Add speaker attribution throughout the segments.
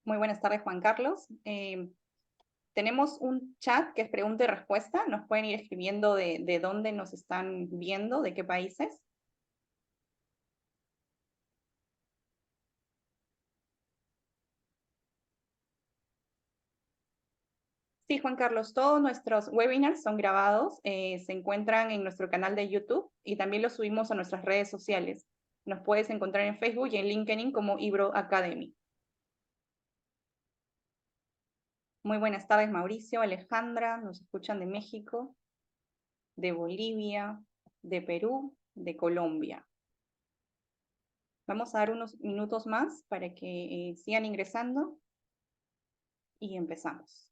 Speaker 1: Muy buenas tardes, Juan Carlos. Tenemos un chat que es pregunta y respuesta. Nos pueden ir escribiendo de dónde nos están viendo, de qué países. Sí, Juan Carlos, todos nuestros webinars son grabados, se encuentran en nuestro canal de YouTube y también los subimos a nuestras redes sociales. Nos puedes encontrar en Facebook y en LinkedIn como Ibro Academy. Muy buenas tardes, Mauricio, Alejandra, nos escuchan de México, de Bolivia, de Perú, de Colombia. Vamos a dar unos minutos más para que sigan ingresando y empezamos.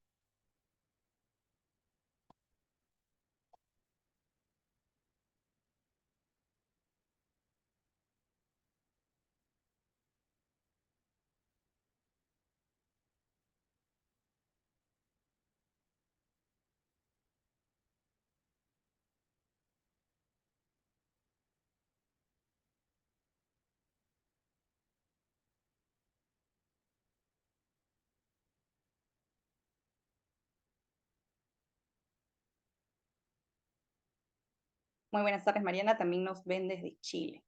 Speaker 1: Muy buenas tardes, Mariana, también nos ven desde Chile.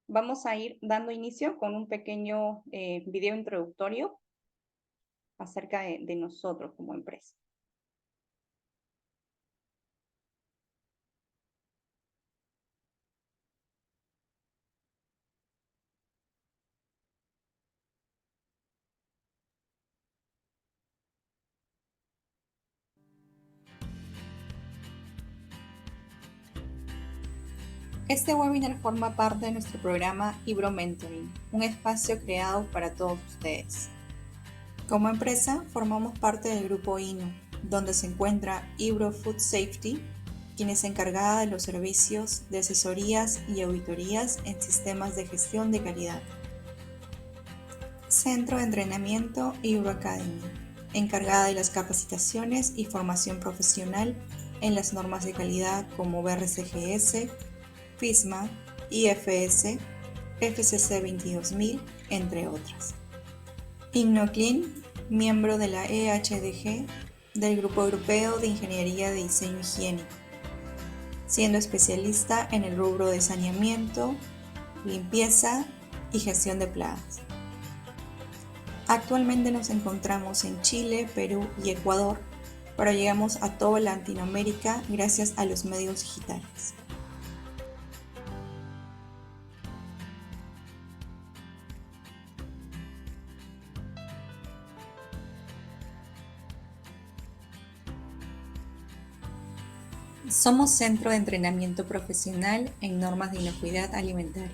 Speaker 1: Vamos a ir dando inicio con un pequeño video introductorio acerca de nosotros como empresa. Este webinar forma parte de nuestro programa Ibro Mentoring, un espacio creado para todos ustedes. Como empresa, formamos parte del grupo INU, donde se encuentra Ibro Food Safety, quien es encargada de los servicios de asesorías y auditorías en sistemas de gestión de calidad. Centro de Entrenamiento Ibro Academy, encargada de las capacitaciones y formación profesional en las normas de calidad como BRCGS, FISMA, IFS, FCC 22000, entre otras. InnoClean, miembro de la EHDG del Grupo Europeo de Ingeniería de Diseño Higiénico, siendo especialista en el rubro de saneamiento, limpieza y gestión de plagas. Actualmente nos encontramos en Chile, Perú y Ecuador, pero llegamos a toda Latinoamérica gracias a los medios digitales. Somos Centro de Entrenamiento Profesional en Normas de Inocuidad Alimentaria.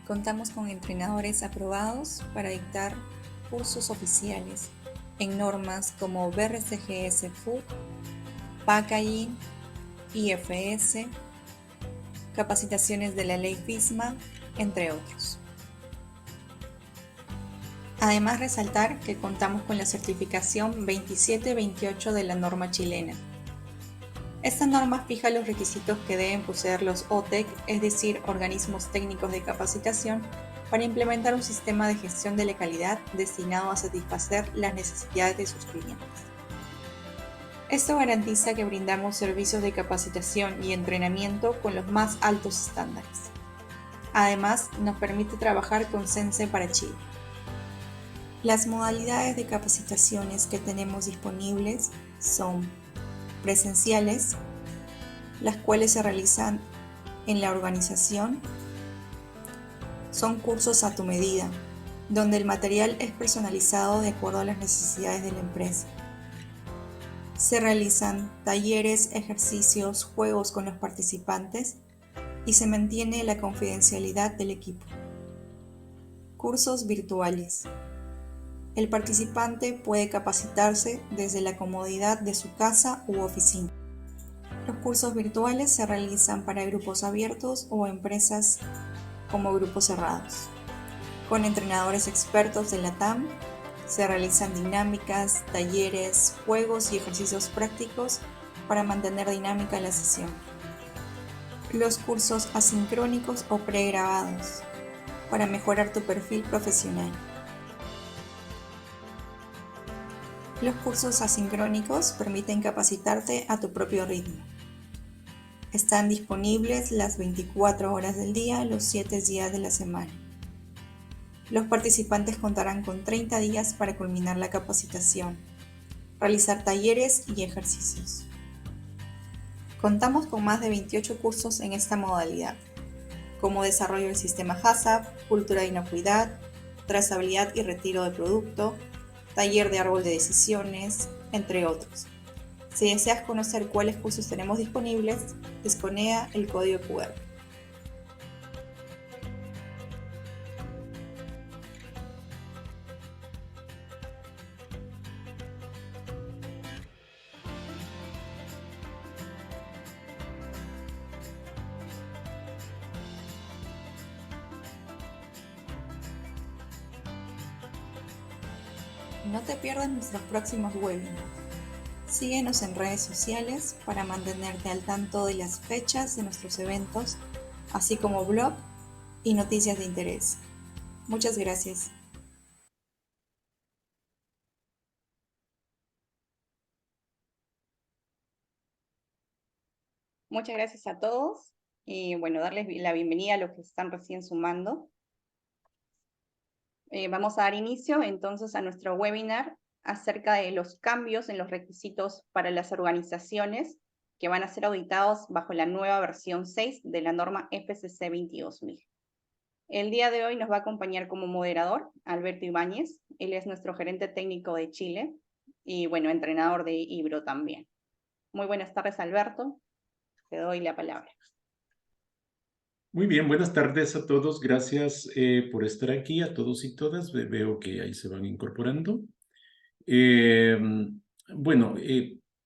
Speaker 1: Contamos con entrenadores aprobados para dictar cursos oficiales en normas como BRCGS Food, Packaging, IFS, capacitaciones de la ley FISMA, entre otros. Además, resaltar que contamos con la certificación 2728 de la norma chilena. Esta norma fija los requisitos que deben poseer los OTEC, es decir, organismos técnicos de capacitación, para implementar un sistema de gestión de la calidad destinado a satisfacer las necesidades de sus clientes. Esto garantiza que brindamos servicios de capacitación y entrenamiento con los más altos estándares. Además, nos permite trabajar con Sense para Chile. Las modalidades de capacitaciones que tenemos disponibles son presenciales, las cuales se realizan en la organización. Son cursos a tu medida, donde el material es personalizado de acuerdo a las necesidades de la empresa. Se realizan talleres, ejercicios, juegos con los participantes y se mantiene la confidencialidad del equipo. Cursos virtuales. El participante puede capacitarse desde la comodidad de su casa u oficina. Los cursos virtuales se realizan para grupos abiertos o empresas como grupos cerrados. Con entrenadores expertos de la TAM, se realizan dinámicas, talleres, juegos y ejercicios prácticos para mantener dinámica la sesión. Los cursos asincrónicos o pregrabados. para mejorar tu perfil profesional. Los cursos asincrónicos permiten capacitarte a tu propio ritmo. Están disponibles las 24 horas del día, los 7 días de la semana. Los participantes contarán con 30 días para culminar la capacitación, realizar talleres y ejercicios. Contamos con más de 28 cursos en esta modalidad, como desarrollo del sistema HACCP, cultura de inocuidad, trazabilidad y retiro de producto, taller de árbol de decisiones, entre otros. Si deseas conocer cuáles cursos tenemos disponibles, escanea el código QR. No te pierdas nuestros próximos webinars. Síguenos en redes sociales para mantenerte al tanto de las fechas de nuestros eventos, así como blog y noticias de interés. Muchas gracias.
Speaker 2: Muchas gracias a todos y bueno, darles la bienvenida a los que están recién sumando. Vamos a dar inicio entonces a nuestro webinar acerca de los cambios en los requisitos para las organizaciones que van a ser auditados bajo la nueva versión 6 de la norma FCC 22000. El día de hoy nos va a acompañar como moderador Alberto Ibáñez. Él es nuestro gerente técnico de Chile y bueno, entrenador de Ibro también. Muy buenas tardes, Alberto. Te doy la palabra.
Speaker 3: Muy bien, buenas tardes a todos. Gracias por estar aquí, a todos y todas. Veo que ahí se van incorporando. Bueno,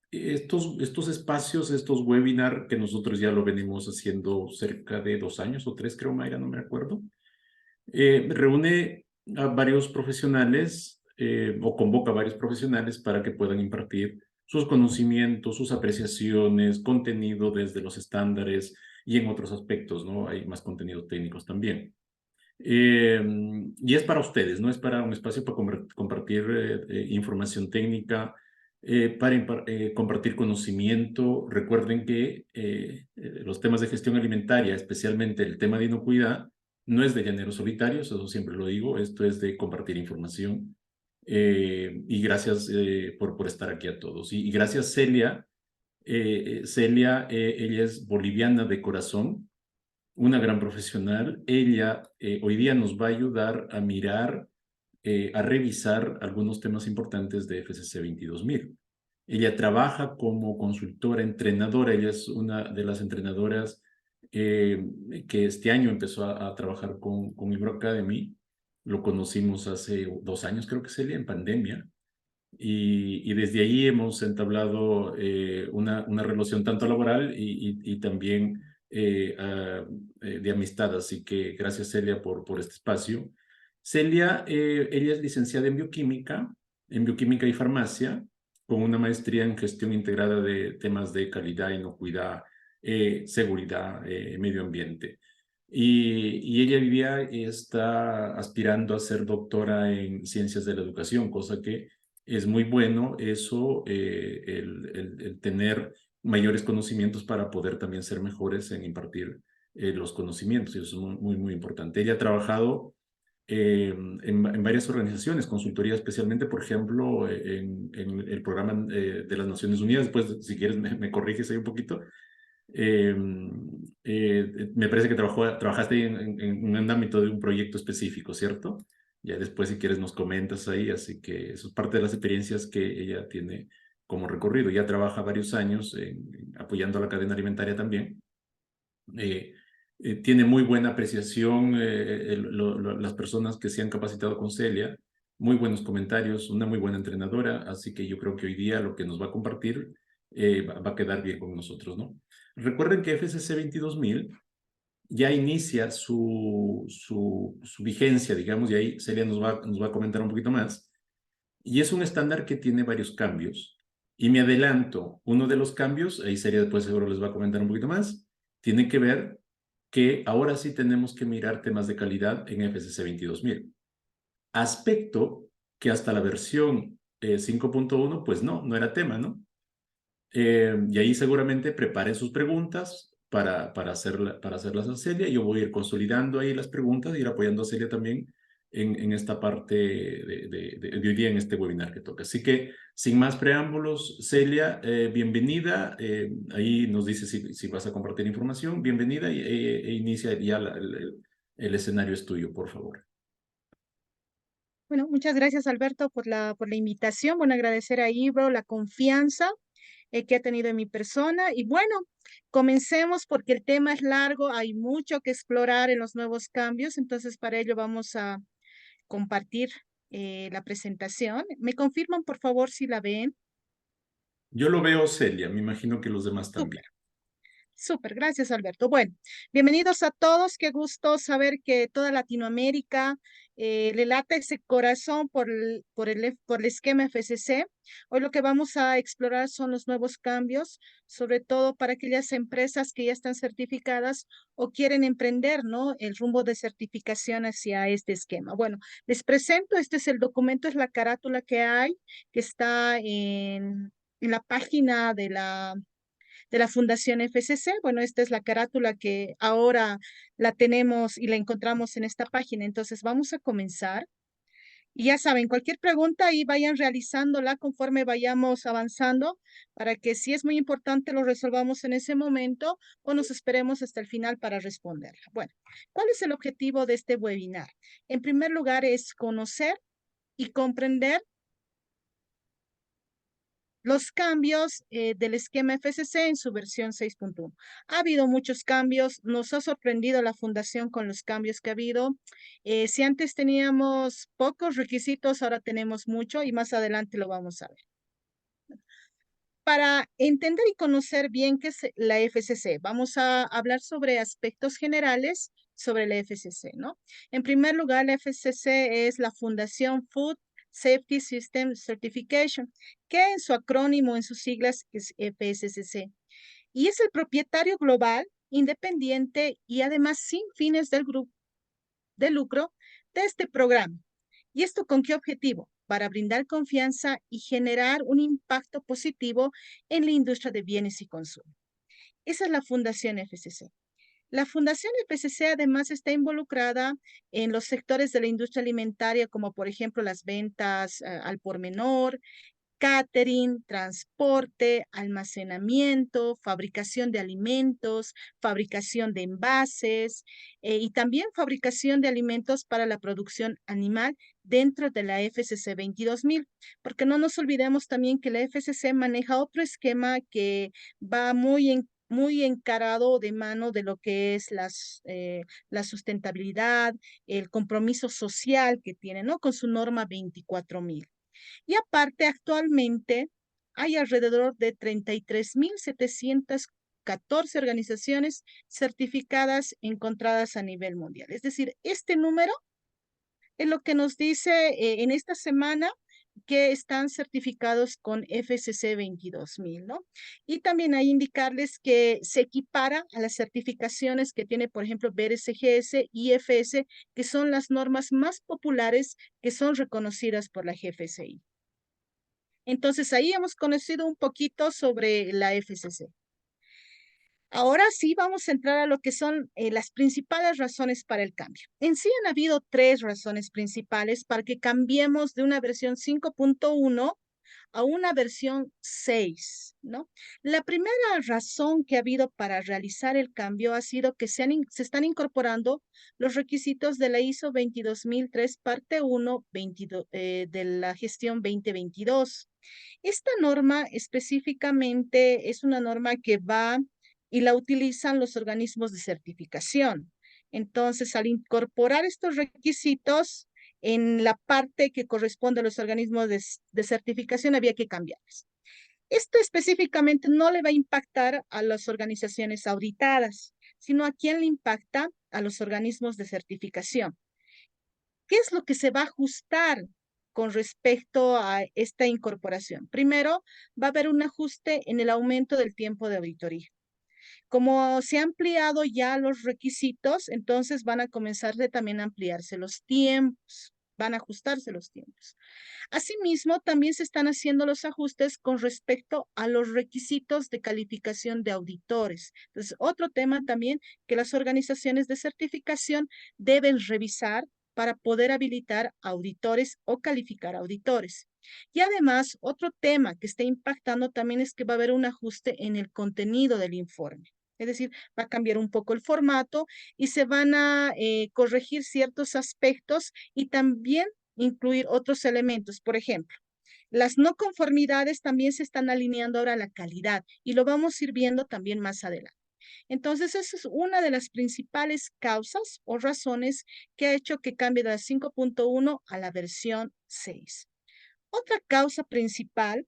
Speaker 3: estos espacios, estos webinars que nosotros ya lo venimos haciendo cerca de 2 años o 3, creo, Mayra, no me acuerdo, reúne a varios profesionales o convoca a varios profesionales para que puedan impartir sus conocimientos, sus apreciaciones, contenido desde los estándares y en otros aspectos, ¿no? Hay más contenidos técnicos también. Y es para ustedes, ¿no? Es para un espacio para compartir información técnica, para compartir conocimiento. Recuerden que los temas de gestión alimentaria, especialmente el tema de inocuidad, no es de llaneros solitarios, eso siempre lo digo, esto es de compartir información. Y gracias por estar aquí a todos. Y gracias, Celia. Celia, ella es boliviana de corazón, una gran profesional. Ella hoy día nos va a ayudar a mirar, a revisar algunos temas importantes de FCC 22000. Ella trabaja como consultora, entrenadora. Ella es una de las entrenadoras que este año empezó a trabajar con Ibro Academy. Lo conocimos hace 2 años, creo que sería en pandemia. Y desde ahí hemos entablado una relación tanto laboral y también de amistad. Así que gracias, Celia, por este espacio. Celia, ella es licenciada en bioquímica y farmacia, con una maestría en gestión integrada de temas de calidad, inocuidad, seguridad, medio ambiente. Y ella vivía y está aspirando a ser doctora en ciencias de la educación, cosa que es muy bueno eso, el tener mayores conocimientos para poder también ser mejores en impartir los conocimientos, y eso es muy importante. Ella ha trabajado en varias organizaciones, consultoría especialmente, por ejemplo, en el programa de las Naciones Unidas. Después, si quieres, me corriges ahí un poquito. Me parece que trabajaste en un ámbito de un proyecto específico, ¿cierto? Ya después, si quieres, nos comentas ahí. Así que eso es parte de las experiencias que ella tiene como recorrido. Ya trabaja varios años apoyando a la cadena alimentaria también. Tiene muy buena apreciación las personas que se han capacitado con Celia, muy buenos comentarios, una muy buena entrenadora. Así que yo creo que hoy día lo que nos va a compartir va a quedar bien con nosotros, ¿no? Recuerden que FCC 22000 ya inicia su vigencia, digamos, y ahí Celia nos va a comentar un poquito más. Y es un estándar que tiene varios cambios. Y me adelanto, uno de los cambios, ahí Celia después seguro les va a comentar un poquito más, tiene que ver que ahora sí tenemos que mirar temas de calidad en FCC 22000. Aspecto que hasta la versión 5.1, pues no era tema, ¿no? Y ahí seguramente preparen sus preguntas para hacerlas a Celia. Yo voy a ir consolidando ahí las preguntas y ir apoyando a Celia también en esta parte de hoy día, en este webinar que toca. Así que, sin más preámbulos, Celia, bienvenida. Ahí nos dice si vas a compartir información. Bienvenida e inicia ya el escenario es tuyo, por favor.
Speaker 4: Bueno, muchas gracias, Alberto, por la invitación. Bueno, agradecer a Ibro la confianza que ha tenido en mi persona. Y bueno, comencemos porque el tema es largo, hay mucho que explorar en los nuevos cambios, entonces para ello vamos a compartir la presentación. ¿Me confirman, por favor, si la ven?
Speaker 3: Yo lo veo, Celia. Me imagino que los demás
Speaker 4: Súper.
Speaker 3: también.
Speaker 4: Súper, gracias Alberto. Bueno, bienvenidos a todos. Qué gusto saber que toda Latinoamérica le late ese corazón por el esquema FCC. Hoy lo que vamos a explorar son los nuevos cambios, sobre todo para aquellas empresas que ya están certificadas o quieren emprender, ¿no? El rumbo de certificación hacia este esquema. Bueno, les presento, este es el documento, es la carátula que hay, que está en la página de la Fundación FCC. Bueno, esta es la carátula que ahora la tenemos y la encontramos en esta página. Entonces, vamos a comenzar. Y ya saben, cualquier pregunta ahí vayan realizándola conforme vayamos avanzando para que si es muy importante lo resolvamos en ese momento o nos esperemos hasta el final para responderla. Bueno, ¿cuál es el objetivo de este webinar? En primer lugar, es conocer y comprender los cambios del esquema FCC en su versión 6.1. Ha habido muchos cambios, nos ha sorprendido la Fundación con los cambios que ha habido. Si antes teníamos pocos requisitos, ahora tenemos mucho y más adelante lo vamos a ver. Para entender y conocer bien qué es la FCC, vamos a hablar sobre aspectos generales sobre la FCC, ¿no? En primer lugar, la FCC es la Fundación Food Safety System Certification, que en su acrónimo, en sus siglas, es FSCC. Y es el propietario global, independiente y además sin fines de lucro de este programa. ¿Y esto con qué objetivo? Para brindar confianza y generar un impacto positivo en la industria de bienes y consumo. Esa es la Fundación FCC. La Fundación FCC además está involucrada en los sectores de la industria alimentaria, como por ejemplo las ventas al por menor, catering, transporte, almacenamiento, fabricación de alimentos, fabricación de envases y también fabricación de alimentos para la producción animal dentro de la FCC 22000, porque no nos olvidemos también que la FCC maneja otro esquema que va muy encarado de mano de lo que es la sustentabilidad, el compromiso social que tiene, ¿no? Con su norma 24000. Y aparte, actualmente hay alrededor de 33.714 organizaciones certificadas encontradas a nivel mundial. Es decir, este número es lo que nos dice en esta semana que están certificados con FCC 22000, ¿no? Y también hay indicarles que se equipara a las certificaciones que tiene, por ejemplo, BRCGS y IFS, que son las normas más populares que son reconocidas por la GFSI. Entonces ahí hemos conocido un poquito sobre la FCC. Ahora sí vamos a entrar a lo que son las principales razones para el cambio. En sí han habido 3 razones principales para que cambiemos de una versión 5.1 a una versión 6, ¿no? La primera razón que ha habido para realizar el cambio ha sido que se están incorporando los requisitos de la ISO 22003, parte 1 de la gestión 2022. Esta norma específicamente es una norma que va y la utilizan los organismos de certificación. Entonces, al incorporar estos requisitos, en la parte que corresponde a los organismos de certificación había que cambiarlas. Esto específicamente no le va a impactar a las organizaciones auditadas, sino a quién le impacta a los organismos de certificación. ¿Qué es lo que se va a ajustar con respecto a esta incorporación? Primero, va a haber un ajuste en el aumento del tiempo de auditoría. Como se han ampliado ya los requisitos, entonces van a comenzar también a ampliarse los tiempos, van a ajustarse los tiempos. Asimismo, también se están haciendo los ajustes con respecto a los requisitos de calificación de auditores. Entonces, otro tema también que las organizaciones de certificación deben revisar para poder habilitar auditores o calificar auditores. Y además, otro tema que está impactando también es que va a haber un ajuste en el contenido del informe. Es decir, va a cambiar un poco el formato y se van a corregir ciertos aspectos y también incluir otros elementos. Por ejemplo, las no conformidades también se están alineando ahora a la calidad y lo vamos a ir viendo también más adelante. Entonces, esa es una de las principales causas o razones que ha hecho que cambie de la 5.1 a la versión 6. Otra causa principal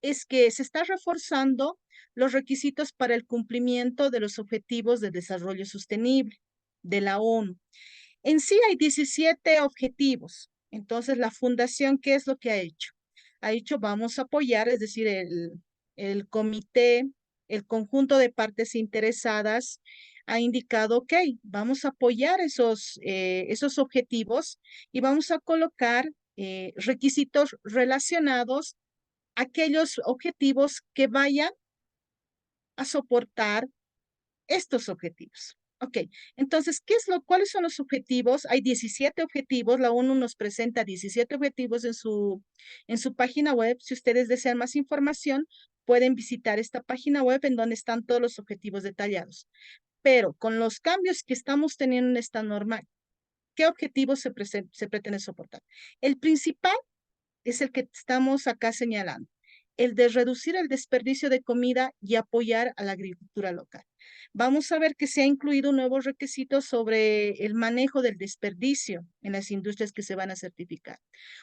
Speaker 4: es que se está reforzando los requisitos para el cumplimiento de los objetivos de desarrollo sostenible de la ONU. En sí hay 17 objetivos. Entonces, la fundación, ¿qué es lo que ha hecho? Ha dicho, vamos a apoyar, es decir, el comité, el conjunto de partes interesadas ha indicado, ok, vamos a apoyar esos objetivos y vamos a colocar requisitos relacionados a aquellos objetivos que vayan a soportar estos objetivos. Ok, entonces, ¿cuáles son los objetivos? Hay 17 objetivos, la ONU nos presenta 17 objetivos en su página web. Si ustedes desean más información, pueden visitar esta página web en donde están todos los objetivos detallados. Pero con los cambios que estamos teniendo en esta norma, ¿qué objetivos se pretende soportar? El principal es el que estamos acá señalando, el de reducir el desperdicio de comida y apoyar a la agricultura local. Vamos a ver que se ha incluido nuevos requisitos sobre el manejo del desperdicio en las industrias que se van a certificar.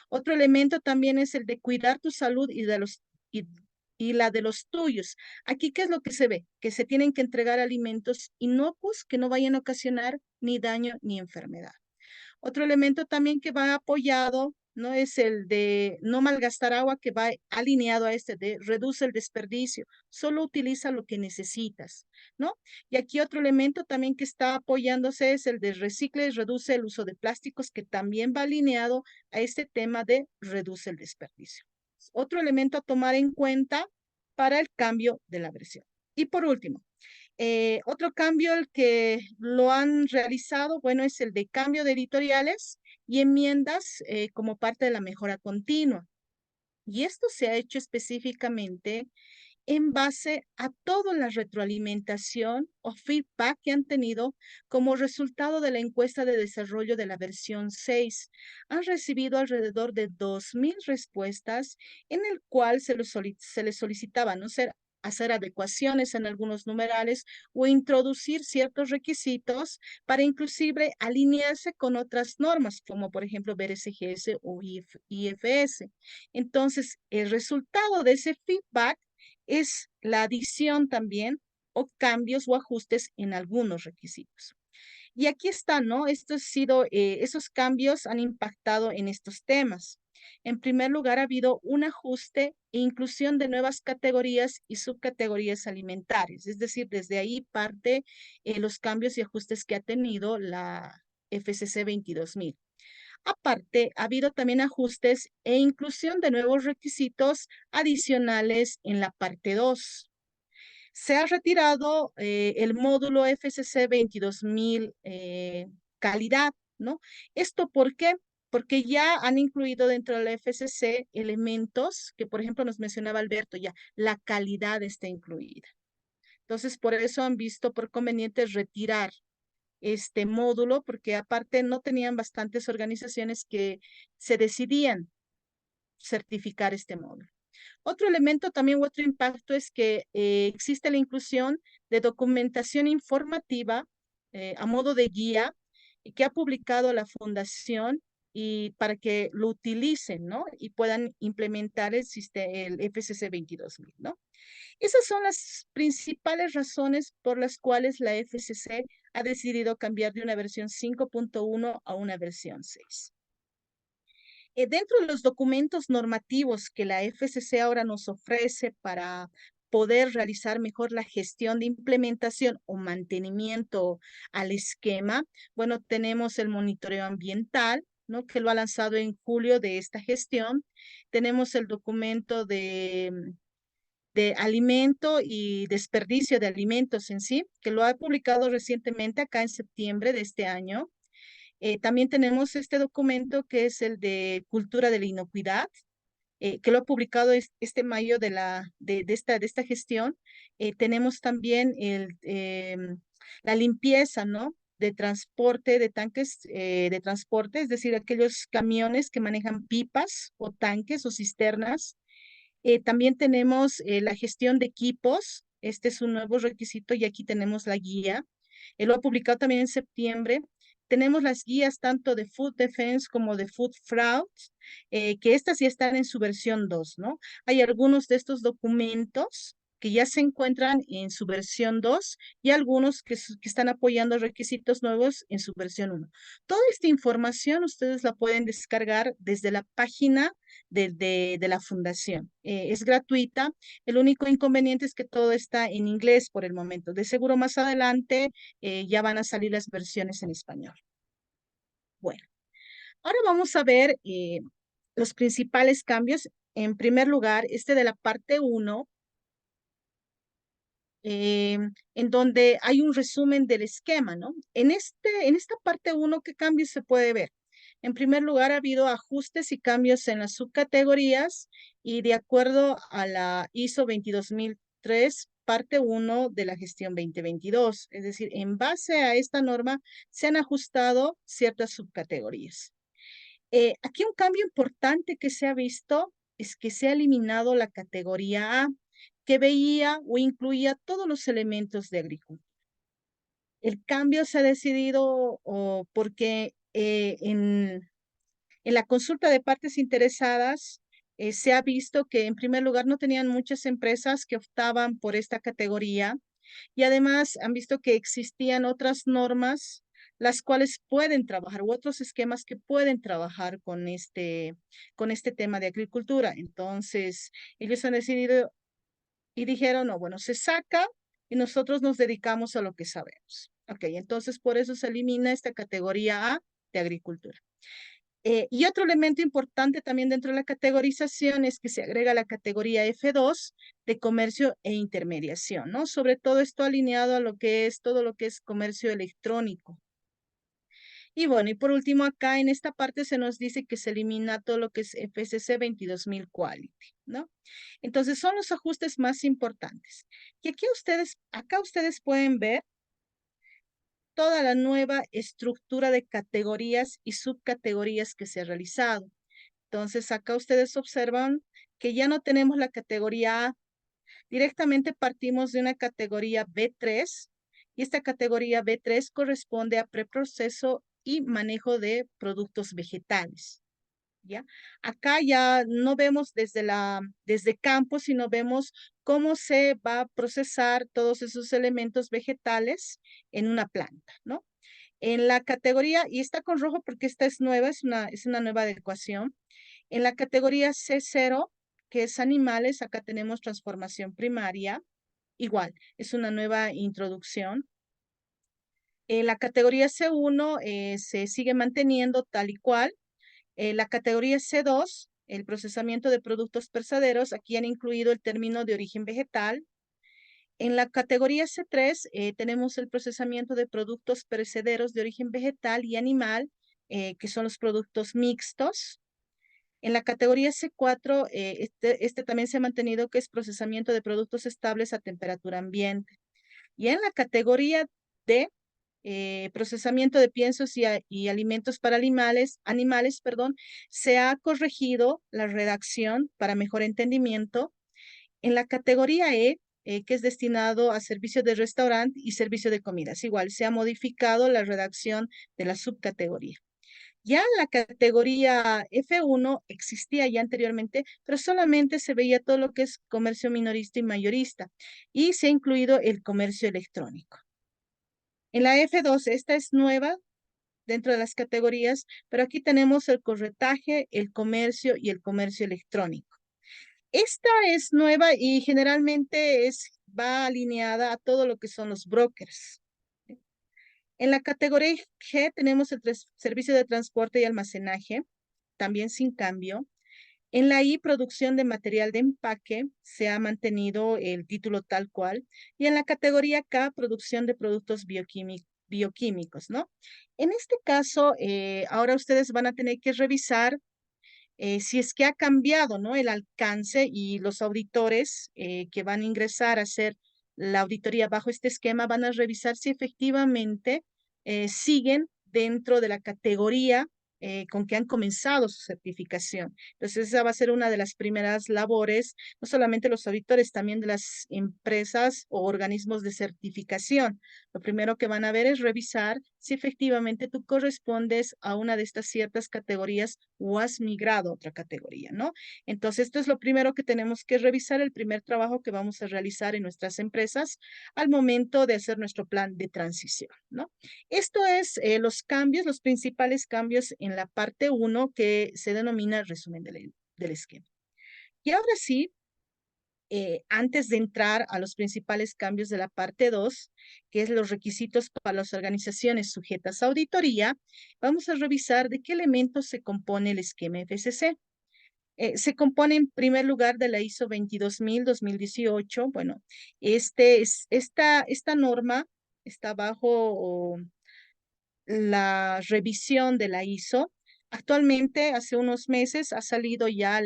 Speaker 4: Otro elemento también es el de cuidar tu salud y la de los tuyos. Aquí, ¿qué es lo que se ve? Que se tienen que entregar alimentos inocuos que no vayan a ocasionar ni daño ni enfermedad. Otro elemento también que va apoyado, ¿no? Es el de no malgastar agua, que va alineado a este de reduce el desperdicio, solo utiliza lo que necesitas, ¿no? Y aquí otro elemento también que está apoyándose es el de recicle y reduce el uso de plásticos, que también va alineado a este tema de reduce el desperdicio. Otro elemento a tomar en cuenta para el cambio de la versión. Y por último, otro cambio el que lo han realizado, bueno, es el de cambio de editoriales y enmiendas como parte de la mejora continua. Y esto se ha hecho específicamente en base a toda la retroalimentación o feedback que han tenido como resultado de la encuesta de desarrollo de la versión 6. Han recibido alrededor de 2,000 respuestas en el cual se les solicitaba no hacer adecuaciones en algunos numerales o introducir ciertos requisitos para inclusive alinearse con otras normas, como por ejemplo BRCGS o IFS. Entonces, el resultado de ese feedback es la adición también o cambios o ajustes en algunos requisitos. Y aquí está, ¿no? Esos cambios han impactado en estos temas. En primer lugar, ha habido un ajuste e inclusión de nuevas categorías y subcategorías alimentarias. Es decir, desde ahí parte los cambios y ajustes que ha tenido la FCC 22,000. Aparte, ha habido también ajustes e inclusión de nuevos requisitos adicionales en la parte 2. Se ha retirado el módulo FCC 22,000 calidad, ¿no? ¿Esto por qué? Porque ya han incluido dentro de la FCC elementos que, por ejemplo, nos mencionaba Alberto, ya la calidad está incluida. Entonces, por eso han visto por conveniente retirar este módulo, porque aparte no tenían bastantes organizaciones que se decidían certificar este módulo. Otro elemento también, otro impacto es que existe la inclusión de documentación informativa a modo de guía que ha publicado la Fundación y para que lo utilicen, ¿no? Y puedan implementar el FCC 22,000, ¿no? Esas son las principales razones por las cuales la FCC ha decidido cambiar de una versión 5.1 a una versión 6. Dentro de los documentos normativos que la FCC ahora nos ofrece para poder realizar mejor la gestión de implementación o mantenimiento al esquema, bueno, tenemos el monitoreo ambiental, ¿no? Que lo ha lanzado en julio de esta gestión. Tenemos el documento de alimento y desperdicio de alimentos en sí, que lo ha publicado recientemente acá en septiembre de este año. También tenemos este documento que es el de cultura de la inocuidad, que lo ha publicado este mayo de esta gestión. Tenemos también la limpieza, ¿no? De transporte, de tanques de transporte, es decir, aquellos camiones que manejan pipas o tanques o cisternas. También tenemos la gestión de equipos. Este es un nuevo requisito y aquí tenemos la guía. Él lo ha publicado también en septiembre. Tenemos las guías tanto de Food Defense como de Food Fraud, que estas ya están en su versión 2, ¿no? Hay algunos de estos documentos que ya se encuentran en su versión 2 y algunos que están apoyando requisitos nuevos en su versión 1. Toda esta información ustedes la pueden descargar desde la página de la fundación. Es gratuita. El único inconveniente es que todo está en inglés por el momento. De seguro más adelante ya van a salir las versiones en español. Bueno, ahora vamos a ver los principales cambios. En primer lugar, este de la parte 1, en donde hay un resumen del esquema, ¿no? En esta parte 1, ¿qué cambios se puede ver? En primer lugar, ha habido ajustes y cambios en las subcategorías y de acuerdo a la ISO 22003, parte 1 de la gestión 2022. Es decir, en base a esta norma se han ajustado ciertas subcategorías. Aquí un cambio importante que se ha visto es que se ha eliminado la categoría A, que veía o incluía todos los elementos de agricultura. El cambio se ha decidido porque en la consulta de partes interesadas se ha visto que en primer lugar no tenían muchas empresas que optaban por esta categoría y además han visto que existían otras normas las cuales pueden trabajar u otros esquemas que pueden trabajar con este tema de agricultura. Entonces, ellos han decidido y dijeron, no, bueno, se saca y nosotros nos dedicamos a lo que sabemos. Ok, entonces por eso se elimina esta categoría A de agricultura. Y otro elemento importante también dentro de la categorización es que se agrega la categoría F2 de comercio e intermediación, ¿no? Sobre todo esto alineado a lo que es todo lo que es comercio electrónico. Y bueno, y por último acá en esta parte se nos dice que se elimina todo lo que es FSC 22000 Quality, ¿no? Entonces son los ajustes más importantes. Y acá ustedes pueden ver toda la nueva estructura de categorías y subcategorías que se ha realizado. Entonces acá ustedes observan que ya no tenemos la categoría A. Directamente partimos de una categoría B3 y esta categoría B3 corresponde a preproceso y manejo de productos vegetales. ¿Ya? Acá ya no vemos desde campo, sino vemos cómo se va a procesar todos esos elementos vegetales en una planta, ¿no? En la categoría, y está con rojo porque esta es nueva, es una nueva adecuación. En la categoría C0, que es animales, acá tenemos transformación primaria. Igual, es una nueva introducción. En la categoría C1 se sigue manteniendo tal y cual. La categoría C2, el procesamiento de productos perecederos, aquí han incluido el término de origen vegetal. En la categoría C3 tenemos el procesamiento de productos perecederos de origen vegetal y animal, que son los productos mixtos. En la categoría C4, este también se ha mantenido, que es procesamiento de productos estables a temperatura ambiente. Y en la categoría D, procesamiento de piensos y alimentos para animales, se ha corregido la redacción para mejor entendimiento. En la categoría E, que es destinado a servicio de restaurante y servicio de comidas, igual se ha modificado la redacción de la subcategoría. Ya la categoría F1 existía ya anteriormente, pero solamente se veía todo lo que es comercio minorista y mayorista, y se ha incluido el comercio electrónico. En la F2, esta es nueva dentro de las categorías, pero aquí tenemos el corretaje, el comercio y el comercio electrónico. Esta es nueva y generalmente va alineada a todo lo que son los brokers. En la categoría G tenemos el servicio de transporte y almacenaje, también sin cambio. En la I, producción de material de empaque, se ha mantenido el título tal cual. Y en la categoría K, producción de productos bioquímicos, ¿no? En este caso, ahora ustedes van a tener que revisar si es que ha cambiado, ¿no? El alcance, y los auditores que van a ingresar a hacer la auditoría bajo este esquema van a revisar si efectivamente siguen dentro de la categoría con que han comenzado su certificación. Entonces, esa va a ser una de las primeras labores, no solamente los auditores, también de las empresas o organismos de certificación. Lo primero que van a ver es revisar si efectivamente tú correspondes a una de estas ciertas categorías o has migrado a otra categoría, ¿no? Entonces, esto es lo primero que tenemos que revisar, el primer trabajo que vamos a realizar en nuestras empresas al momento de hacer nuestro plan de transición, ¿no? Esto es los cambios, los principales cambios en la parte 1 que se denomina el resumen del esquema. Y ahora sí, antes de entrar a los principales cambios de la parte 2, que es los requisitos para las organizaciones sujetas a auditoría, vamos a revisar de qué elementos se compone el esquema FSC. Se compone en primer lugar de la ISO 22000-2018. Bueno, esta norma está bajo la revisión de la ISO. Actualmente, hace unos meses, ha salido ya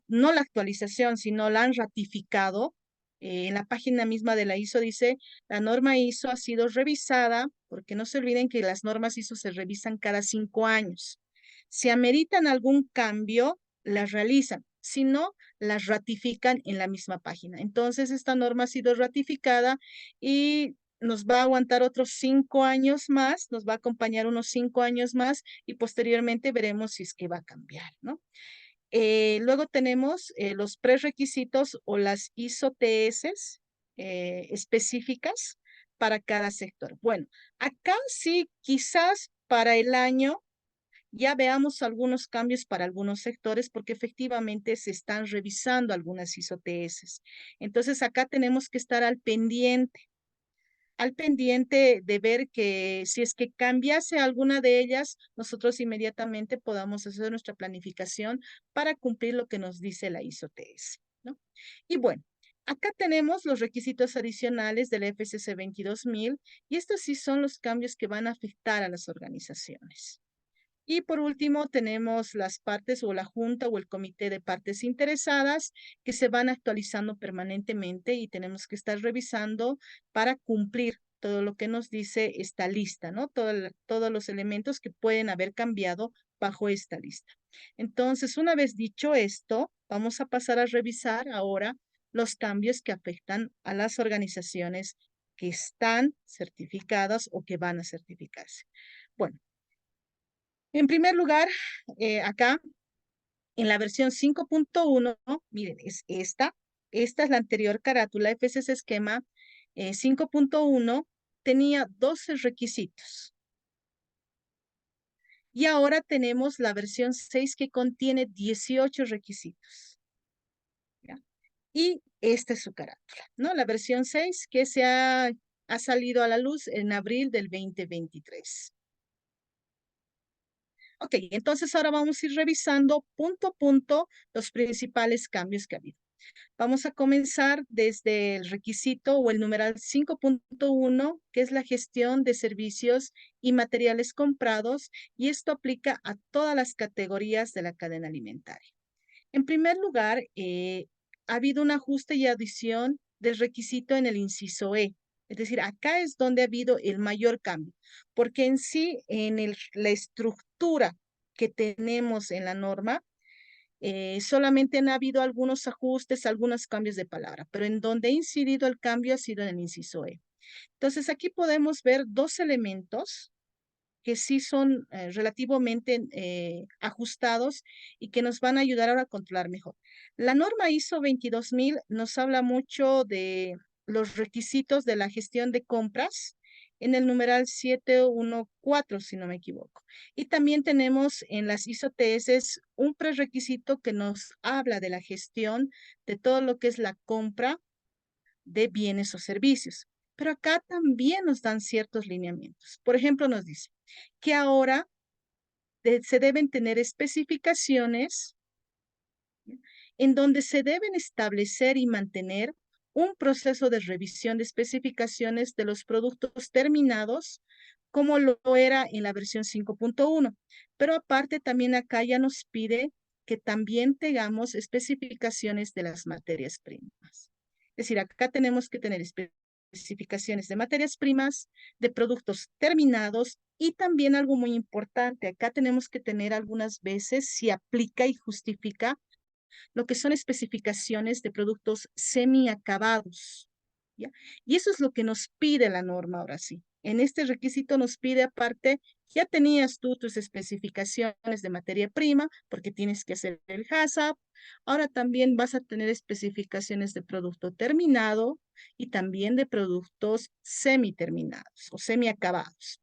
Speaker 4: no la actualización, sino la han ratificado. En la página misma de la ISO dice, la norma ISO ha sido revisada, porque no se olviden que las normas ISO se revisan cada 5 años. Si ameritan algún cambio, las realizan. Si no, las ratifican en la misma página. Entonces, esta norma ha sido ratificada y nos va a aguantar otros 5 años más, nos va a acompañar unos 5 años más y posteriormente veremos si es que va a cambiar, ¿no? Luego tenemos los prerequisitos o las ISO-TS específicas para cada sector. Bueno, acá sí, quizás para el año ya veamos algunos cambios para algunos sectores porque efectivamente se están revisando algunas ISO-TS. Entonces acá tenemos que estar al pendiente de ver que si es que cambiase alguna de ellas, nosotros inmediatamente podamos hacer nuestra planificación para cumplir lo que nos dice la ISO-TS, ¿no? Y bueno, acá tenemos los requisitos adicionales del FCC 22000 y estos sí son los cambios que van a afectar a las organizaciones. Y por último, tenemos las partes o la junta o el comité de partes interesadas que se van actualizando permanentemente y tenemos que estar revisando para cumplir todo lo que nos dice esta lista, ¿no? Todos los elementos que pueden haber cambiado bajo esta lista. Entonces, una vez dicho esto, vamos a pasar a revisar ahora los cambios que afectan a las organizaciones que están certificadas o que van a certificarse. Bueno, en primer lugar, acá en la versión 5.1, miren, es esta es la anterior carátula, FCC esquema 5.1, tenía 12 requisitos. Y ahora tenemos la versión 6 que contiene 18 requisitos. ¿Ya? Y esta es su carátula, ¿no? La versión 6 que ha salido a la luz en abril del 2023. Ok, entonces ahora vamos a ir revisando punto a punto los principales cambios que ha habido. Vamos a comenzar desde el requisito o el numeral 5.1, que es la gestión de servicios y materiales comprados, y esto aplica a todas las categorías de la cadena alimentaria. En primer lugar, ha habido un ajuste y adición del requisito en el inciso E. Es decir, acá es donde ha habido el mayor cambio, porque en sí, en la estructura que tenemos en la norma, solamente han habido algunos ajustes, algunos cambios de palabra, pero en donde ha incidido el cambio ha sido en el inciso E. Entonces, aquí podemos ver dos elementos que sí son relativamente ajustados y que nos van a ayudar ahora a controlar mejor. La norma ISO 22000 nos habla mucho de los requisitos de la gestión de compras en el numeral 714, si no me equivoco. Y también tenemos en las ISO TS un prerequisito que nos habla de la gestión de todo lo que es la compra de bienes o servicios. Pero acá también nos dan ciertos lineamientos. Por ejemplo, nos dice que ahora se deben tener especificaciones en donde se deben establecer y mantener un proceso de revisión de especificaciones de los productos terminados, como lo era en la versión 5.1. Pero aparte también acá ya nos pide que también tengamos especificaciones de las materias primas. Es decir, acá tenemos que tener especificaciones de materias primas, de productos terminados y también algo muy importante, acá tenemos que tener algunas veces si aplica y justifica lo que son especificaciones de productos semiacabados, ¿ya? Y eso es lo que nos pide la norma ahora sí. En este requisito nos pide aparte, ya tenías tú tus especificaciones de materia prima, porque tienes que hacer el HACCP, ahora también vas a tener especificaciones de producto terminado y también de productos semiterminados o semiacabados.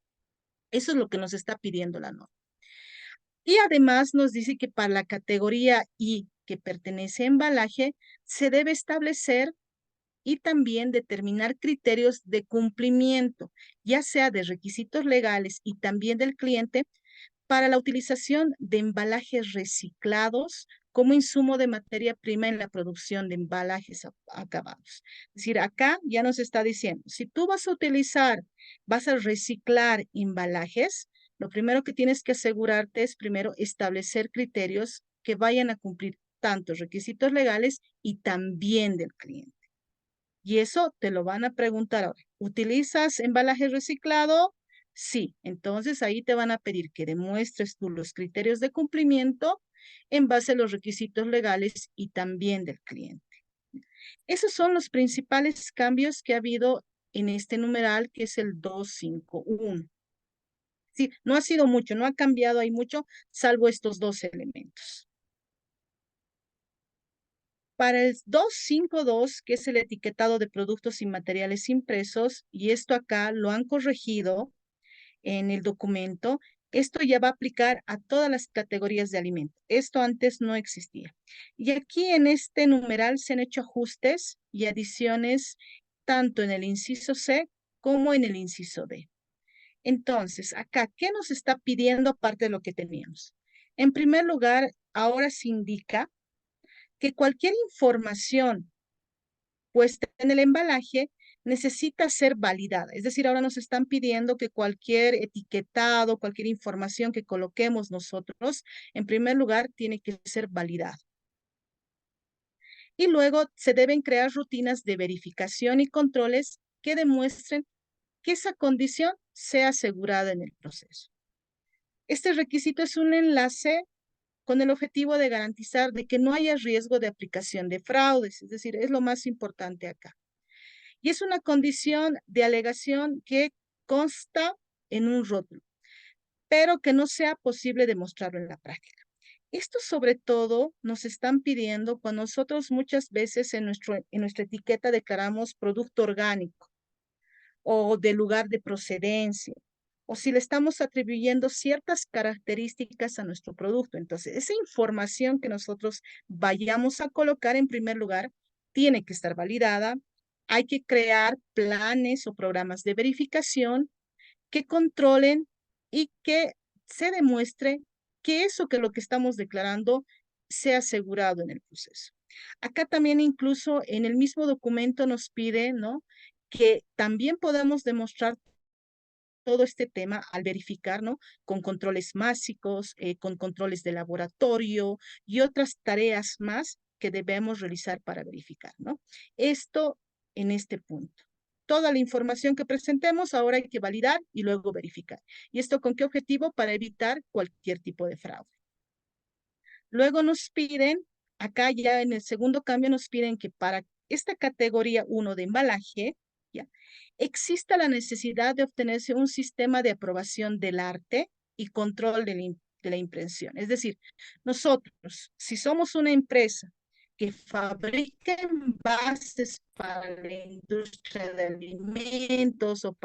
Speaker 4: Eso es lo que nos está pidiendo la norma. Y además nos dice que para la categoría I, que pertenece a embalaje, se debe establecer y también determinar criterios de cumplimiento, ya sea de requisitos legales y también del cliente, para la utilización de embalajes reciclados como insumo de materia prima en la producción de embalajes acabados. Es decir, acá ya nos está diciendo, si tú vas a reciclar embalajes, lo primero que tienes que asegurarte es primero establecer criterios que vayan a cumplir tanto requisitos legales y también del cliente. Y eso te lo van a preguntar ahora. ¿Utilizas embalaje reciclado? Sí. Entonces ahí te van a pedir que demuestres tú los criterios de cumplimiento en base a los requisitos legales y también del cliente. Esos son los principales cambios que ha habido en este numeral que es el 251. Sí, no ha sido mucho, no ha cambiado ahí mucho, salvo estos dos elementos. Para el 252, que es el etiquetado de productos y materiales impresos, y esto acá lo han corregido en el documento, esto ya va a aplicar a todas las categorías de alimentos. Esto antes no existía. Y aquí en este numeral se han hecho ajustes y adiciones tanto en el inciso C como en el inciso D. Entonces, acá, ¿qué nos está pidiendo aparte de lo que teníamos? En primer lugar, ahora se indica que cualquier información puesta en el embalaje necesita ser validada. Es decir, ahora nos están pidiendo que cualquier etiquetado, cualquier información que coloquemos nosotros, en primer lugar, tiene que ser validada. Y luego se deben crear rutinas de verificación y controles que demuestren que esa condición sea asegurada en el proceso. Este requisito es un enlace con el objetivo de garantizar de que no haya riesgo de aplicación de fraudes, es decir, es lo más importante acá. Y es una condición de alegación que consta en un rótulo, pero que no sea posible demostrarlo en la práctica. Esto sobre todo nos están pidiendo cuando nosotros muchas veces en nuestra etiqueta declaramos producto orgánico o de lugar de procedencia, o si le estamos atribuyendo ciertas características a nuestro producto. Entonces, esa información que nosotros vayamos a colocar en primer lugar tiene que estar validada. Hay que crear planes o programas de verificación que controlen y que se demuestre que eso que lo que estamos declarando sea asegurado en el proceso. Acá también incluso en el mismo documento nos pide, ¿no?, que también podemos demostrar todo este tema al verificar, ¿no?, con controles básicos, con controles de laboratorio y otras tareas más que debemos realizar para verificar, ¿no? Esto en este punto. Toda la información que presentemos ahora hay que validar y luego verificar. ¿Y esto con qué objetivo? Para evitar cualquier tipo de fraude. Luego nos piden, acá ya en el segundo cambio nos piden que para esta categoría 1 de embalaje, ¿ya?, exista la necesidad de obtenerse un sistema de aprobación del arte y control de la impresión. Es decir, nosotros, si somos una empresa que fabrica envases para la industria de alimentos o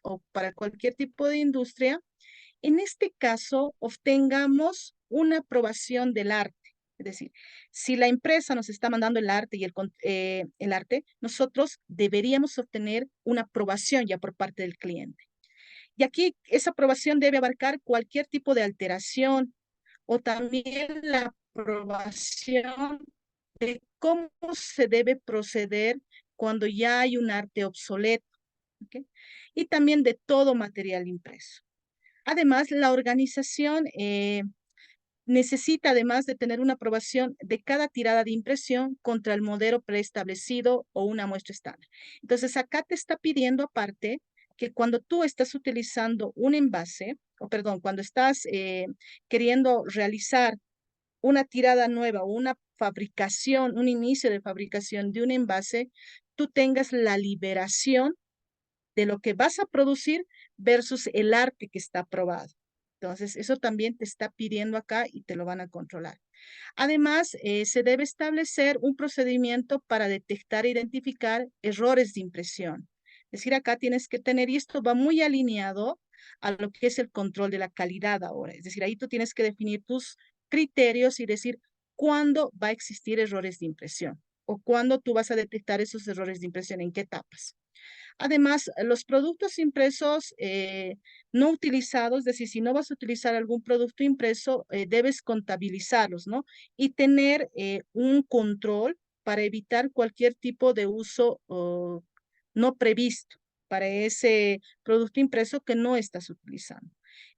Speaker 4: o para cualquier tipo de industria, en este caso obtengamos una aprobación del arte. Es decir, si la empresa nos está mandando el arte y el arte, nosotros deberíamos obtener una aprobación ya por parte del cliente. Y aquí esa aprobación debe abarcar cualquier tipo de alteración o también la aprobación de cómo se debe proceder cuando ya hay un arte obsoleto, ¿ok? Y también de todo material impreso. Además, la organización necesita, además de tener una aprobación de cada tirada de impresión contra el modelo preestablecido o una muestra estándar. Entonces, acá te está pidiendo aparte que cuando tú estás utilizando un envase, o perdón, cuando estás queriendo realizar una tirada nueva o una fabricación, un inicio de fabricación de un envase, tú tengas la liberación de lo que vas a producir versus el arte que está aprobado. Entonces, eso también te está pidiendo acá y te lo van a controlar. Además, se debe establecer un procedimiento para detectar e identificar errores de impresión. Es decir, acá tienes que tener, y esto va muy alineado a lo que es el control de la calidad ahora. Es decir, ahí tú tienes que definir tus criterios y decir cuándo va a existir errores de impresión o cuándo tú vas a detectar esos errores de impresión, en qué etapas. Además, los productos impresos no utilizados, es decir, si no vas a utilizar algún producto impreso, debes contabilizarlos, ¿no? Y tener un control para evitar cualquier tipo de uso no previsto para ese producto impreso que no estás utilizando.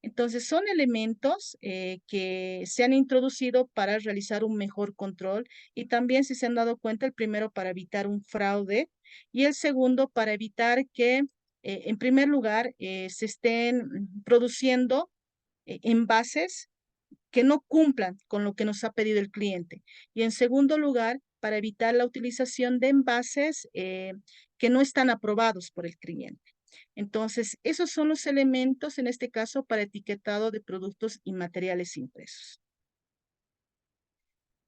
Speaker 4: Entonces, son elementos que se han introducido para realizar un mejor control y también, si se han dado cuenta, el primero para evitar un fraude y el segundo para evitar que, en primer lugar, se estén produciendo envases que no cumplan con lo que nos ha pedido el cliente. Y en segundo lugar, para evitar la utilización de envases que no están aprobados por el cliente. Entonces, esos son los elementos, en este caso, para etiquetado de productos y materiales impresos.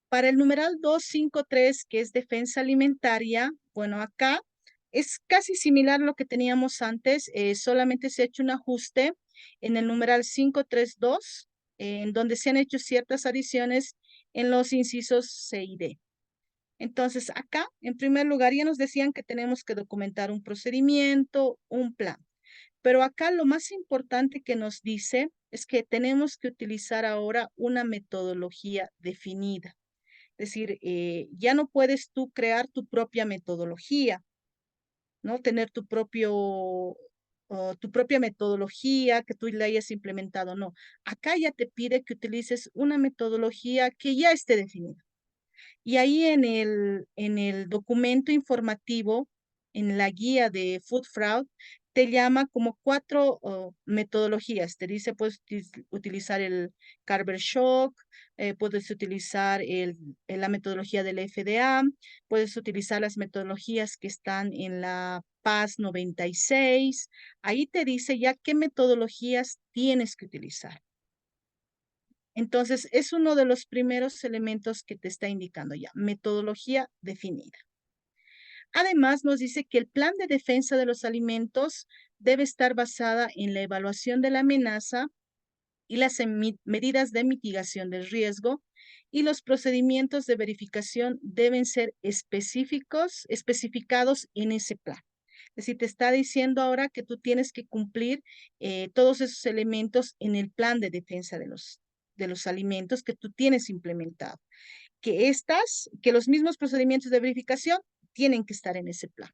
Speaker 4: Para el numeral 253, que es defensa alimentaria, bueno, acá es casi similar a lo que teníamos antes, solamente se ha hecho un ajuste en el numeral 532, en donde se han hecho ciertas adiciones en los incisos C y D. Entonces, acá, en primer lugar, ya nos decían que tenemos que documentar un procedimiento, un plan. Pero acá lo más importante que nos dice es que tenemos que utilizar ahora una metodología definida. Es decir, ya no puedes tú crear tu propia metodología, ¿no? Tener tu propia metodología que tú la hayas implementado, no. Acá ya te pide que utilices una metodología que ya esté definida. Y ahí en el documento informativo, en la guía de Food Fraud, te llama como 4 metodologías. Te dice, puedes utilizar el Carver Shock, puedes utilizar la metodología del FDA, puedes utilizar las metodologías que están en la PAS 96. Ahí te dice ya qué metodologías tienes que utilizar. Entonces, es uno de los primeros elementos que te está indicando ya, metodología definida. Además, nos dice que el plan de defensa de los alimentos debe estar basada en la evaluación de la amenaza y las medidas de mitigación del riesgo, y los procedimientos de verificación deben ser especificados en ese plan. Es decir, te está diciendo ahora que tú tienes que cumplir todos esos elementos en el plan de defensa de los alimentos que tú tienes implementado. Que los mismos procedimientos de verificación tienen que estar en ese plan.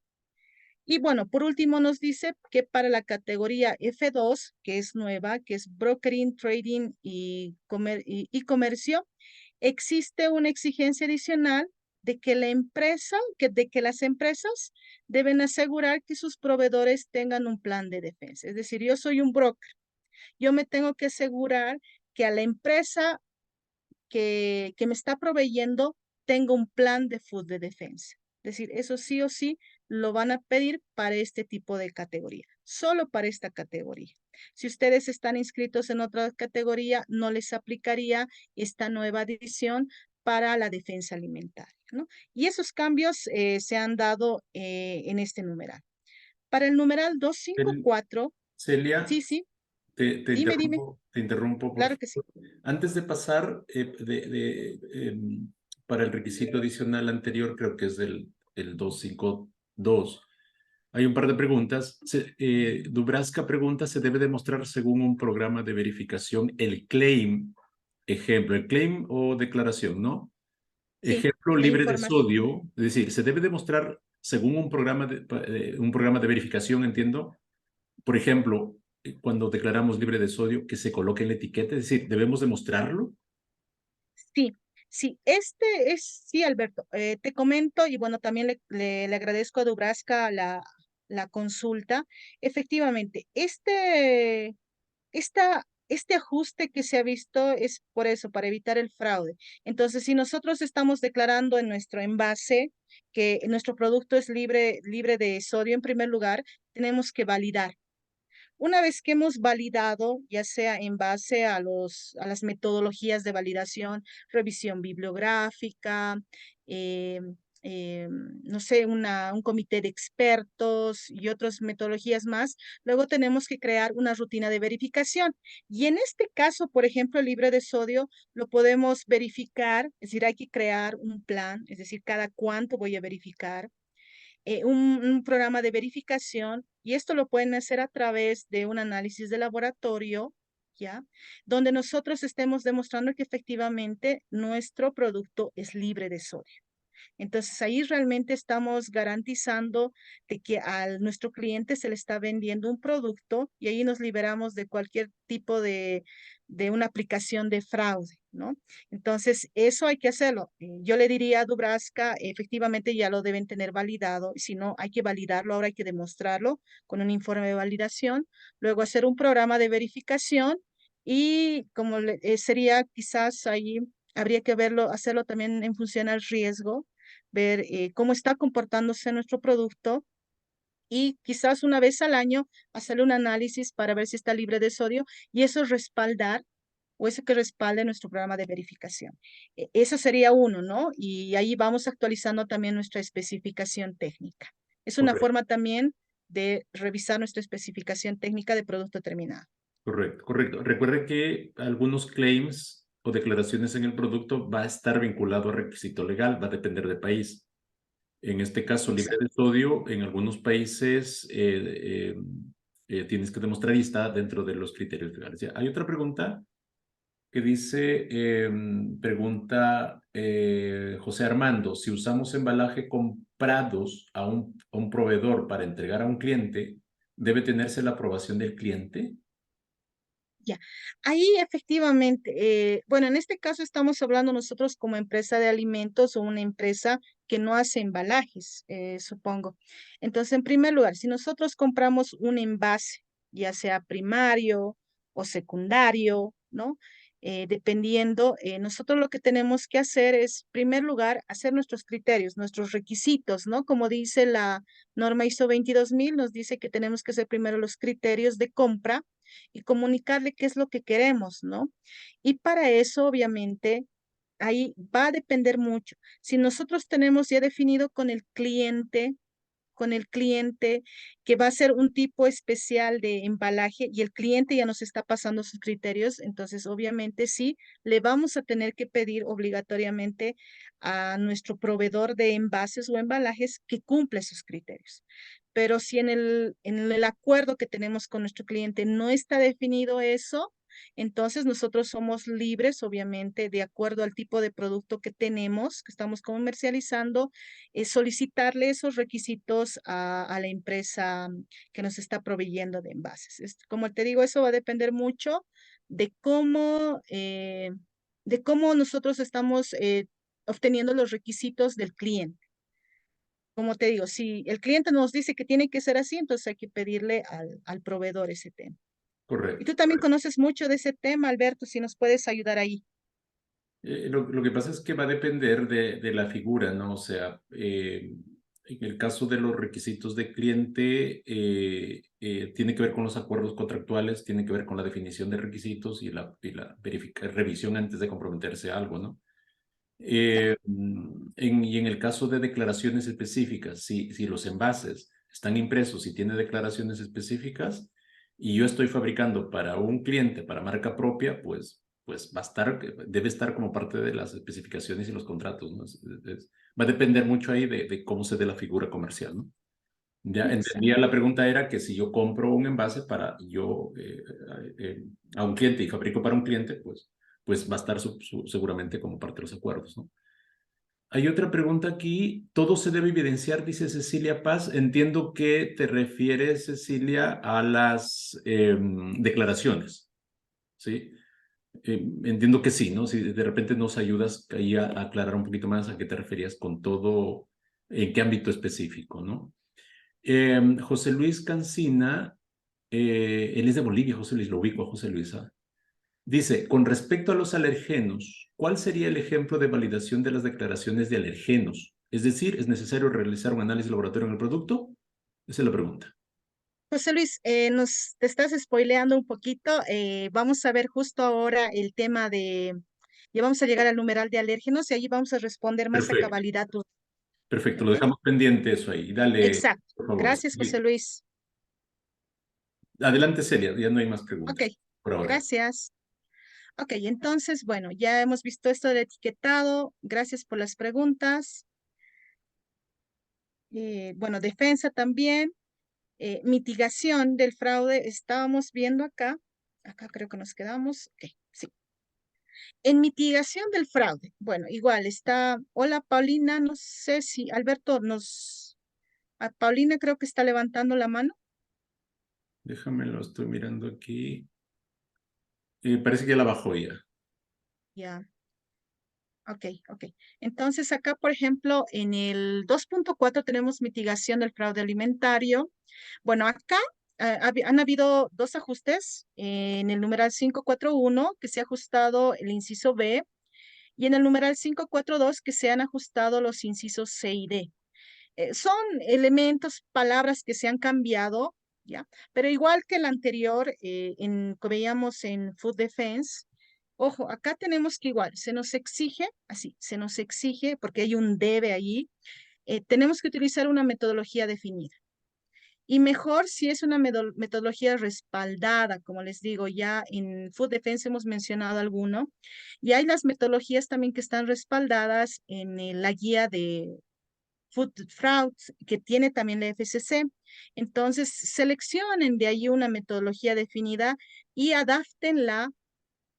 Speaker 4: Y bueno, por último nos dice que para la categoría F2, que es nueva, que es brokering, trading y comercio, existe una exigencia adicional de que las empresas deben asegurar que sus proveedores tengan un plan de defensa. Es decir, yo soy un broker. Yo me tengo que asegurar que a la empresa que me está proveyendo tenga un plan de food de defensa. Es decir, eso sí o sí lo van a pedir para este tipo de categoría, solo para esta categoría. Si ustedes están inscritos en otra categoría, no les aplicaría esta nueva división para la defensa alimentaria. ¿no? Y esos cambios se han dado en este numeral. Para el numeral 254,
Speaker 3: Celia,
Speaker 4: sí, sí,
Speaker 3: te
Speaker 4: dime,
Speaker 3: te interrumpo, por
Speaker 4: claro que sí.
Speaker 3: favor. Antes de pasar para el requisito adicional anterior, creo que es el 252. Hay un par de preguntas. Dubraska pregunta, ¿se debe demostrar según un programa de verificación el claim? Ejemplo, el claim o declaración, ¿no?
Speaker 4: Sí,
Speaker 3: Ejemplo
Speaker 4: la
Speaker 3: libre de
Speaker 4: información.
Speaker 3: sodio, es decir, se debe demostrar según un programa de verificación, entiendo. Por ejemplo, cuando declaramos libre de sodio, que se coloque en la etiqueta, es decir, ¿debemos demostrarlo?
Speaker 4: Sí, sí, sí, Alberto, te comento y bueno, también le agradezco a Dubraska la consulta. Efectivamente, este ajuste que se ha visto es por eso, para evitar el fraude. Entonces, si nosotros estamos declarando en nuestro envase que nuestro producto es libre de sodio, en primer lugar, tenemos que validar. Una vez que hemos validado, ya sea en base a las metodologías de validación, revisión bibliográfica, eh, no sé, un comité de expertos y otras metodologías más, luego tenemos que crear una rutina de verificación. Y en este caso, por ejemplo, el libre de sodio, lo podemos verificar, es decir, hay que crear un plan, es decir, cada cuánto voy a verificar un programa de verificación y esto lo pueden hacer a través de un análisis de laboratorio, ¿ya? Donde nosotros estemos demostrando que efectivamente nuestro producto es libre de sodio. Entonces ahí realmente estamos garantizando de que a nuestro cliente se le está vendiendo un producto y ahí nos liberamos de cualquier tipo de una aplicación de fraude, ¿no? Entonces eso hay que hacerlo. Yo le diría a Dubraska, efectivamente ya lo deben tener validado, y si no hay que validarlo, ahora hay que demostrarlo con un informe de validación, luego hacer un programa de verificación y como sería quizás ahí habría que verlo, hacerlo también en función al riesgo, ver cómo está comportándose nuestro producto y quizás una vez al año hacerle un análisis para ver si está libre de sodio y eso respaldar o eso que respalde nuestro programa de verificación. Eso sería uno, ¿no? Y ahí vamos actualizando también nuestra especificación técnica. Es una
Speaker 3: Correcto,
Speaker 4: forma también de revisar nuestra especificación técnica de producto terminado.
Speaker 3: correcto, correcto. Recuerde que algunos claims o declaraciones en el producto va a estar vinculado a requisito legal, va a depender del país. En este caso, libre
Speaker 4: Exacto.
Speaker 3: de sodio, en algunos países tienes que demostrar y está dentro de los criterios legales. Ya, hay otra pregunta que dice, pregunta José Armando, si usamos embalaje comprados a un proveedor para entregar a un cliente, ¿debe tenerse la aprobación del cliente?
Speaker 4: Ya, ahí efectivamente, bueno, en este caso estamos hablando nosotros como empresa de alimentos o una empresa que no hace embalajes, supongo. Entonces, en primer lugar, si nosotros compramos un envase, ya sea primario o secundario, ¿no? Dependiendo, nosotros lo que tenemos que hacer es, en primer lugar, hacer nuestros criterios, nuestros requisitos, ¿no? Como dice la norma ISO 22000, nos dice que tenemos que hacer primero los criterios de compra y comunicarle qué es lo que queremos, ¿no? Y para eso, obviamente, ahí va a depender mucho. Si nosotros tenemos ya definido con el cliente que va a ser un tipo especial de embalaje y el cliente ya nos está pasando sus criterios, entonces obviamente sí, le vamos a tener que pedir obligatoriamente a nuestro proveedor de envases o embalajes que cumpla esos criterios. Pero si en el acuerdo que tenemos con nuestro cliente no está definido eso, entonces nosotros somos libres, obviamente, de acuerdo al tipo de producto que tenemos, que estamos comercializando, solicitarle esos requisitos a la empresa que nos está proveyendo de envases. Como te digo, eso va a depender mucho de de cómo nosotros estamos obteniendo los requisitos del cliente. Como te digo, si el cliente nos dice que tiene que ser así, entonces hay que pedirle al proveedor ese tema. Y
Speaker 3: Correcto,
Speaker 4: tú también
Speaker 3: correcto.
Speaker 4: conoces mucho de ese tema, Alberto, si nos puedes ayudar ahí.
Speaker 3: Lo que pasa es que va a depender de la figura, ¿no? O sea, en el caso de los requisitos de cliente, tiene que ver con los acuerdos contractuales, tiene que ver con la definición de requisitos y la revisión antes de comprometerse a algo, ¿no? Y en el caso de declaraciones específicas, si los envases están impresos y tiene declaraciones específicas y yo estoy fabricando para un cliente, para marca propia, pues va a estar, debe estar como parte de las especificaciones y los contratos, ¿no? Va a depender mucho ahí de cómo se dé la figura comercial, ¿no? Ya entendía, la pregunta era que si yo compro un envase para yo a un cliente y fabrico para un cliente, pues va a estar seguramente como parte de los acuerdos, ¿no? Hay otra pregunta aquí. Todo se debe evidenciar, dice Cecilia Paz. Entiendo que te refieres, Cecilia, a las declaraciones, ¿sí? Entiendo que sí, ¿no? Si de repente nos ayudas ahí a aclarar un poquito más a qué te referías con todo, en qué ámbito específico, ¿no? José Luis Cancina, él es de Bolivia, José Luis, lo ubico a José Luis, ¿ah? Dice, con respecto a los alergenos, ¿cuál sería el ejemplo de validación de las declaraciones de alergenos? Es decir, ¿es necesario realizar un análisis laboratorio en el producto? Esa es la pregunta.
Speaker 4: José Luis, te estás spoileando un poquito. Vamos a ver justo ahora el tema ya vamos a llegar al numeral de alérgenos y ahí vamos a responder más a
Speaker 3: Perfecto,
Speaker 4: cabalidad.
Speaker 3: perfecto. Lo
Speaker 4: ¿Ok?
Speaker 3: dejamos pendiente eso ahí. Dale,
Speaker 4: Exacto.
Speaker 3: por favor.
Speaker 4: Gracias, José Luis.
Speaker 3: Adelante, Celia. Ya no hay más
Speaker 4: Ok,
Speaker 3: preguntas por ahora.
Speaker 4: gracias. Ok, entonces, bueno, ya hemos visto esto del etiquetado. Gracias por las preguntas. Bueno, defensa también. Mitigación del fraude, estábamos viendo acá. Acá creo que nos quedamos. Ok, sí. En mitigación del fraude, bueno, igual está, hola Paulina, no sé si Alberto a Paulina creo que está levantando la mano.
Speaker 3: Déjame, lo estoy mirando aquí. Parece que ya la bajó ya.
Speaker 4: Ya, ok, ok. Entonces acá, por ejemplo, en el 2.4 tenemos mitigación del fraude alimentario. Bueno, acá han habido dos ajustes en el numeral 541 que se ha ajustado el inciso B y en el numeral 542 que se han ajustado los incisos C y D. Son elementos, palabras que se han cambiado, ¿ya? Pero igual que el anterior, que veíamos en Food Defense, ojo, acá tenemos que igual, se nos exige, así, se nos exige, porque hay un debe allí, tenemos que utilizar una metodología definida. Y mejor si es una metodología respaldada, como les digo, ya en Food Defense hemos mencionado alguno, y hay las metodologías también que están respaldadas en la guía de Food Fraud, que tiene también la FCC. Entonces, seleccionen de ahí una metodología definida y adáptenla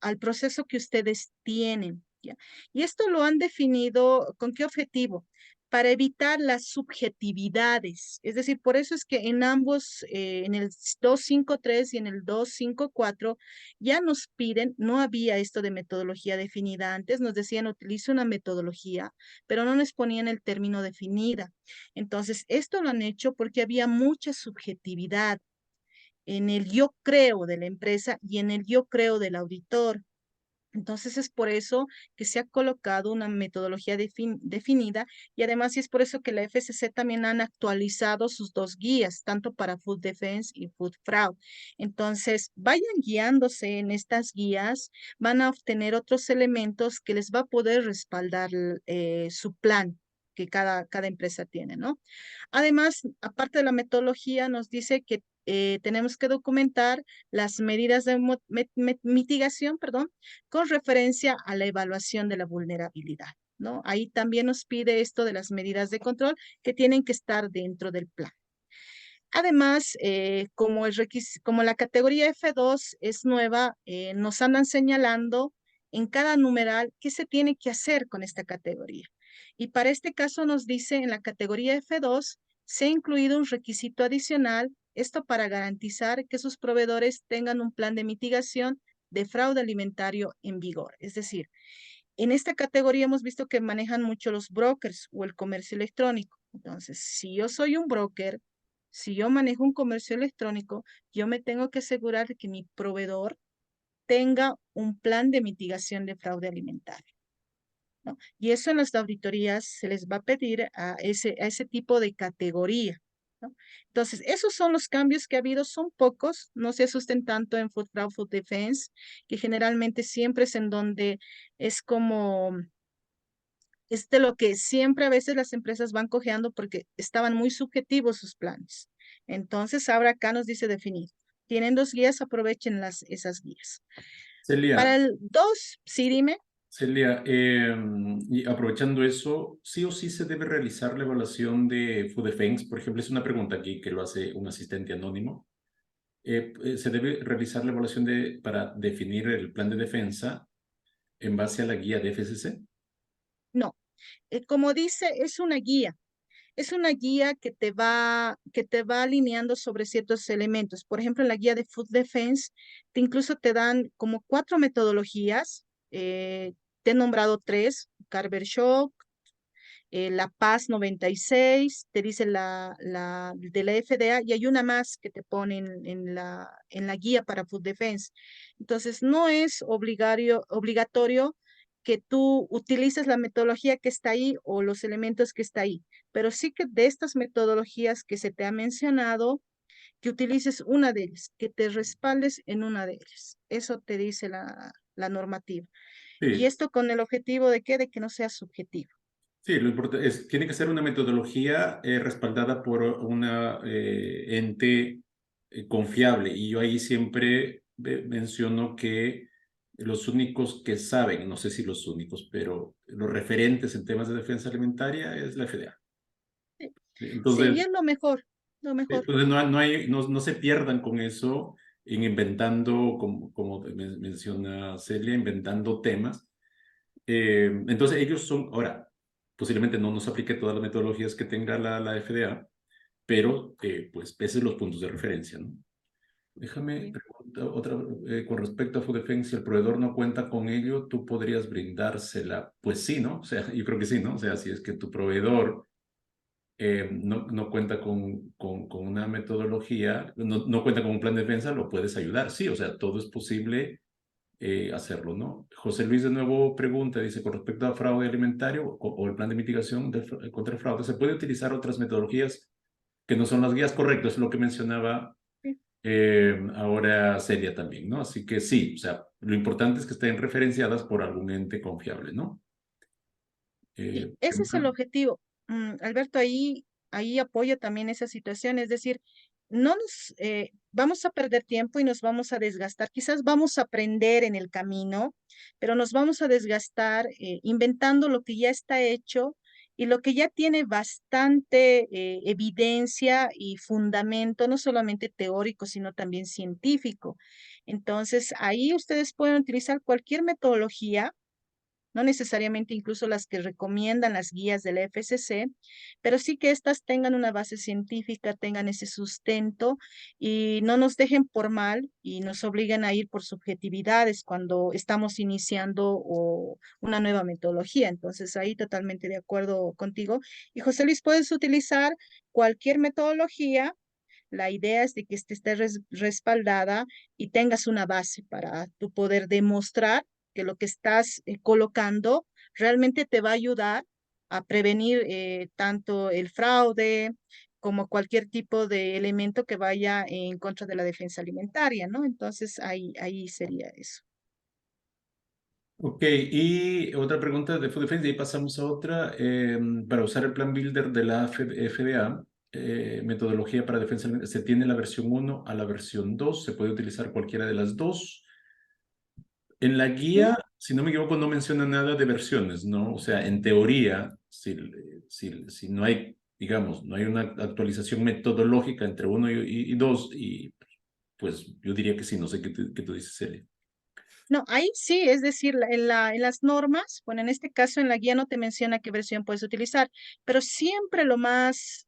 Speaker 4: al proceso que ustedes tienen, ¿ya? Y esto lo han definido ¿con qué objetivo? Para evitar las subjetividades. Es decir, por eso es que en ambos, en el 253 y en el 254, ya nos piden, no había esto de metodología definida antes, nos decían utilice una metodología, pero no nos ponían el término definida. Entonces, esto lo han hecho porque había mucha subjetividad en el yo creo de la empresa y en el yo creo del auditor. Entonces es por eso que se ha colocado una metodología definida y además es por eso que la FCC también han actualizado sus dos guías, tanto para Food Defense y Food Fraud. Entonces vayan guiándose en estas guías, van a obtener otros elementos que les va a poder respaldar su plan que cada empresa tiene, ¿no? Además, aparte de la metodología, nos dice que tenemos que documentar las medidas de mitigación, perdón, con referencia a la evaluación de la vulnerabilidad, ¿no? Ahí también nos pide esto de las medidas de control que tienen que estar dentro del plan. Además, como la categoría F2 es nueva, nos andan señalando en cada numeral qué se tiene que hacer con esta categoría. Y para este caso nos dice en la categoría F2 se ha incluido un requisito adicional, esto para garantizar que sus proveedores tengan un plan de mitigación de fraude alimentario en vigor. Es decir, en esta categoría hemos visto que manejan mucho los brokers o el comercio electrónico. Entonces, si yo soy un broker, si yo manejo un comercio electrónico, yo me tengo que asegurar de que mi proveedor tenga un plan de mitigación de fraude alimentario, ¿no? Y eso en las auditorías se les va a pedir a ese tipo de categoría, ¿no? Entonces, esos son los cambios que ha habido, son pocos, no se asusten tanto en Food Fraud, Food Defense, que generalmente siempre es en donde es como Es de lo que siempre a veces las empresas van cojeando porque estaban muy subjetivos sus planes. Entonces, ahora acá nos dice definir. Tienen 2 guías, aprovechen esas guías. Para
Speaker 3: Celia,
Speaker 4: el 2, sí, dime.
Speaker 3: Celia, y aprovechando eso, sí o sí se debe realizar la evaluación de Food Defense. Por ejemplo, es una pregunta aquí que lo hace un asistente anónimo. Se debe realizar la evaluación para definir el plan de defensa en base a la guía de FCC.
Speaker 4: No, como dice, es una guía. Es una guía que te va alineando sobre ciertos elementos. Por ejemplo, en la guía de Food Defense, incluso te dan como 4 metodologías. Te he nombrado 3, Carver Shock, la Paz 96, te dice la de la FDA, y hay una más que te ponen en la guía para Food Defense. Entonces, no es obligatorio que tú utilices la metodología que está ahí o los elementos que está ahí, pero sí que de estas metodologías que se te ha mencionado, que utilices una de ellas, que te respaldes en una de ellas. Eso te dice la normativa. Y
Speaker 3: Sí,
Speaker 4: esto con el objetivo de qué, de que no sea subjetivo.
Speaker 3: sí, lo importante es, tiene que ser una metodología respaldada por una ente confiable. Y yo ahí siempre menciono que los únicos que saben, no sé si los únicos, pero los referentes en temas de defensa alimentaria es la FDA.
Speaker 4: Sí, y
Speaker 3: Entonces,
Speaker 4: es lo mejor, lo mejor.
Speaker 3: entonces no se pierdan con eso en inventando, como menciona Celia, inventando temas. Entonces ellos son, ahora, posiblemente no nos aplique todas las metodologías que tenga la FDA, pero pues esos son los puntos de referencia, ¿no? Déjame
Speaker 4: Sí.
Speaker 3: preguntar otra, con respecto a Food Defense, si el proveedor no cuenta con ello, ¿tú podrías brindársela? Pues sí, ¿no? O sea, yo creo que sí, ¿no? O sea, si es que tu proveedor no cuenta con una metodología, no cuenta con un plan de defensa, lo puedes ayudar, sí, o sea, todo es posible hacerlo, ¿no? José Luis de nuevo pregunta, dice, con respecto a fraude alimentario o el plan de mitigación contra el fraude, ¿se puede utilizar otras metodologías que no son las guías? Correcto, es lo que mencionaba
Speaker 4: Sí.
Speaker 3: ahora Celia también, ¿no? Así que sí, o sea, lo importante es que estén referenciadas por algún ente confiable, ¿no?
Speaker 4: Y
Speaker 3: ¿Qué
Speaker 4: ese es el
Speaker 3: más?
Speaker 4: objetivo. Alberto, ahí apoya también esa situación, es decir, no nos vamos a perder tiempo y nos vamos a desgastar. Quizás vamos a aprender en el camino, pero nos vamos a desgastar inventando lo que ya está hecho y lo que ya tiene bastante evidencia y fundamento, no solamente teórico, sino también científico. Entonces, ahí ustedes pueden utilizar cualquier metodología, no necesariamente incluso las que recomiendan las guías de la FCC, pero sí que éstas tengan una base científica, tengan ese sustento y no nos dejen por mal y nos obliguen a ir por subjetividades cuando estamos iniciando una nueva metodología. Entonces, ahí totalmente de acuerdo contigo. Y José Luis, puedes utilizar cualquier metodología. La idea es de que esté respaldada y tengas una base para tu poder demostrar que lo que estás colocando realmente te va a ayudar a prevenir tanto el fraude como cualquier tipo de elemento que vaya en contra de la defensa alimentaria, ¿no? Entonces ahí sería eso.
Speaker 3: Ok, y otra pregunta de Food Defense, y ahí pasamos a otra. Para usar el plan Builder de la FDA, metodología para defensa, se tiene la versión 1 a la versión 2, se puede utilizar cualquiera de las dos. En la
Speaker 4: No,
Speaker 3: guía, si no me equivoco, no menciona nada de versiones, ¿no? O sea, en teoría, si no hay, digamos, no hay una actualización metodológica entre 1 y 2, y pues yo diría que sí, no sé qué tú dices, Celia.
Speaker 4: no, ahí sí, es decir, en las normas, bueno, en este caso en la guía no te menciona qué versión puedes utilizar, pero siempre lo más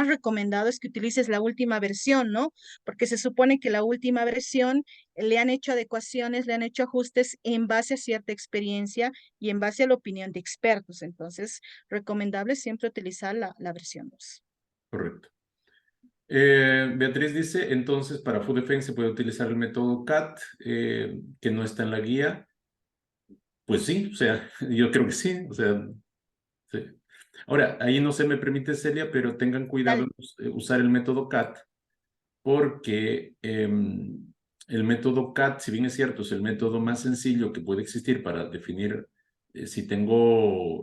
Speaker 4: recomendado es que utilices la última versión, ¿no? Porque se supone que la última versión le han hecho adecuaciones, le han hecho ajustes en base a cierta experiencia y en base a la opinión de expertos. Entonces, recomendable siempre utilizar la versión 2.
Speaker 3: Correcto. Beatriz dice, entonces para Food Defense se puede utilizar el método CAT, que no está en la guía. Pues sí, o sea, yo creo que sí, o sea, sí. Ahora, ahí no se me permite, Celia, pero tengan cuidado
Speaker 4: Dale.
Speaker 3: en usar el método CAT, porque el método CAT, si bien es cierto, es el método más sencillo que puede existir para definir si tengo,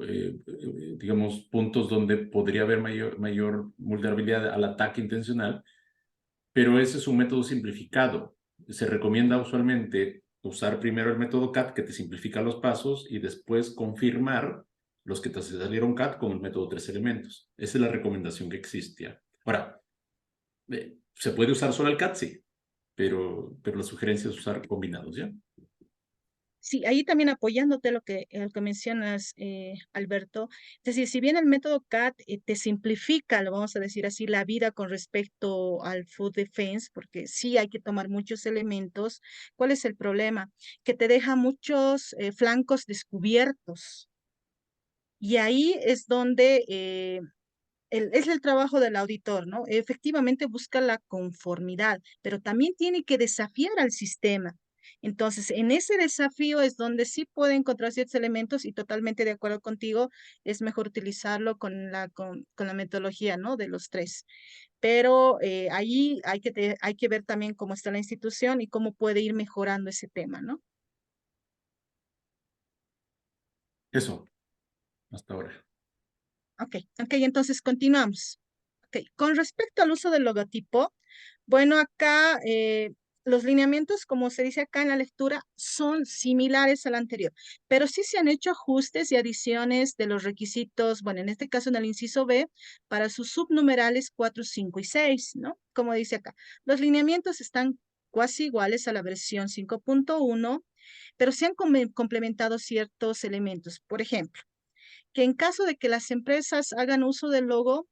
Speaker 3: digamos, puntos donde podría haber mayor vulnerabilidad al ataque intencional, pero ese es un método simplificado. Se recomienda usualmente usar primero el método CAT, que te simplifica los pasos, y después confirmar los que te salieron CAT con el método 3 elementos. Esa es la recomendación que existía. Ahora, ¿se puede usar solo el CAT? Sí, pero la sugerencia es usar combinados, ¿ya?
Speaker 4: Sí, ahí también apoyándote lo que mencionas, Alberto. Es decir, si bien el método CAT te simplifica, lo vamos a decir así, la vida con respecto al food defense, porque sí hay que tomar muchos elementos, ¿cuál es el problema? Que te deja muchos flancos descubiertos. Y ahí es donde es el trabajo del auditor, ¿no? Efectivamente busca la conformidad, pero también tiene que desafiar al sistema. Entonces, en ese desafío es donde sí puede encontrar ciertos elementos y totalmente de acuerdo contigo, es mejor utilizarlo con la metodología, ¿no? De los tres. Pero ahí hay que ver también cómo está la institución y cómo puede ir mejorando ese tema, ¿no?
Speaker 3: Eso, hasta ahora.
Speaker 4: Ok, entonces continuamos. Ok, con respecto al uso del logotipo, bueno, acá los lineamientos, como se dice acá en la lectura, son similares al anterior, pero sí se han hecho ajustes y adiciones de los requisitos, bueno, en este caso en el inciso B, para sus subnumerales 4, 5 y 6, ¿no? Como dice acá, los lineamientos están casi iguales a la versión 5.1, pero se han complementado ciertos elementos. Por ejemplo, que en caso de que las empresas hagan uso del logo,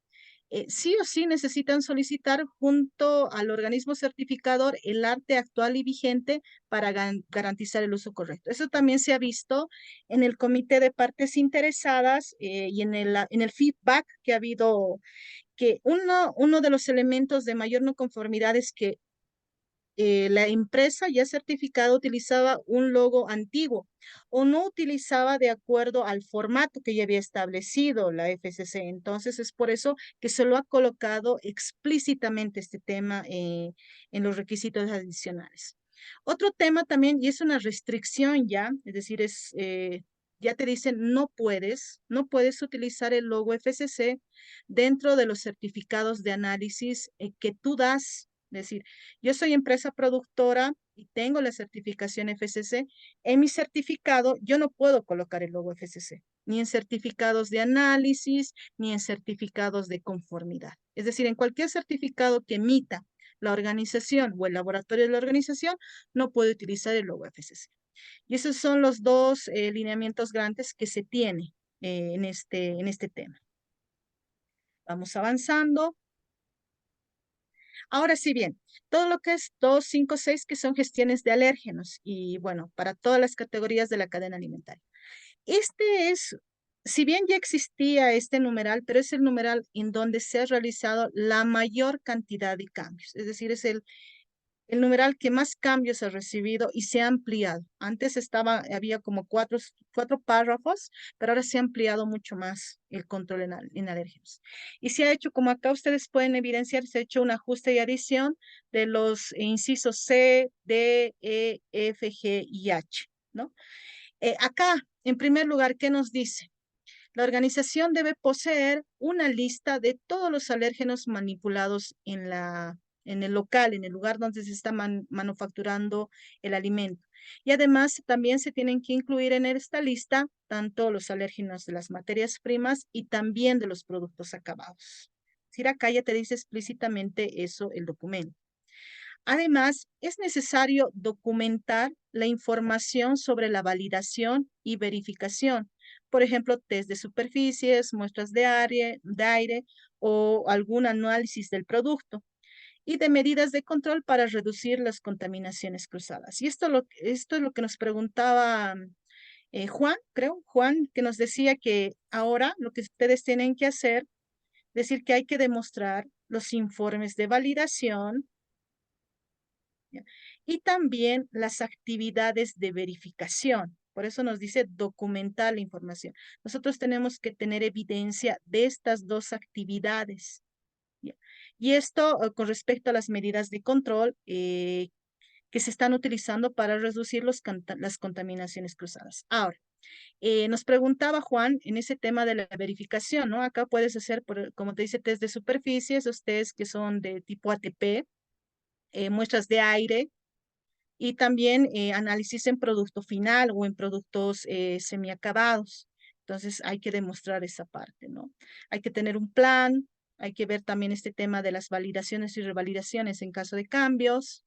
Speaker 4: sí o sí necesitan solicitar junto al organismo certificador el arte actual y vigente para garantizar el uso correcto. Eso también se ha visto en el comité de partes interesadas y en el feedback que ha habido, que uno de los elementos de mayor no conformidad es que la empresa ya certificada utilizaba un logo antiguo o no utilizaba de acuerdo al formato que ya había establecido la FCC. Entonces es por eso que se lo ha colocado explícitamente este tema en los requisitos adicionales. Otro tema también, y es una restricción ya, es decir, ya te dicen no puedes utilizar el logo FCC dentro de los certificados de análisis que tú das. Es decir, yo soy empresa productora y tengo la certificación FCC. En mi certificado yo no puedo colocar el logo FCC, ni en certificados de análisis, ni en certificados de conformidad. Es decir, en cualquier certificado que emita la organización o el laboratorio de la organización, no puede utilizar el logo FCC. Y esos son los dos lineamientos grandes que se tiene en este tema. Vamos avanzando. Ahora sí bien, todo lo que es 2, 5, 6, que son gestiones de alérgenos y bueno, para todas las categorías de la cadena alimentaria. Este es, si bien ya existía este numeral, pero es el numeral en donde se ha realizado la mayor cantidad de cambios. Es decir, es el numeral que más cambios ha recibido y se ha ampliado. Antes había como cuatro párrafos, pero ahora se ha ampliado mucho más el control en alérgenos. Y se ha hecho, como acá ustedes pueden evidenciar, se ha hecho un ajuste y adición de los incisos C, D, E, F, G y H, ¿no? Acá, en primer lugar, ¿qué nos dice? La organización debe poseer una lista de todos los alérgenos manipulados en el local, en el lugar donde se está manufacturando el alimento. Y además también se tienen que incluir en esta lista tanto los alérgenos de las materias primas y también de los productos acabados. Es decir, acá ya te dice explícitamente eso el documento. Además, es necesario documentar la información sobre la validación y verificación. Por ejemplo, test de superficies, muestras de aire o algún análisis del producto y de medidas de control para reducir las contaminaciones cruzadas. Y esto es lo que nos preguntaba Juan, creo, Juan, que nos decía que ahora lo que ustedes tienen que hacer, decir que hay que demostrar los informes de validación, ¿ya? Y también las actividades de verificación. Por eso nos dice documentar la información. Nosotros tenemos que tener evidencia de estas dos actividades, ¿ya? Y esto con respecto a las medidas de control que se están utilizando para reducir las contaminaciones cruzadas. Ahora, Nos preguntaba Juan en ese tema de la verificación, ¿no? Acá puedes hacer, como te dice, test de superficie, esos test que son de tipo ATP, muestras de aire, y también análisis en producto final o en productos semiacabados. Entonces hay que demostrar esa parte, ¿no? Hay que tener un plan, hay que ver también este tema de las validaciones y revalidaciones en caso de cambios.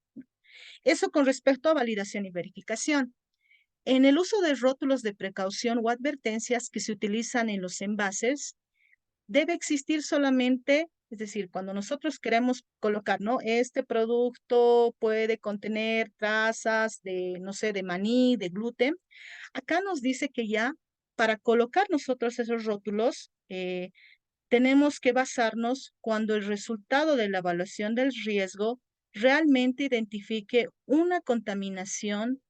Speaker 4: Eso con respecto a validación y verificación. En el uso de rótulos de precaución o advertencias que se utilizan en los envases, debe existir solamente, es decir, cuando nosotros queremos colocar, ¿no? Este producto puede contener trazas de, no sé, de maní, de gluten. Acá nos dice que ya para colocar nosotros esos rótulos, tenemos que basarnos cuando el resultado de la evaluación del riesgo realmente identifique una contaminación,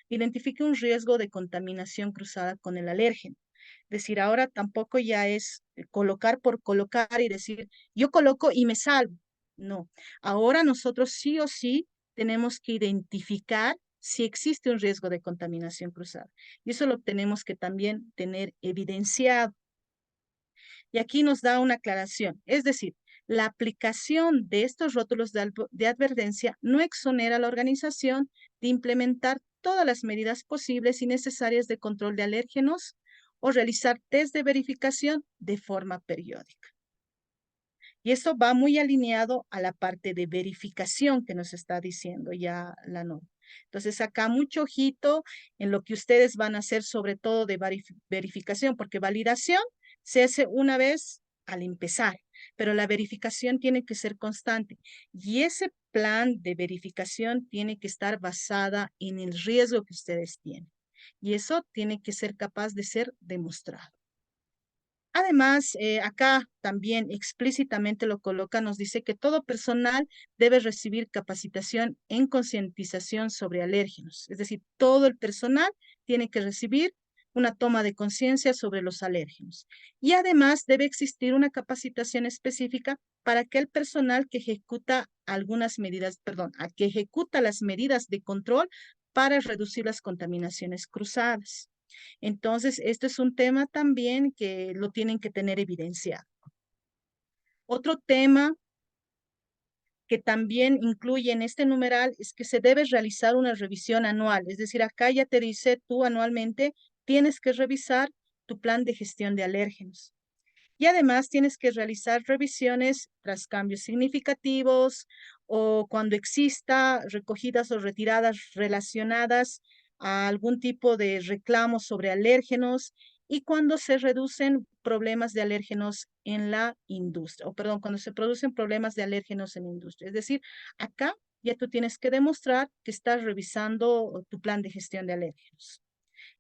Speaker 4: identifique un riesgo de contaminación cruzada con el alérgeno. Es decir, ahora tampoco ya es colocar por colocar y decir, yo coloco y me salvo. No, ahora nosotros sí o sí tenemos que identificar si existe un riesgo de contaminación cruzada. Y eso lo tenemos que también tener evidenciado. Y aquí nos da una aclaración, es decir, la aplicación de estos rótulos de advertencia no exonera a la organización de implementar todas las medidas posibles y necesarias de control de alérgenos o realizar test de verificación de forma periódica. Y eso va muy alineado a la parte de verificación que nos está diciendo ya la norma. Entonces, acá mucho ojito en lo que ustedes van a hacer, sobre todo de verificación, porque validación se hace una vez al empezar, pero la verificación tiene que ser constante. Y ese plan de verificación tiene que estar basada en el riesgo que ustedes tienen. Y eso tiene que ser capaz de ser demostrado. Además, acá también explícitamente lo coloca, nos dice que todo personal debe recibir capacitación en concientización sobre alérgenos. Es decir, todo el personal tiene que recibir una toma de conciencia sobre los alérgenos. Y además debe existir una capacitación específica para aquel personal que ejecuta algunas medidas, que ejecuta las medidas de control para reducir las contaminaciones cruzadas. Entonces, este es un tema también que lo tienen que tener evidenciado. Otro tema que también incluye en este numeral es que se debe realizar una revisión anual. Es decir, acá ya te dice tú anualmente tienes que revisar tu plan de gestión de alérgenos. Y además tienes que realizar revisiones tras cambios significativos o cuando exista recogidas o retiradas relacionadas a algún tipo de reclamo sobre alérgenos y cuando se reducen problemas de alérgenos en la industria, cuando se producen problemas de alérgenos en la industria. Es decir, acá ya tú tienes que demostrar que estás revisando tu plan de gestión de alérgenos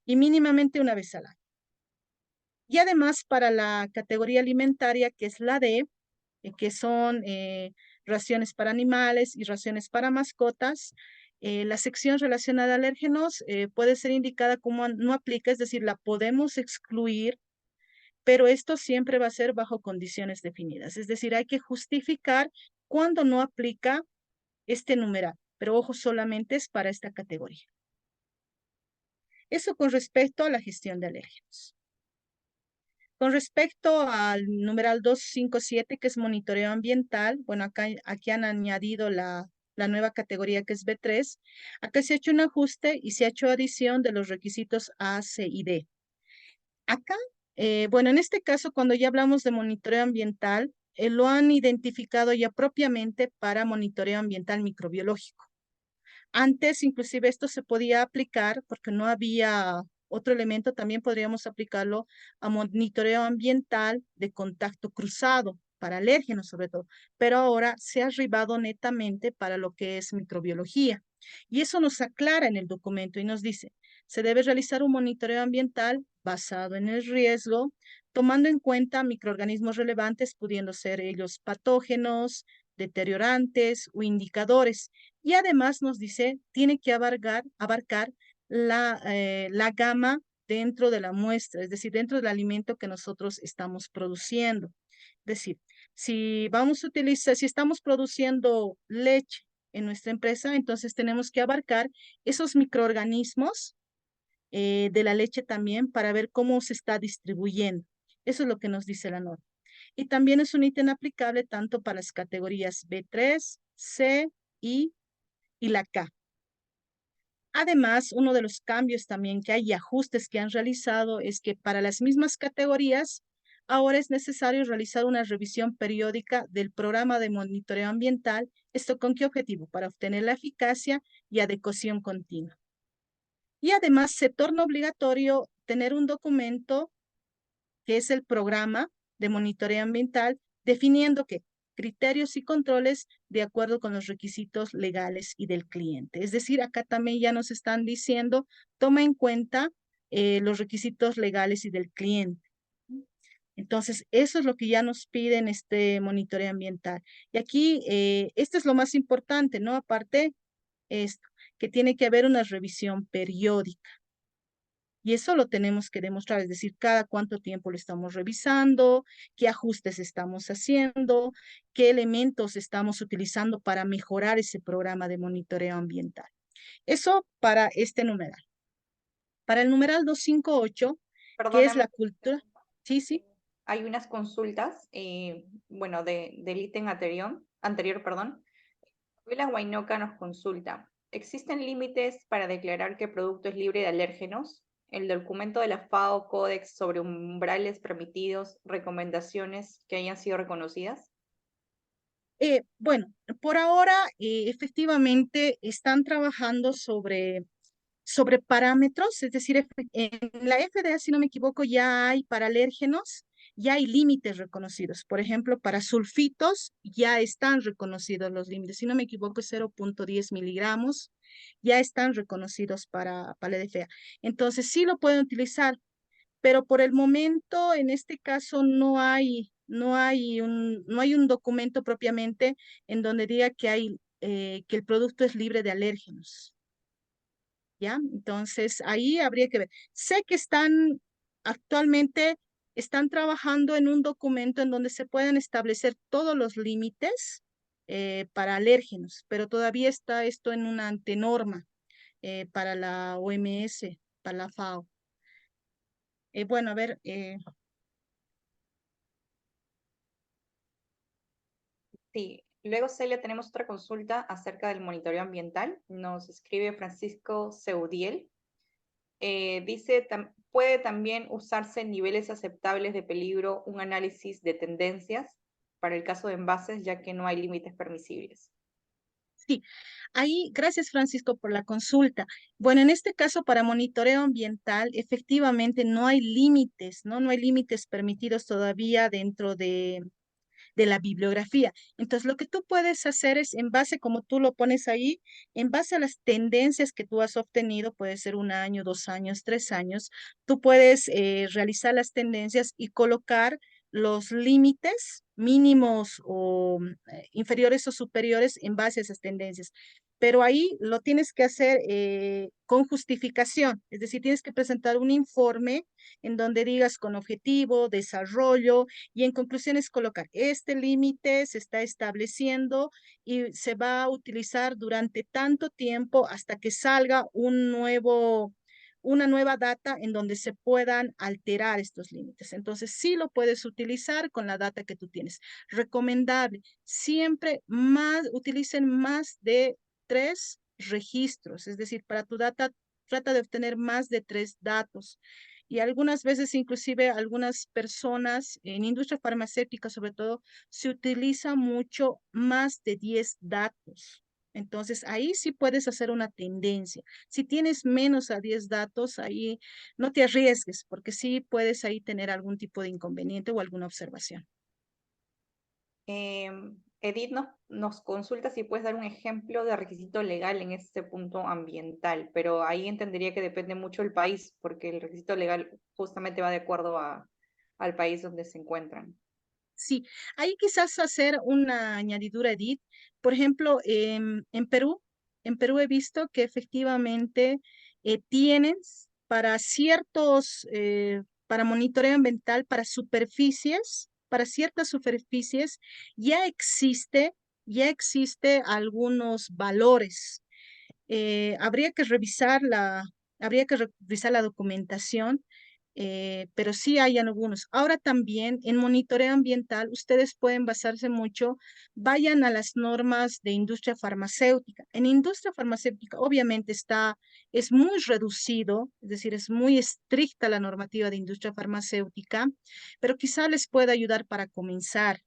Speaker 4: y mínimamente una vez al año. Y además para la categoría alimentaria, que es la D, que son raciones para animales y raciones para mascotas, la sección relacionada a alérgenos puede ser indicada como no aplica, es decir, la podemos excluir, pero esto siempre va a ser bajo condiciones definidas. Es decir, hay que justificar cuando no aplica este numeral, pero ojo, solamente es para esta categoría. Eso con respecto a la gestión de alérgenos. Con respecto al numeral 257, que es monitoreo ambiental, bueno, aquí han añadido la nueva categoría que es B3. Acá se ha hecho un ajuste y se ha hecho adición de los requisitos A, C y D. Acá, bueno, en este caso, cuando ya hablamos de monitoreo ambiental, lo han identificado ya propiamente para monitoreo ambiental microbiológico. Antes, inclusive, esto se podía aplicar porque no había otro elemento, también podríamos aplicarlo a monitoreo ambiental de contacto cruzado, para alérgenos sobre todo, pero ahora se ha arribado netamente para lo que es microbiología. Y eso nos aclara en el documento y nos dice, se debe realizar un monitoreo ambiental basado en el riesgo, tomando en cuenta microorganismos relevantes, pudiendo ser ellos patógenos, deteriorantes o indicadores. Y además nos dice, tiene que abarcar la gama dentro de la muestra, es decir, dentro del alimento que nosotros estamos produciendo. Es decir, si estamos produciendo leche en nuestra empresa, entonces tenemos que abarcar esos microorganismos de la leche también para ver cómo se está distribuyendo. Eso es lo que nos dice la norma. Y también es un ítem aplicable tanto para las categorías B3, C, I y la K. Además, uno de los cambios también que hay y ajustes que han realizado es que para las mismas categorías, ahora es necesario realizar una revisión periódica del programa de monitoreo ambiental. ¿Esto con qué objetivo? Para obtener la eficacia y adecuación continua. Y además se torna obligatorio tener un documento que es el programa de monitoreo ambiental, definiendo que criterios y controles de acuerdo con los requisitos legales y del cliente. Es decir, acá también ya nos están diciendo, toma en cuenta los requisitos legales y del cliente. Entonces, eso es lo que ya nos piden este monitoreo ambiental. Y aquí, esto es lo más importante, ¿no? Aparte, esto, que tiene que haber una revisión periódica. Y eso lo tenemos que demostrar, es decir, cada cuánto tiempo lo estamos revisando, qué ajustes estamos haciendo, qué elementos estamos utilizando para mejorar ese programa de monitoreo ambiental. Eso para este numeral. Para el numeral 258, que es
Speaker 2: Perdóname.
Speaker 4: la cultura. Sí, sí.
Speaker 2: Hay unas consultas, bueno, del ítem anterior, perdón. La Huaynoca nos consulta, ¿existen límites para declarar que el producto es libre de alérgenos? El documento de la FAO Códex sobre umbrales permitidos, recomendaciones que hayan sido reconocidas.
Speaker 4: Bueno, por ahora efectivamente están trabajando sobre parámetros, es decir, en la FDA, si no me equivoco, ya hay para alérgenos, ya hay límites reconocidos. Por ejemplo, para sulfitos ya están reconocidos los límites. Si no me equivoco, es 0.10 miligramos, ya están reconocidos para la FDA. Entonces, sí lo pueden utilizar, pero por el momento, en este caso, no hay un documento propiamente en donde diga que el producto es libre de alérgenos. ¿Ya? Entonces, ahí habría que ver. Sé que actualmente están trabajando en un documento en donde se pueden establecer todos los límites para alérgenos, pero todavía está esto en una antenorma para la OMS, para la FAO. Bueno, a ver,
Speaker 2: Sí, luego Celia tenemos otra consulta acerca del monitoreo ambiental. Nos escribe Francisco Seudiel. Dice, ¿puede también usarse en niveles aceptables de peligro un análisis de tendencias para el caso de envases, ya que no hay límites permisibles?
Speaker 4: sí, ahí, gracias Francisco por la consulta. Bueno, en este caso para monitoreo ambiental, efectivamente no hay límites, ¿no? No hay límites permitidos todavía dentro de la bibliografía. Entonces, lo que tú puedes hacer es, en base, como tú lo pones ahí, en base a las tendencias que tú has obtenido, puede ser 1 año, 2 años, 3 años, tú puedes realizar las tendencias y colocar los límites mínimos o inferiores o superiores en base a esas tendencias. Pero ahí lo tienes que hacer con justificación, es decir, tienes que presentar un informe en donde digas con objetivo, desarrollo, y en conclusiones colocar, este límite se está estableciendo y se va a utilizar durante tanto tiempo hasta que salga una nueva data en donde se puedan alterar estos límites. Entonces, sí lo puedes utilizar con la data que tú tienes. Recomendable, siempre utilicen más de 3 registros, es decir, para tu data, trata de obtener más de 3 datos. Y algunas veces, inclusive, algunas personas en industria farmacéutica, sobre todo, se utiliza mucho más de 10 datos. Entonces, ahí sí puedes hacer una tendencia. Si tienes menos a 10 datos, ahí no te arriesgues, porque sí puedes ahí tener algún tipo de inconveniente o alguna observación.
Speaker 2: Edith nos consulta si puedes dar un ejemplo de requisito legal en este punto ambiental, pero ahí entendería que depende mucho del país, porque el requisito legal justamente va de acuerdo al país donde se encuentran.
Speaker 4: Sí, ahí quizás hacer una añadidura, Edith. Por ejemplo, en Perú he visto que efectivamente tienen para monitoreo ambiental, para ciertas superficies, ya existe algunos valores. Habría que revisar habría que revisar la documentación, pero sí hay algunos. Ahora también en monitoreo ambiental, ustedes pueden basarse mucho, vayan a las normas de industria farmacéutica. En industria farmacéutica obviamente es muy reducido, es decir, es muy estricta la normativa de industria farmacéutica, pero quizá les pueda ayudar para comenzar.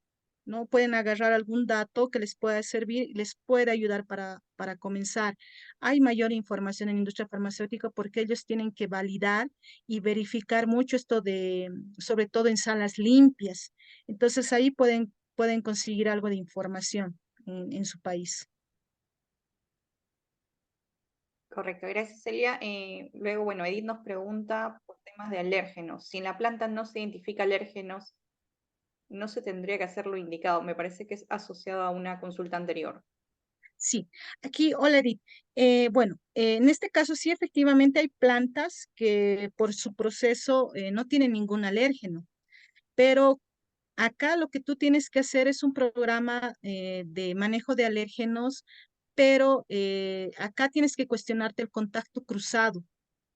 Speaker 4: ¿No? Pueden agarrar algún dato que les pueda servir y les pueda ayudar para comenzar. Hay mayor información en industria farmacéutica porque ellos tienen que validar y verificar mucho esto sobre todo en salas limpias. Entonces ahí pueden conseguir algo de información en su país.
Speaker 2: Correcto, gracias Celia. Luego, bueno, Edith nos pregunta por temas de alérgenos. Si en la planta no se identifica alérgenos, no se tendría que hacer lo indicado. Me parece que es asociado a una consulta anterior.
Speaker 4: Sí, aquí, hola Edith. Bueno, en este caso sí efectivamente hay plantas que por su proceso no tienen ningún alérgeno, pero acá lo que tú tienes que hacer es un programa de manejo de alérgenos, pero acá tienes que cuestionarte el contacto cruzado.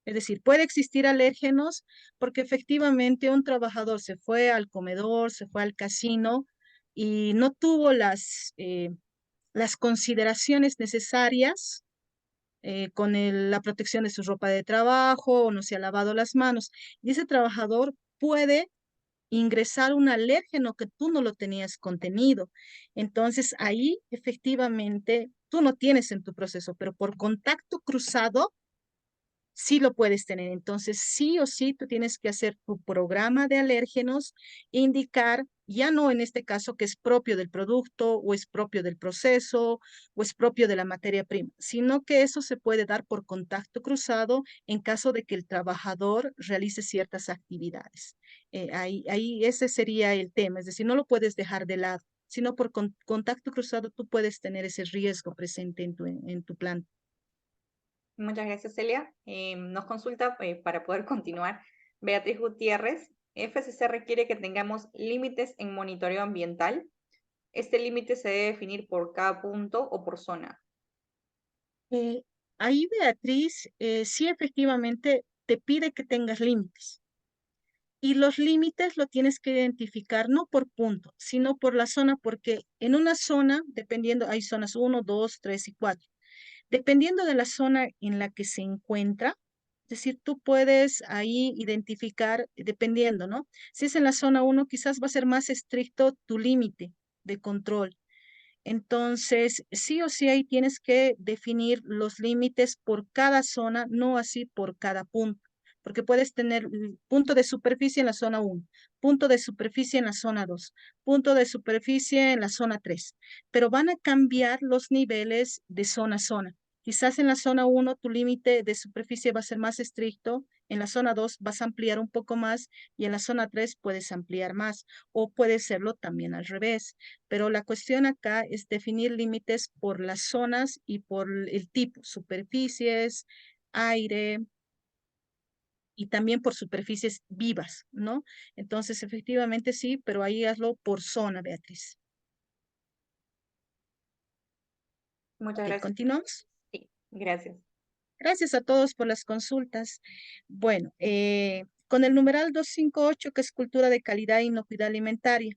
Speaker 4: Es decir, puede existir alérgenos porque efectivamente un trabajador se fue al comedor, se fue al casino y no tuvo las consideraciones necesarias con la protección de su ropa de trabajo o no se ha lavado las manos. Y ese trabajador puede ingresar un alérgeno que tú no lo tenías contenido. Entonces ahí efectivamente tú no tienes en tu proceso, pero por contacto cruzado sí lo puedes tener. Entonces, sí o sí, tú tienes que hacer tu programa de alérgenos e indicar, ya no en este caso que es propio del producto o es propio del proceso o es propio de la materia prima, sino que eso se puede dar por contacto cruzado en caso de que el trabajador realice ciertas actividades. Ahí ese sería el tema, es decir, no lo puedes dejar de lado, sino por contacto cruzado tú puedes tener ese riesgo presente en tu plan.
Speaker 2: Muchas gracias, Celia. Nos consulta para poder continuar. Beatriz Gutiérrez, FCC requiere que tengamos límites en monitoreo ambiental. Este límite se debe definir por cada punto o por zona.
Speaker 4: Eh, Ahí, Beatriz, sí efectivamente te pide que tengas límites. Y los límites lo tienes que identificar no por punto, sino por la zona, porque en una zona, dependiendo, hay zonas 1, 2, 3 y 4. Dependiendo de la zona en la que se encuentra, es decir, tú puedes ahí identificar, dependiendo, ¿no? Si es en la zona 1, quizás va a ser más estricto tu límite de control. Entonces, sí o sí ahí tienes que definir los límites por cada zona, no así por cada punto, porque puedes tener punto de superficie en la zona 1, punto de superficie en la zona 2, punto de superficie en la zona 3, pero van a cambiar los niveles de zona a zona. Quizás en la zona 1 tu límite de superficie va a ser más estricto, en la zona 2 vas a ampliar un poco más y en la zona 3 puedes ampliar más o puede serlo también al revés. Pero la cuestión acá es definir límites por las zonas y por el tipo, superficies, aire y también por superficies vivas, ¿no? Entonces, efectivamente sí, pero ahí hazlo por zona, Beatriz.
Speaker 2: Muchas
Speaker 4: Ok,
Speaker 2: gracias.
Speaker 4: continuamos.
Speaker 2: Sí, gracias.
Speaker 4: Gracias a todos por las consultas. Bueno, con el numeral 258, que es cultura de calidad e inocuidad alimentaria.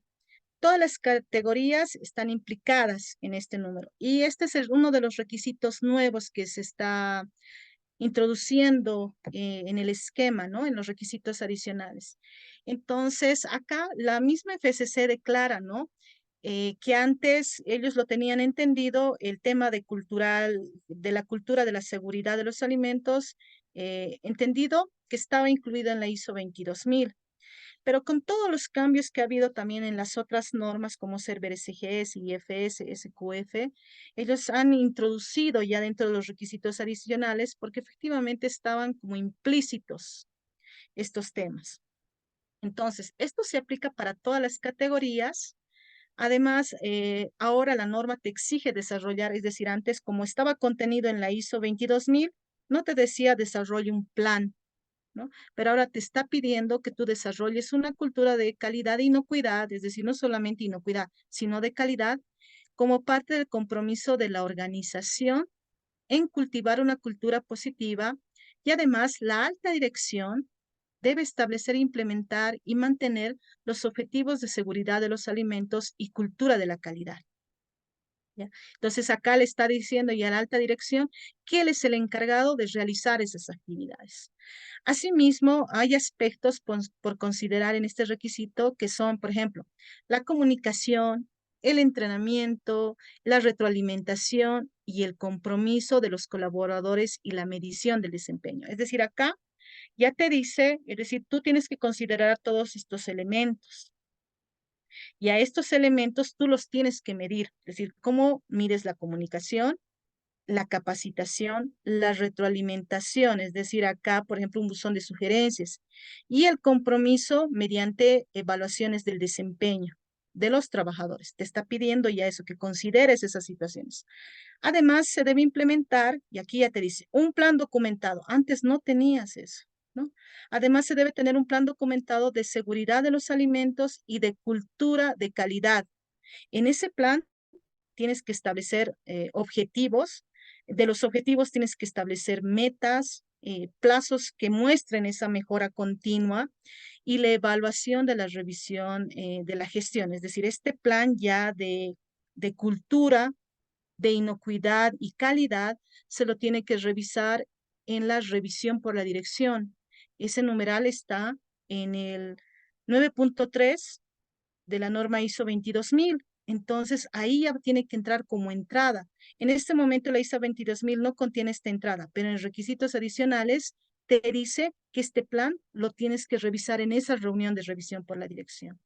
Speaker 4: Todas las categorías están implicadas en este número y este es uno de los requisitos nuevos que se está introduciendo en el esquema, ¿no? En los requisitos adicionales. Entonces, acá la misma FCC declara, ¿no? Que antes ellos lo tenían entendido, el tema de la cultura de la seguridad de los alimentos, entendido que estaba incluido en la ISO 22000. Pero con todos los cambios que ha habido también en las otras normas como Cerber SGS, IFS, SQF, ellos han introducido ya dentro de los requisitos adicionales porque efectivamente estaban como implícitos estos temas. Entonces, esto se aplica para todas las categorías. Además, ahora la norma te exige desarrollar, es decir, antes como estaba contenido en la ISO 22000, no te decía desarrolle un plan, ¿no? Pero ahora te está pidiendo que tú desarrolles una cultura de calidad e inocuidad, es decir, no solamente inocuidad, sino de calidad, como parte del compromiso de la organización en cultivar una cultura positiva Y además, la alta dirección debe establecer, implementar y mantener los objetivos de seguridad de los alimentos y cultura de la calidad. ¿Ya? Entonces, acá le está diciendo ya a la alta dirección que él es el encargado de realizar esas actividades. Asimismo, hay aspectos por considerar en este requisito que son, por ejemplo, la comunicación, el entrenamiento, la retroalimentación y el compromiso de los colaboradores y la medición del desempeño. Es decir, acá ya te dice, es decir, tú tienes que considerar todos estos elementos. Y a estos elementos tú los tienes que medir, es decir, cómo mides la comunicación, la capacitación, la retroalimentación, es decir, acá, por ejemplo, un buzón de sugerencias, y el compromiso mediante evaluaciones del desempeño de los trabajadores. Te está pidiendo ya eso, que consideres esas situaciones. Además, se debe implementar, y aquí ya te dice, un plan documentado. Antes no tenías eso, ¿no? Además, se debe tener un plan documentado de seguridad de los alimentos y de cultura de calidad. En ese plan tienes que establecer objetivos. De los objetivos tienes que establecer metas, plazos que muestren esa mejora continua y la evaluación de la revisión de la gestión. Es decir, este plan ya de cultura, de inocuidad y calidad se lo tiene que revisar en la revisión por la dirección. Ese numeral está en el 9.3 de la norma ISO 22000. Entonces, ahí ya tiene que entrar como entrada. En este momento la ISO 22000 no contiene esta entrada, pero en requisitos adicionales te dice que este plan lo tienes que revisar en esa reunión de revisión por la dirección.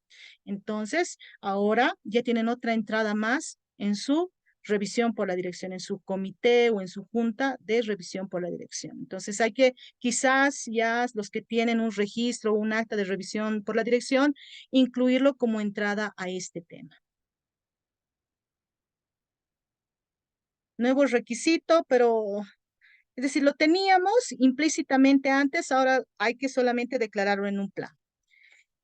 Speaker 4: Entonces, ahora ya tienen otra entrada más en su revisión por la dirección, en su comité o en su junta de revisión por la dirección. Entonces, hay que, quizás ya los que tienen un registro o un acta de revisión por la dirección, incluirlo como entrada a este tema. Nuevo requisito, pero, es decir, lo teníamos implícitamente antes, ahora hay que solamente declararlo en un plan.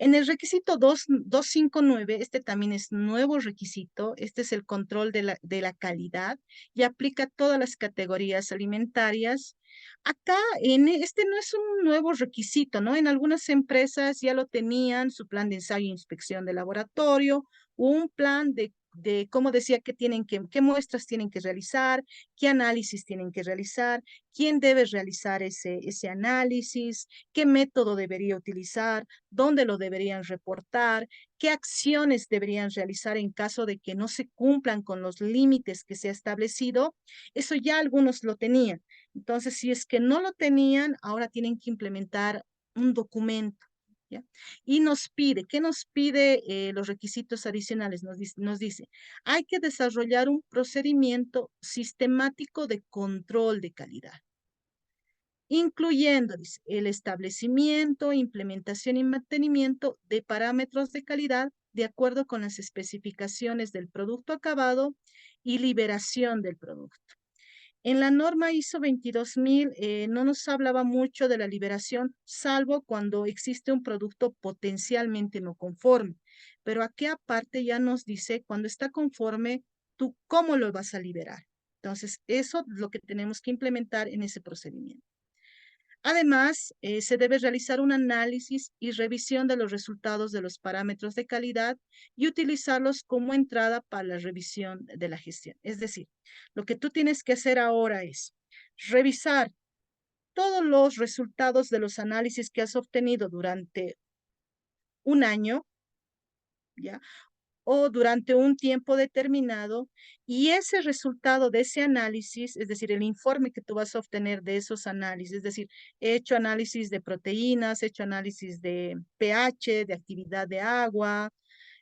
Speaker 4: En el requisito 259, este también es nuevo requisito, este es el control de la calidad y aplica a todas las categorías alimentarias. Acá, este no es un nuevo requisito, ¿no? En algunas empresas ya lo tenían, su plan de ensayo e inspección de laboratorio, un plan de cómo decía que qué muestras tienen que realizar, qué análisis tienen que realizar, quién debe realizar ese análisis, qué método debería utilizar, dónde lo deberían reportar, qué acciones deberían realizar en caso de que no se cumplan con los límites que se ha establecido. Eso ya algunos lo tenían. Entonces, si es que no lo tenían, ahora tienen que implementar un documento. ¿Ya? Y nos pide, ¿qué nos pide los requisitos adicionales? Nos dice, hay que desarrollar un procedimiento sistemático de control de calidad, incluyendo, dice, el establecimiento, implementación y mantenimiento de parámetros de calidad de acuerdo con las especificaciones del producto acabado y liberación del producto. En la norma ISO 22000 no nos hablaba mucho de la liberación, salvo cuando existe un producto potencialmente no conforme. Pero aquí aparte ya nos dice, cuando está conforme, tú cómo lo vas a liberar. Entonces, eso es lo que tenemos que implementar en ese procedimiento. Además, se debe realizar un análisis y revisión de los resultados de los parámetros de calidad y utilizarlos como entrada para la revisión de la gestión. Es decir, lo que tú tienes que hacer ahora es revisar todos los resultados de los análisis que has obtenido durante un año, ¿ya? O durante un tiempo determinado, y ese resultado de ese análisis, es decir, el informe que tú vas a obtener de esos análisis, es decir, he hecho análisis de proteínas, he hecho análisis de pH, de actividad de agua,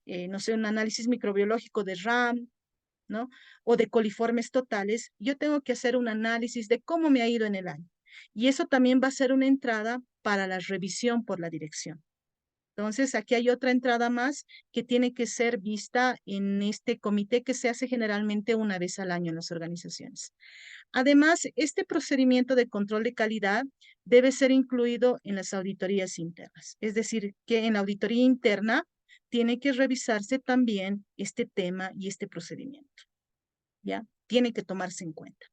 Speaker 4: no sé, un análisis microbiológico de RAM, ¿no? O de coliformes totales, yo tengo que hacer un análisis de cómo me ha ido en el año. Y eso también va a ser una entrada para la revisión por la dirección. Entonces, aquí hay otra entrada más que tiene que ser vista en este comité que se hace generalmente una vez al año en las organizaciones. Además, este procedimiento de control de calidad debe ser incluido en las auditorías internas. Es decir, que en la auditoría interna tiene que revisarse también este tema y este procedimiento. ¿Ya? Tiene que tomarse en cuenta.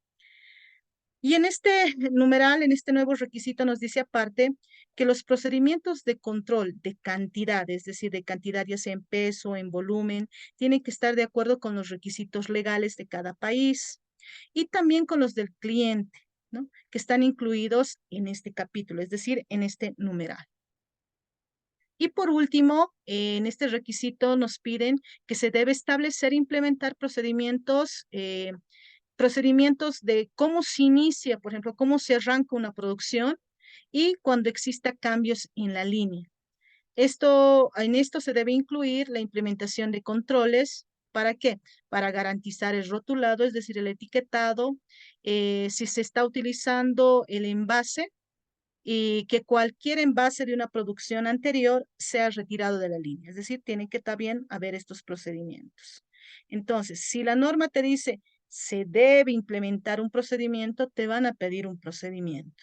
Speaker 4: Y en este numeral, en este nuevo requisito nos dice aparte que los procedimientos de control de cantidad, es decir, de cantidad ya sea en peso, en volumen, tienen que estar de acuerdo con los requisitos legales de cada país y también con los del cliente, ¿no? Que están incluidos en este capítulo, es decir, en este numeral. Y por último, en este requisito nos piden que se debe establecer e implementar procedimientos de cómo se inicia, por ejemplo, cómo se arranca una producción y cuando exista cambios en la línea. En esto se debe incluir la implementación de controles. ¿Para qué? Para garantizar el rotulado, es decir, el etiquetado, si se está utilizando el envase y que cualquier envase de una producción anterior sea retirado de la línea. Es decir, tiene que también haber estos procedimientos. Entonces, si la norma te dice se debe implementar un procedimiento, te van a pedir un procedimiento.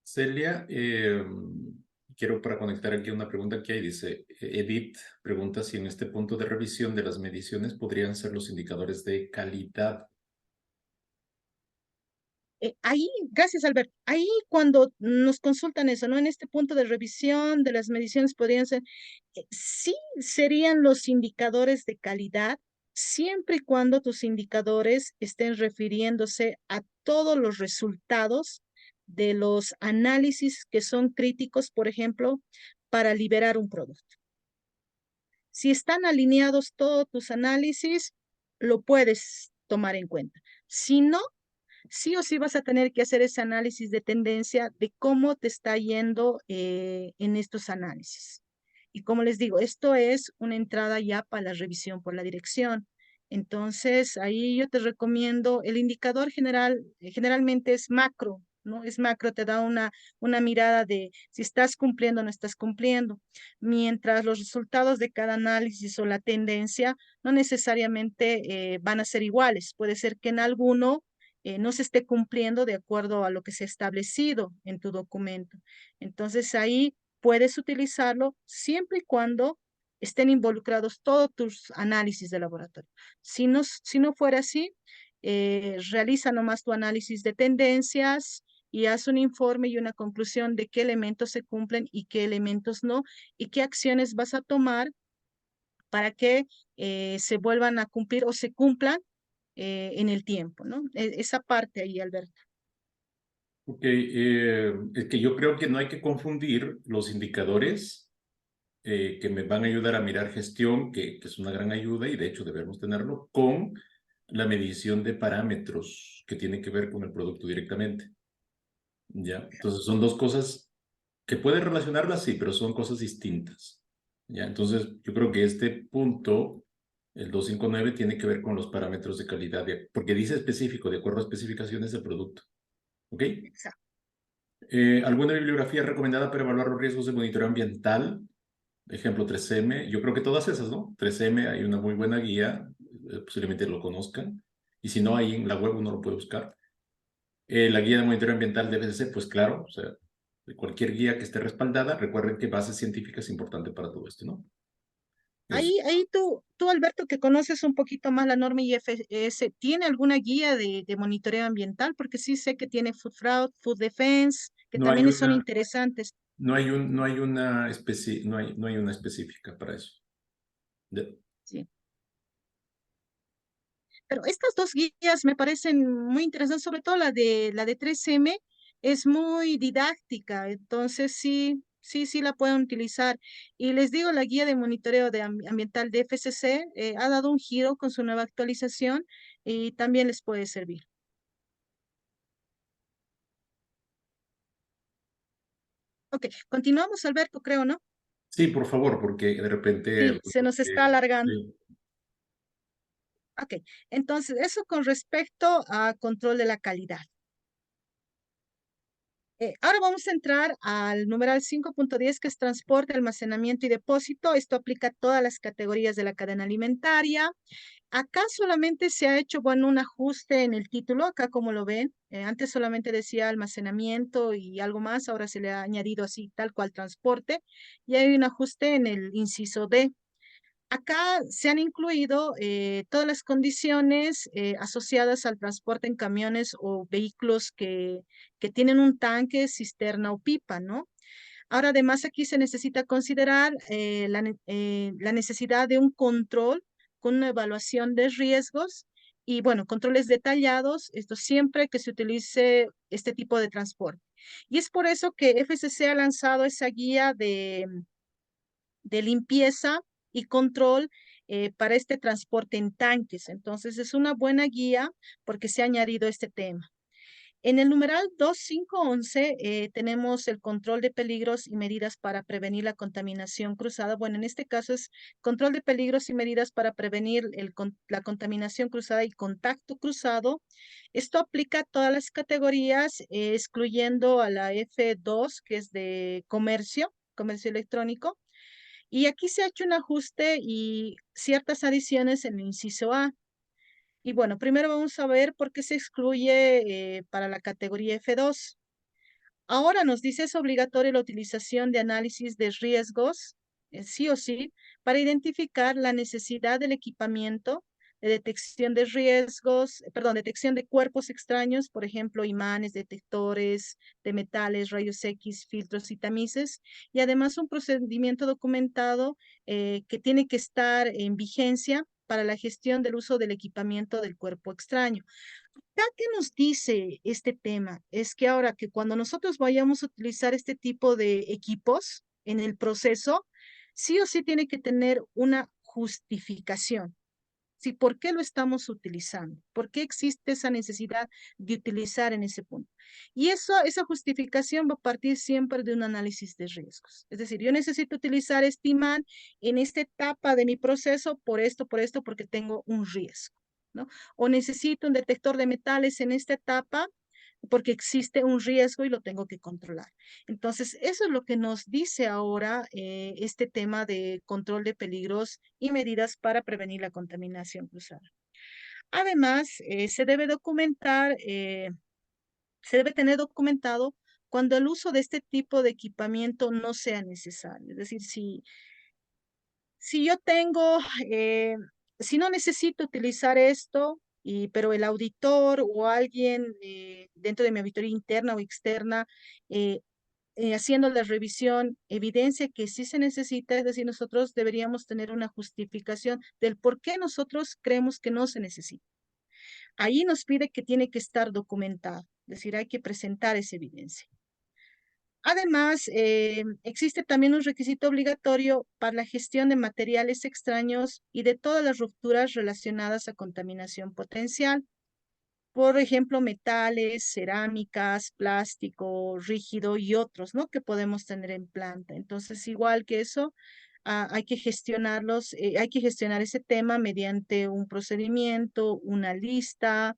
Speaker 3: Celia, quiero para conectar aquí una pregunta que hay, dice, Edith pregunta si en este punto de revisión de las mediciones podrían ser los indicadores de calidad.
Speaker 4: Ahí, gracias Alberto, ahí cuando nos consultan eso, ¿no? En este punto de revisión de las mediciones podrían ser, sí serían los indicadores de calidad, siempre y cuando tus indicadores estén refiriéndose a todos los resultados de los análisis que son críticos, por ejemplo, para liberar un producto. Si están alineados todos tus análisis, lo puedes tomar en cuenta. Si no, sí o sí vas a tener que hacer ese análisis de tendencia de cómo te está yendo en estos análisis. Y como les digo, esto es una entrada ya para la revisión por la dirección. Entonces, ahí yo te recomiendo, el indicador general, generalmente es macro, ¿no? Es macro, te da una mirada de si estás cumpliendo o no estás cumpliendo, mientras los resultados de cada análisis o la tendencia no necesariamente van a ser iguales. Puede ser que en alguno no se esté cumpliendo de acuerdo a lo que se ha establecido en tu documento. Entonces ahí puedes utilizarlo siempre y cuando estén involucrados todos tus análisis de laboratorio. Si no fuera así, realiza nomás tu análisis de tendencias y haz un informe y una conclusión de qué elementos se cumplen y qué elementos no, y qué acciones vas a tomar para que se vuelvan a cumplir o se cumplan en el tiempo, ¿no? Esa parte ahí, Alberto.
Speaker 3: Ok, es que yo creo que no hay que confundir los indicadores que me van a ayudar a mirar gestión, que es una gran ayuda y de hecho debemos tenerlo, con la medición de parámetros que tiene que ver con el producto directamente. ¿Ya? Entonces son dos cosas que pueden relacionarlas, sí, pero son cosas distintas. ¿Ya? Entonces yo creo que este punto, el 259, tiene que ver con los parámetros de calidad, porque dice específico, de acuerdo a especificaciones del producto. ¿Ok?
Speaker 4: Exacto.
Speaker 3: ¿Alguna bibliografía recomendada para evaluar los riesgos de monitoreo ambiental? Ejemplo 3M, yo creo que todas esas, ¿no? 3M, hay una muy buena guía, posiblemente lo conozcan, y si no, ahí en la web uno lo puede buscar. La guía de monitoreo ambiental de FCC, pues claro, o sea, de cualquier guía que esté respaldada, recuerden que base científica es importante para todo esto, ¿no?
Speaker 4: Ahí tú, Alberto, que conoces un poquito más la norma IFS, ¿tiene alguna guía de monitoreo ambiental? Porque sí sé que tiene Food Fraud, Food Defense, que
Speaker 3: No hay
Speaker 4: también son
Speaker 3: una,
Speaker 4: interesantes.
Speaker 3: no hay una específica para eso.
Speaker 4: Sí. Pero estas dos guías me parecen muy interesantes, sobre todo la de 3M es muy didáctica, entonces sí la pueden utilizar. Y les digo, la guía de monitoreo ambiental de FCC ha dado un giro con su nueva actualización y también les puede servir. Ok, continuamos, Alberto, creo, ¿no?
Speaker 3: Sí, por favor, porque de repente...
Speaker 4: Sí, se nos está alargando.
Speaker 3: sí.
Speaker 4: Ok, entonces eso con respecto a control de la calidad. Ahora vamos a entrar al numeral 5.10, que es transporte, almacenamiento y depósito. Esto aplica a todas las categorías de la cadena alimentaria. Acá solamente se ha hecho, bueno, un ajuste en el título, acá como lo ven. Antes solamente decía almacenamiento y algo más, ahora se le ha añadido así, tal cual transporte. Y hay un ajuste en el inciso D. Acá se han incluido todas las condiciones asociadas al transporte en camiones o vehículos que tienen un tanque, cisterna o pipa, ¿no? Ahora, además, aquí se necesita considerar la necesidad de un control con una evaluación de riesgos y, bueno, controles detallados, esto siempre que se utilice este tipo de transporte. Y es por eso que FCC ha lanzado esa guía de limpieza y control para este transporte en tanques. Entonces, es una buena guía porque se ha añadido este tema. En el numeral 2511 tenemos el control de peligros y medidas para prevenir la contaminación cruzada. Bueno, en este caso es control de peligros y medidas para prevenir la contaminación cruzada y contacto cruzado. Esto aplica a todas las categorías, excluyendo a la F2, que es de comercio electrónico. Y aquí se ha hecho un ajuste y ciertas adiciones en el inciso A. Y bueno, primero vamos a ver por qué se excluye para la categoría F2. Ahora nos dice es obligatoria la utilización de análisis de riesgos, sí o sí, para identificar la necesidad del equipamiento de detección de riesgos, perdón, detección de cuerpos extraños, por ejemplo, imanes, detectores de metales, rayos X, filtros y tamices, y además un procedimiento documentado que tiene que estar en vigencia para la gestión del uso del equipamiento del cuerpo extraño. Acá, ¿qué nos dice este tema? Es que ahora que cuando nosotros vayamos a utilizar este tipo de equipos en el proceso, sí o sí tiene que tener una justificación. Sí, ¿por qué lo estamos utilizando? ¿Por qué existe esa necesidad de utilizar en ese punto? Y esa justificación va a partir siempre de un análisis de riesgos. Es decir, yo necesito utilizar este imán en esta etapa de mi proceso por esto, porque tengo un riesgo, ¿no? O necesito un detector de metales en esta etapa porque existe un riesgo y lo tengo que controlar. Entonces, eso es lo que nos dice ahora este tema de control de peligros y medidas para prevenir la contaminación cruzada. Además, se debe tener documentado cuando el uso de este tipo de equipamiento no sea necesario. Es decir, si yo tengo, si no necesito utilizar esto, pero el auditor o alguien dentro de mi auditoría interna o externa haciendo la revisión evidencia que sí se necesita, es decir, nosotros deberíamos tener una justificación del por qué nosotros creemos que no se necesita. Ahí nos pide que tiene que estar documentado, es decir, hay que presentar esa evidencia. Además, existe también un requisito obligatorio para la gestión de materiales extraños y de todas las rupturas relacionadas a contaminación potencial. Por ejemplo, metales, cerámicas, plástico, rígido y otros, ¿no? Que podemos tener en planta. Entonces, igual que eso, hay que gestionarlos, hay que gestionar ese tema mediante un procedimiento, una lista,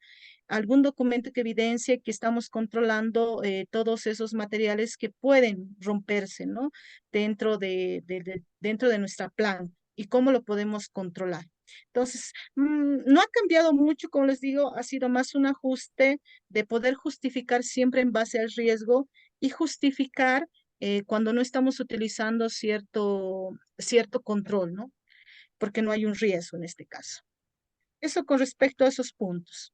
Speaker 4: algún documento que evidencie que estamos controlando todos esos materiales que pueden romperse, ¿no? Dentro de nuestra planta y cómo lo podemos controlar. Entonces, no ha cambiado mucho, como les digo, ha sido más un ajuste de poder justificar siempre en base al riesgo y justificar cuando no estamos utilizando cierto control, ¿no? Porque no hay un riesgo en este caso. Eso con respecto a esos puntos.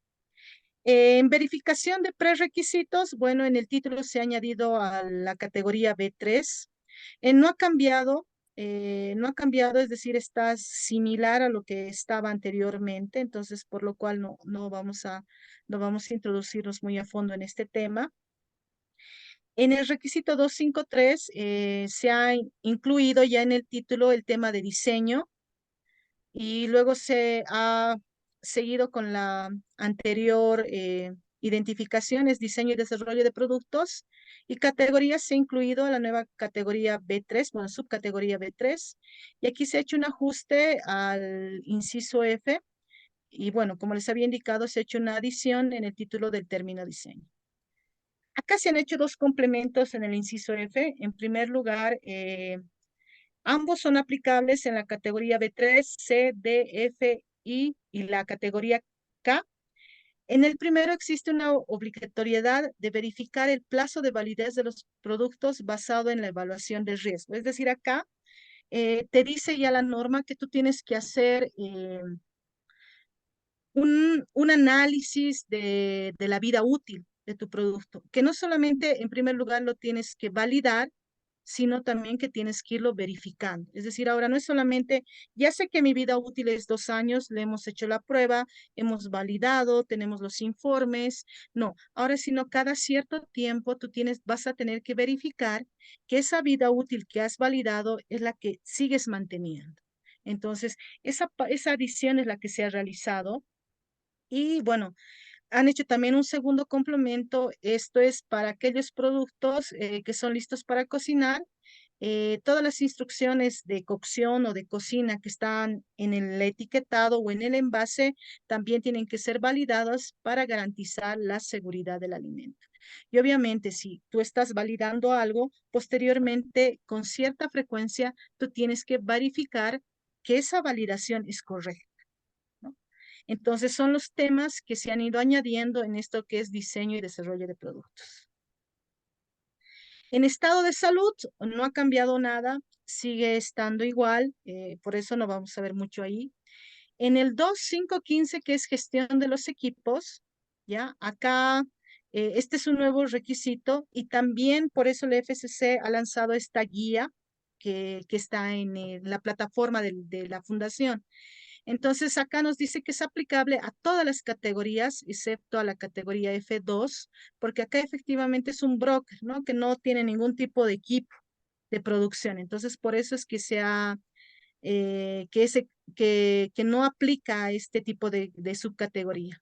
Speaker 4: En verificación de prerequisitos, bueno, en el título se ha añadido a la categoría B3. No ha cambiado, es decir, está similar a lo que estaba anteriormente, entonces por lo cual no vamos a introducirnos muy a fondo en este tema. En el requisito 253 se ha incluido ya en el título el tema de diseño y luego se ha seguido con la anterior identificaciones, diseño y desarrollo de productos y categorías se ha incluido la nueva categoría B3, bueno, subcategoría B3 y aquí se ha hecho un ajuste al inciso F y bueno, como les había indicado, se ha hecho una adición en el título del término diseño. Acá se han hecho dos complementos en el inciso F. En primer lugar, ambos son aplicables en la categoría B3, C, D, F, I y la categoría K. En el primero existe una obligatoriedad de verificar el plazo de validez de los productos basado en la evaluación del riesgo. Es decir, acá te dice ya la norma que tú tienes que hacer un análisis de la vida útil de tu producto, que no solamente en primer lugar lo tienes que validar, sino también que tienes que irlo verificando. Es decir, ahora no es solamente, ya sé que mi vida útil es 2 años, le hemos hecho la prueba, hemos validado, tenemos los informes. No, ahora sino cada cierto tiempo vas a tener que verificar que esa vida útil que has validado es la que sigues manteniendo. Entonces, esa adición es la que se ha realizado. Y bueno, han hecho también un segundo complemento. Esto es para aquellos productos que son listos para cocinar. Todas las instrucciones de cocción o de cocina que están en el etiquetado o en el envase también tienen que ser validadas para garantizar la seguridad del alimento. Y obviamente, si tú estás validando algo, posteriormente, con cierta frecuencia, tú tienes que verificar que esa validación es correcta, ¿no? Entonces, son los temas que se han ido añadiendo en esto que es diseño y desarrollo de productos. En estado de salud no ha cambiado nada, sigue estando igual, por eso no vamos a ver mucho ahí. En el 2.5.15, que es gestión de los equipos, ya acá este es un nuevo requisito y también por eso la FCC ha lanzado esta guía que está en la plataforma de la fundación. Entonces, acá nos dice que es aplicable a todas las categorías, excepto a la categoría F2, porque acá efectivamente es un broker, ¿no? Que no tiene ningún tipo de equipo de producción. Entonces, por eso es que que no aplica a este tipo de subcategoría.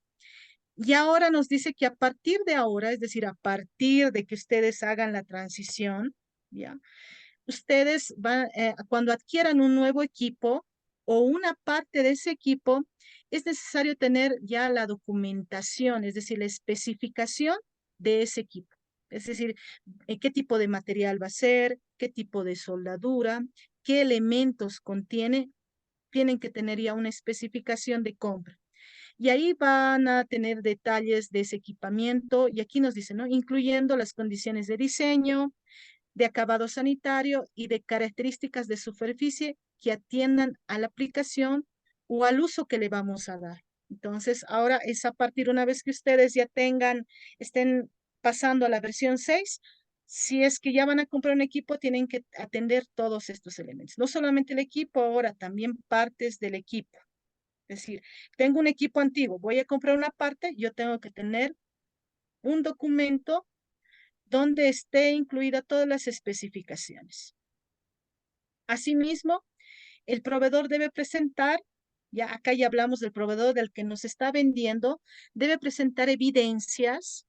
Speaker 4: Y ahora nos dice que a partir de ahora, es decir, a partir de que ustedes hagan la transición, ¿ya? Ustedes cuando adquieran un nuevo equipo o una parte de ese equipo, es necesario tener ya la documentación, es decir, la especificación de ese equipo. Es decir, qué tipo de material va a ser, qué tipo de soldadura, qué elementos contiene, tienen que tener ya una especificación de compra. Y ahí van a tener detalles de ese equipamiento y aquí nos dice, ¿no? Incluyendo las condiciones de diseño, de acabado sanitario y de características de superficie que atiendan a la aplicación o al uso que le vamos a dar. Entonces, ahora es a partir, una vez que ustedes ya estén pasando a la versión 6, si es que ya van a comprar un equipo, tienen que atender todos estos elementos. No solamente el equipo, ahora también partes del equipo. Es decir, tengo un equipo antiguo, voy a comprar una parte, yo tengo que tener un documento donde esté incluida todas las especificaciones. Asimismo, el proveedor debe presentar, ya acá ya hablamos del proveedor del que nos está vendiendo, debe presentar evidencias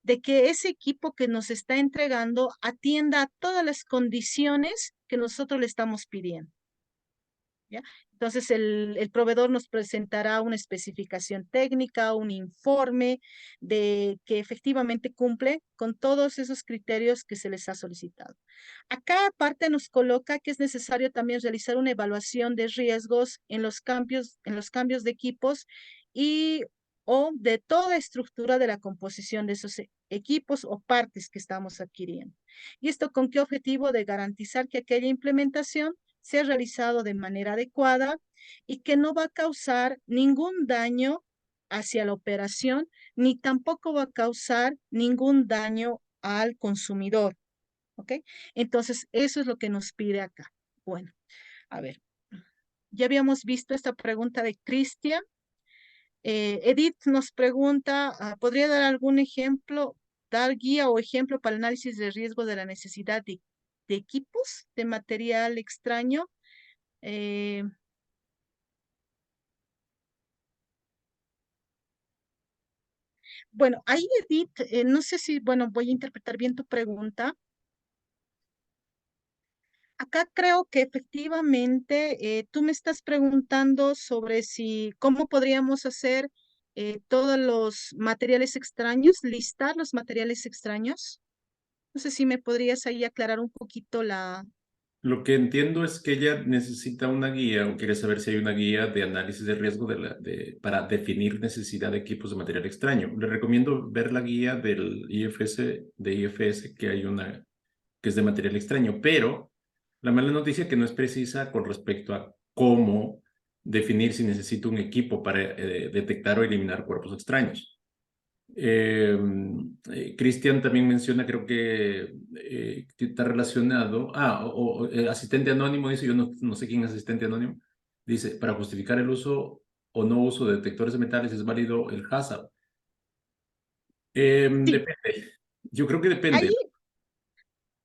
Speaker 4: de que ese equipo que nos está entregando atienda a todas las condiciones que nosotros le estamos pidiendo, ¿ya? Entonces, el proveedor nos presentará una especificación técnica, un informe de que efectivamente cumple con todos esos criterios que se les ha solicitado. Acá aparte nos coloca que es necesario también realizar una evaluación de riesgos en los cambios de equipos y o de toda estructura de la composición de esos equipos o partes que estamos adquiriendo. ¿Y esto con qué objetivo? De garantizar que aquella implementación sea realizado de manera adecuada y que no va a causar ningún daño hacia la operación, ni tampoco va a causar ningún daño al consumidor. ¿Ok? Entonces, eso es lo que nos pide acá. Bueno, a ver, ya habíamos visto esta pregunta de Cristian. Edith nos pregunta, ¿podría dar algún ejemplo, dar guía o ejemplo para el análisis de riesgo de la necesidad de equipos de material extraño? Bueno, ahí Edith, no sé si, bueno, voy a interpretar bien tu pregunta. Acá creo que efectivamente tú me estás preguntando sobre cómo podríamos hacer todos los materiales extraños, listar los materiales extraños. No sé si me podrías ahí aclarar un poquito
Speaker 3: Lo que entiendo es que ella necesita una guía o quiere saber si hay una guía de análisis de riesgo para definir necesidad de equipos de material extraño. Le recomiendo ver la guía del IFS, que hay una que es de material extraño, pero La mala noticia que no es precisa con respecto a cómo definir si necesito un equipo para detectar o eliminar cuerpos extraños. Cristian también menciona, creo que está relacionado, asistente anónimo, dice, yo no sé quién es asistente anónimo, dice, para justificar el uso o no uso de detectores de metales es válido el HACCP.
Speaker 4: Sí,
Speaker 3: Depende, yo creo que
Speaker 4: ahí
Speaker 3: depende.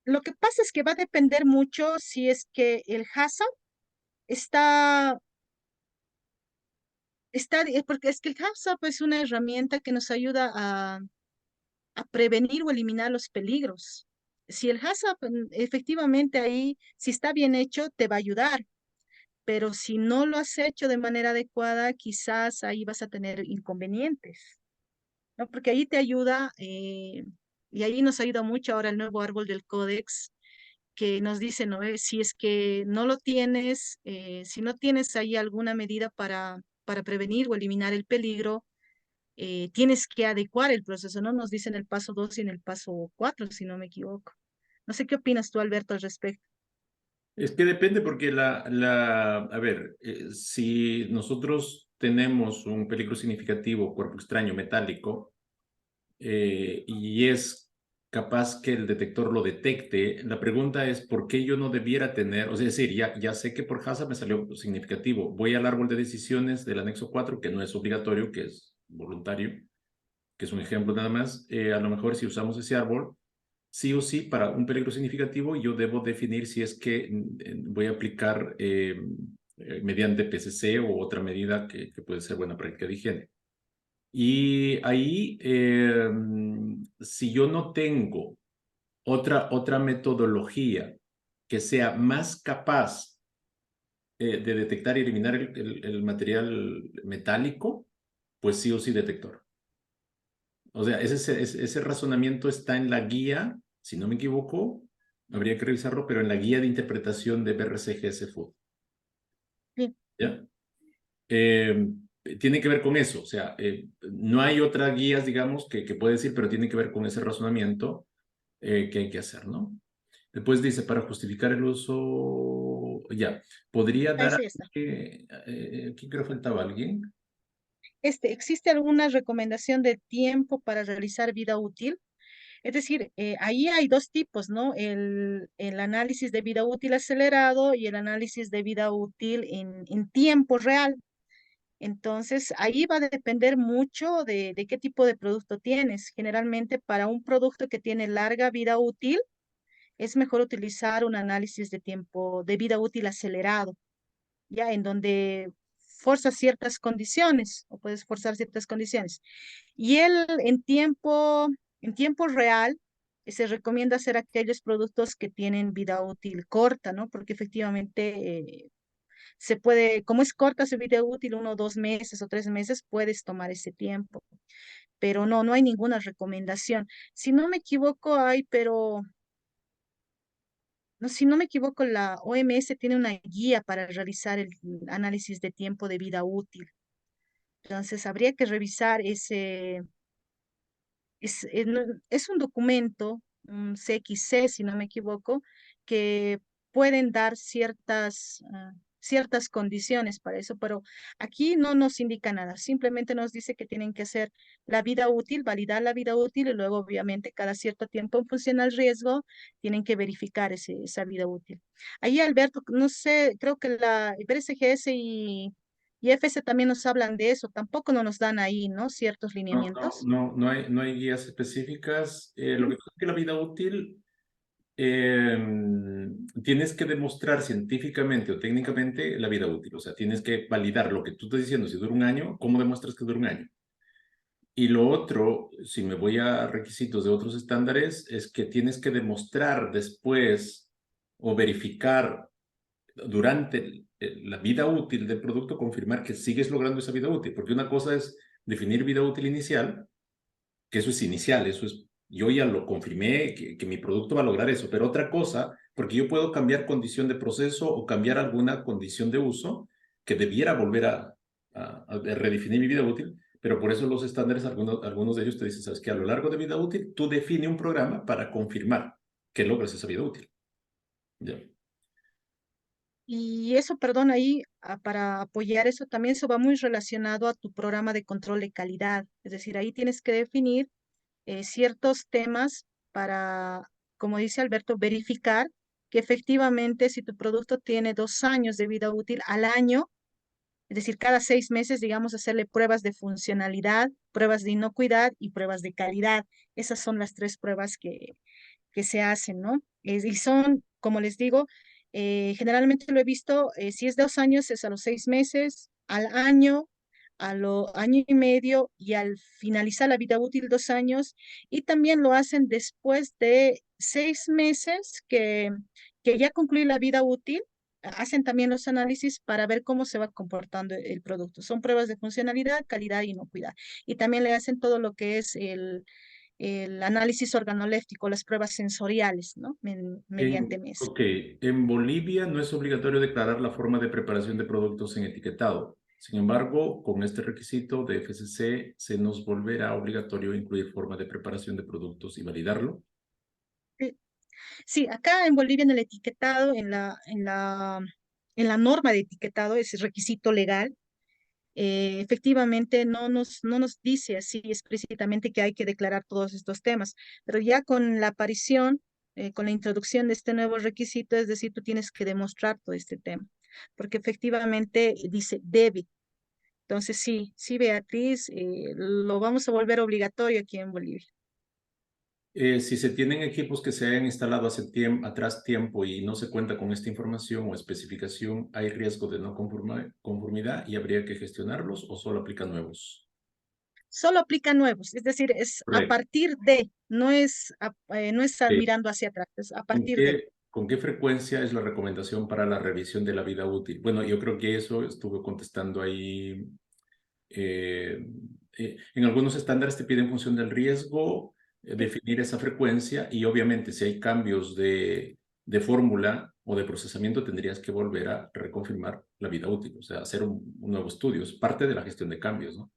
Speaker 4: lo que pasa es que va a depender mucho si es que el HACCP está, porque es que el HACCP es una herramienta que nos ayuda a prevenir o eliminar los peligros. Si el HACCP efectivamente ahí, si está bien hecho, te va a ayudar, pero si no lo has hecho de manera adecuada, quizás ahí vas a tener inconvenientes, ¿no? Porque ahí te ayuda, y ahí nos ayuda mucho ahora el nuevo árbol del códex, que nos dice, ¿no? Si es que no lo tienes, si no tienes ahí alguna medida para prevenir o eliminar el peligro, tienes que adecuar el proceso, ¿no? Nos dice en el paso 2 y en el paso 4 si no me equivoco. No sé qué opinas tú, Alberto, al respecto.
Speaker 3: Es que depende porque a ver, si nosotros tenemos un peligro significativo, cuerpo extraño, metálico, y es capaz que el detector lo detecte, la pregunta es ¿por qué yo no debiera tener? O sea, es decir, ya sé que por HACCP me salió significativo. Voy al árbol de decisiones del anexo 4, que no es obligatorio, que es voluntario, que es un ejemplo nada más. A lo mejor si usamos ese árbol, sí o sí, para un peligro significativo, yo debo definir si es que voy a aplicar mediante PCC o otra medida que puede ser buena práctica de higiene. Y ahí, si yo no tengo otra metodología que sea más capaz de detectar y eliminar el material metálico, pues sí o sí detector. O sea, ese razonamiento está en la guía, si no me equivoco, habría que revisarlo, pero en la guía de interpretación de BRCGS Food.
Speaker 4: Sí,
Speaker 3: ¿Ya? Eh, Tiene que ver con eso, o sea, no hay otras guías, digamos, que puede decir, pero tiene que ver con ese razonamiento que hay que hacer, ¿no? Después dice, para justificar el uso, ya, podría dar,
Speaker 4: ese está.
Speaker 3: aquí creo que faltaba alguien.
Speaker 4: ¿Existe alguna recomendación de tiempo para realizar vida útil? Es decir, ahí hay dos tipos, ¿no? El análisis de vida útil acelerado y el análisis de vida útil en tiempo real. Entonces, ahí va a depender mucho de qué tipo de producto tienes. Generalmente, para un producto que tiene larga vida útil, es mejor utilizar un análisis de tiempo de vida útil acelerado, ya en donde forzas ciertas condiciones o puedes forzar ciertas condiciones. Y él en tiempo real, se recomienda hacer aquellos productos que tienen vida útil corta, ¿no? Porque efectivamente se puede, como es corta su vida útil, 1 o 2 meses o 3 meses, puedes tomar ese tiempo. Pero no hay ninguna recomendación. Si no me equivoco, pero no, si no me equivoco, la OMS tiene una guía para realizar el análisis de tiempo de vida útil. Entonces, habría que revisar es un documento, un CXC, si no me equivoco, que pueden dar ciertas condiciones para eso, pero aquí no nos indica nada, simplemente nos dice que tienen que hacer la vida útil, validar la vida útil y luego obviamente cada cierto tiempo en función al riesgo tienen que verificar esa vida útil. Ahí, Alberto, no sé, creo que la BRCGS y FS también nos hablan de eso, tampoco no nos dan ahí, ¿no? Ciertos lineamientos.
Speaker 3: No hay guías específicas. Lo
Speaker 4: Ujú.
Speaker 3: que pasa es que la vida útil tienes que demostrar científicamente o técnicamente la vida útil. O sea, tienes que validar lo que tú estás diciendo. Si dura un año, ¿cómo demuestras que dura un año? Y lo otro, si me voy a requisitos de otros estándares, es que tienes que demostrar después o verificar durante la vida útil del producto, confirmar que sigues logrando esa vida útil. Porque una cosa es definir vida útil inicial, que eso es inicial, eso es, yo ya lo confirmé, que mi producto va a lograr eso, pero otra cosa, porque yo puedo cambiar condición de proceso o cambiar alguna condición de uso que debiera volver a redefinir mi vida útil, pero por eso los estándares, algunos de ellos te dicen, sabes que a lo largo de vida útil, tú define un programa para confirmar que logras esa vida útil. ¿Ya?
Speaker 4: Y eso, perdón, ahí para apoyar eso también eso va muy relacionado a tu programa de control de calidad. Es decir, ahí tienes que definir ciertos temas para, como dice Alberto, verificar que efectivamente si tu producto tiene 2 años de vida útil al año, es decir, cada 6 meses, digamos, hacerle pruebas de funcionalidad, pruebas de inocuidad y pruebas de calidad. Esas son las 3 pruebas que se hacen, ¿no? Y son, como les digo, generalmente lo he visto, si es 2 años, es a los 6 meses, al año, a lo año y medio y al finalizar la vida útil 2 años. Y también lo hacen después de 6 meses que ya concluye la vida útil. Hacen también los análisis para ver cómo se va comportando el producto. Son pruebas de funcionalidad, calidad y inocuidad. Y también le hacen todo lo que es el análisis organoléptico, las pruebas sensoriales, ¿no? Mediante MES.
Speaker 3: Ok, en Bolivia no es obligatorio declarar la forma de preparación de productos en etiquetado. Sin embargo, con este requisito de FSC se nos volverá obligatorio incluir forma de preparación de productos y validarlo.
Speaker 4: Sí, sí, acá en Bolivia en el etiquetado, en la norma de etiquetado, es requisito legal. Efectivamente no nos dice así explícitamente que hay que declarar todos estos temas, pero ya con la aparición, con la introducción de este nuevo requisito, es decir, tú tienes que demostrar todo este tema, porque efectivamente dice debe. Entonces sí, sí, Beatriz, lo vamos a volver obligatorio aquí en Bolivia.
Speaker 3: Si se tienen equipos que se hayan instalado hace atrás tiempo y no se cuenta con esta información o especificación, ¿hay riesgo de no conformidad y habría que gestionarlos o solo aplican nuevos?
Speaker 4: Solo aplica nuevos, es decir, es a
Speaker 3: Correcto.
Speaker 4: partir de, no es
Speaker 3: Sí.
Speaker 4: mirando hacia atrás, es a partir de.
Speaker 3: Con qué frecuencia es la recomendación para la revisión de la vida útil? Bueno, yo creo que eso estuve contestando ahí. eh, en algunos estándares te piden en función del riesgo definir esa frecuencia y obviamente si hay cambios de fórmula o de procesamiento tendrías que volver a reconfirmar la vida útil, o sea, hacer un nuevo estudio. Es parte de la gestión de cambios, ¿no?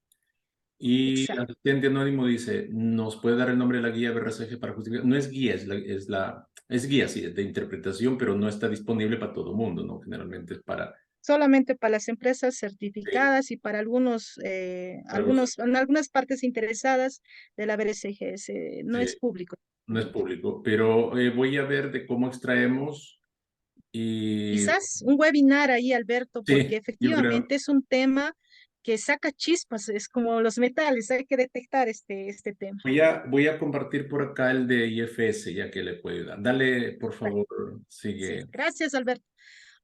Speaker 3: Y el
Speaker 4: Exacto.
Speaker 3: asistente anónimo dice, ¿nos puede dar el nombre de la guía BRCG para justificar? No es guía, es guía, sí, de interpretación, pero no está disponible para todo el mundo, ¿no? Generalmente es para,
Speaker 4: Solamente para las empresas
Speaker 3: sí,
Speaker 4: certificadas y para
Speaker 3: para los,
Speaker 4: en algunas partes interesadas de la BRCGS, no es
Speaker 3: sí,
Speaker 4: público.
Speaker 3: no es público, pero voy a ver de cómo extraemos y
Speaker 4: Quizás un webinar ahí, Alberto, porque
Speaker 3: sí, yo creo.
Speaker 4: efectivamente es un tema que saca chispas, es como los metales, hay que detectar este tema.
Speaker 3: Voy a compartir por acá el de IFS, ya que le puedo dar. Dale, por
Speaker 4: Bueno,
Speaker 3: favor,
Speaker 4: sí,
Speaker 3: sigue.
Speaker 4: gracias, Alberto.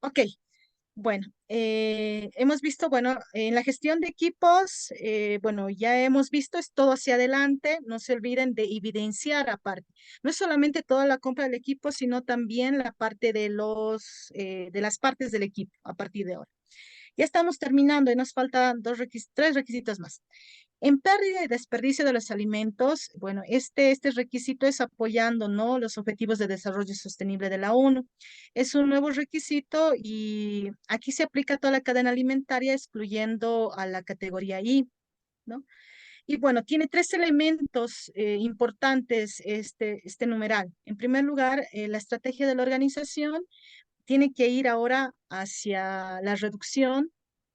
Speaker 4: Ok, bueno, hemos visto, bueno, en la gestión de equipos, bueno, ya hemos visto, es todo hacia adelante, no se olviden de evidenciar aparte. No es solamente toda la compra del equipo, sino también la parte de las partes del equipo a partir de ahora. Ya estamos terminando y nos faltan 3 requisitos más. En pérdida y desperdicio de los alimentos, bueno, este requisito es apoyando, ¿no?, los objetivos de desarrollo sostenible de la ONU. Es un nuevo requisito y aquí se aplica a toda la cadena alimentaria, excluyendo a la categoría I, ¿no? Y bueno, tiene 3 elementos importantes este numeral. En primer lugar, la estrategia de la organización tiene que ir ahora hacia la reducción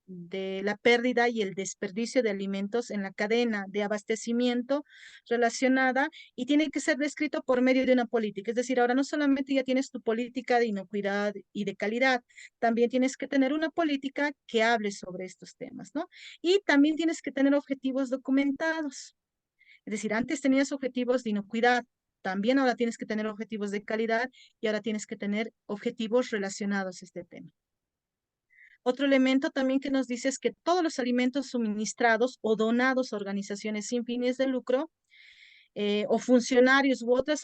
Speaker 4: de la pérdida y el desperdicio de alimentos en la cadena de abastecimiento relacionada y tiene que ser descrito por medio de una política. Es decir, ahora no solamente ya tienes tu política de inocuidad y de calidad, también tienes que tener una política que hable sobre estos temas, ¿no? Y también tienes que tener objetivos documentados. Es decir, antes tenías objetivos de inocuidad, también ahora tienes que tener objetivos de calidad y ahora tienes que tener objetivos relacionados a este tema. Otro elemento también que nos dice es que todos los alimentos suministrados o donados a organizaciones sin fines de lucro o funcionarios u otras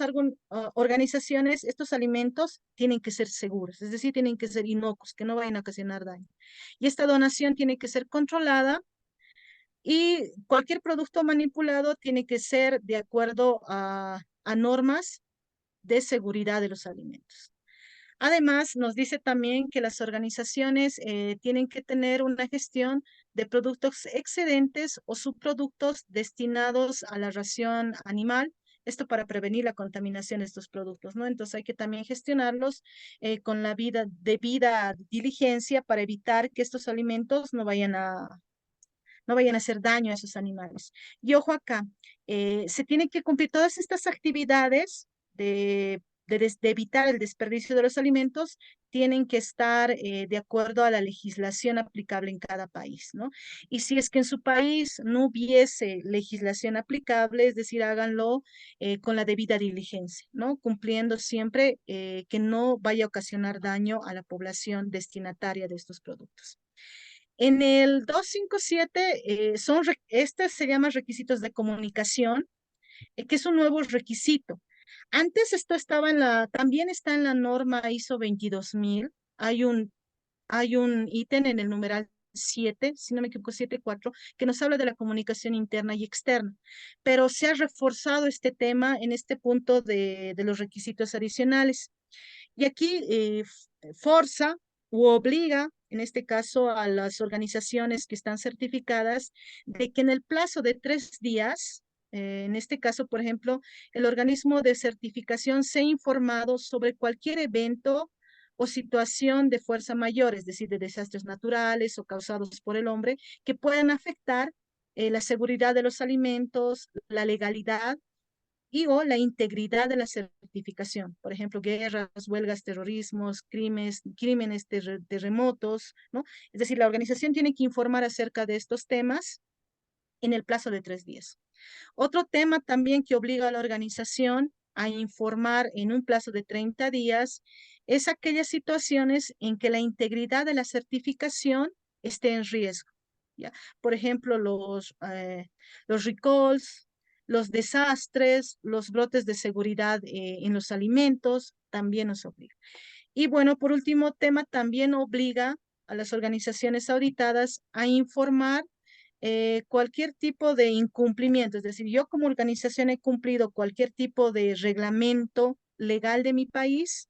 Speaker 4: organizaciones, estos alimentos tienen que ser seguros, es decir, tienen que ser inocuos, que no vayan a ocasionar daño. Y esta donación tiene que ser controlada y cualquier producto manipulado tiene que ser de acuerdo a normas de seguridad de los alimentos. Además, nos dice también que las organizaciones tienen que tener una gestión de productos excedentes o subproductos destinados a la ración animal Esto para prevenir la contaminación de estos productos, ¿no? Entonces hay que también gestionarlos con la debida diligencia para evitar que estos alimentos no vayan a hacer daño a esos animales. Y ojo acá, se tienen que cumplir todas estas actividades de evitar el desperdicio de los alimentos, tienen que estar de acuerdo a la legislación aplicable en cada país, ¿no? Y si es que en su país no hubiese legislación aplicable, es decir, háganlo con la debida diligencia, ¿no? Cumpliendo siempre que no vaya a ocasionar daño a la población destinataria de estos productos. En el 257, este se llama requisitos de comunicación, que es un nuevo requisito. Antes esto estaba también está en la norma ISO 22000. Hay un ítem en el numeral 7, si no me equivoco, 7.4, que nos habla de la comunicación interna y externa. Pero se ha reforzado este tema en este punto de los requisitos adicionales. Y aquí forza u obliga, en este caso, a las organizaciones que están certificadas, de que en el plazo de 3 días, en este caso, por ejemplo, el organismo de certificación sea informado sobre cualquier evento o situación de fuerza mayor, es decir, de desastres naturales o causados por el hombre, que puedan afectar la seguridad de los alimentos, la legalidad y o la integridad de la certificación. Por ejemplo, guerras, huelgas, terrorismos, crímenes terremotos, ¿no? Es decir, la organización tiene que informar acerca de estos temas en el plazo de 3 días. Otro tema también que obliga a la organización a informar en un plazo de 30 días es aquellas situaciones en que la integridad de la certificación esté en riesgo, ¿ya? Por ejemplo, los recalls, los desastres, los brotes de seguridad en los alimentos, también nos obliga. Y bueno, por último tema, también obliga a las organizaciones auditadas a informar cualquier tipo de incumplimiento. Es decir, yo como organización he cumplido cualquier tipo de reglamento legal de mi país,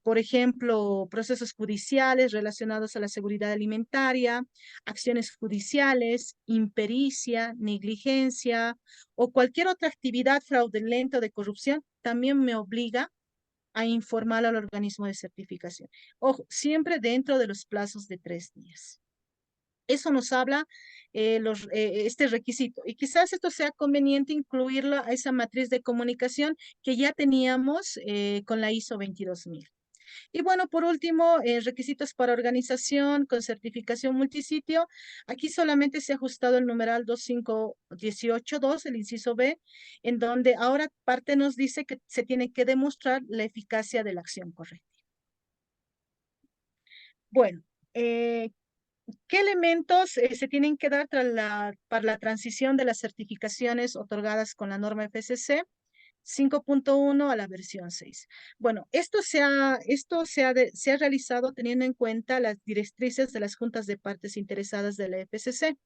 Speaker 4: por ejemplo, procesos judiciales relacionados a la seguridad alimentaria, acciones judiciales, impericia, negligencia o cualquier otra actividad fraudulenta o de corrupción, también me obliga a informar al organismo de certificación. Ojo, siempre dentro de los plazos de 3 días. Eso nos habla este requisito. Y quizás esto sea conveniente incluirlo a esa matriz de comunicación que ya teníamos con la ISO 22000. Y bueno, por último, requisitos para organización con certificación multisitio. Aquí solamente se ha ajustado el numeral 25182, el inciso B, en donde ahora parte nos dice que se tiene que demostrar la eficacia de la acción correcta. Bueno, ¿qué elementos se tienen que dar para la transición de las certificaciones otorgadas con la norma FSC 5.1 a la versión 6? Bueno, esto se ha realizado teniendo en cuenta las directrices de las juntas de partes interesadas de la FSC.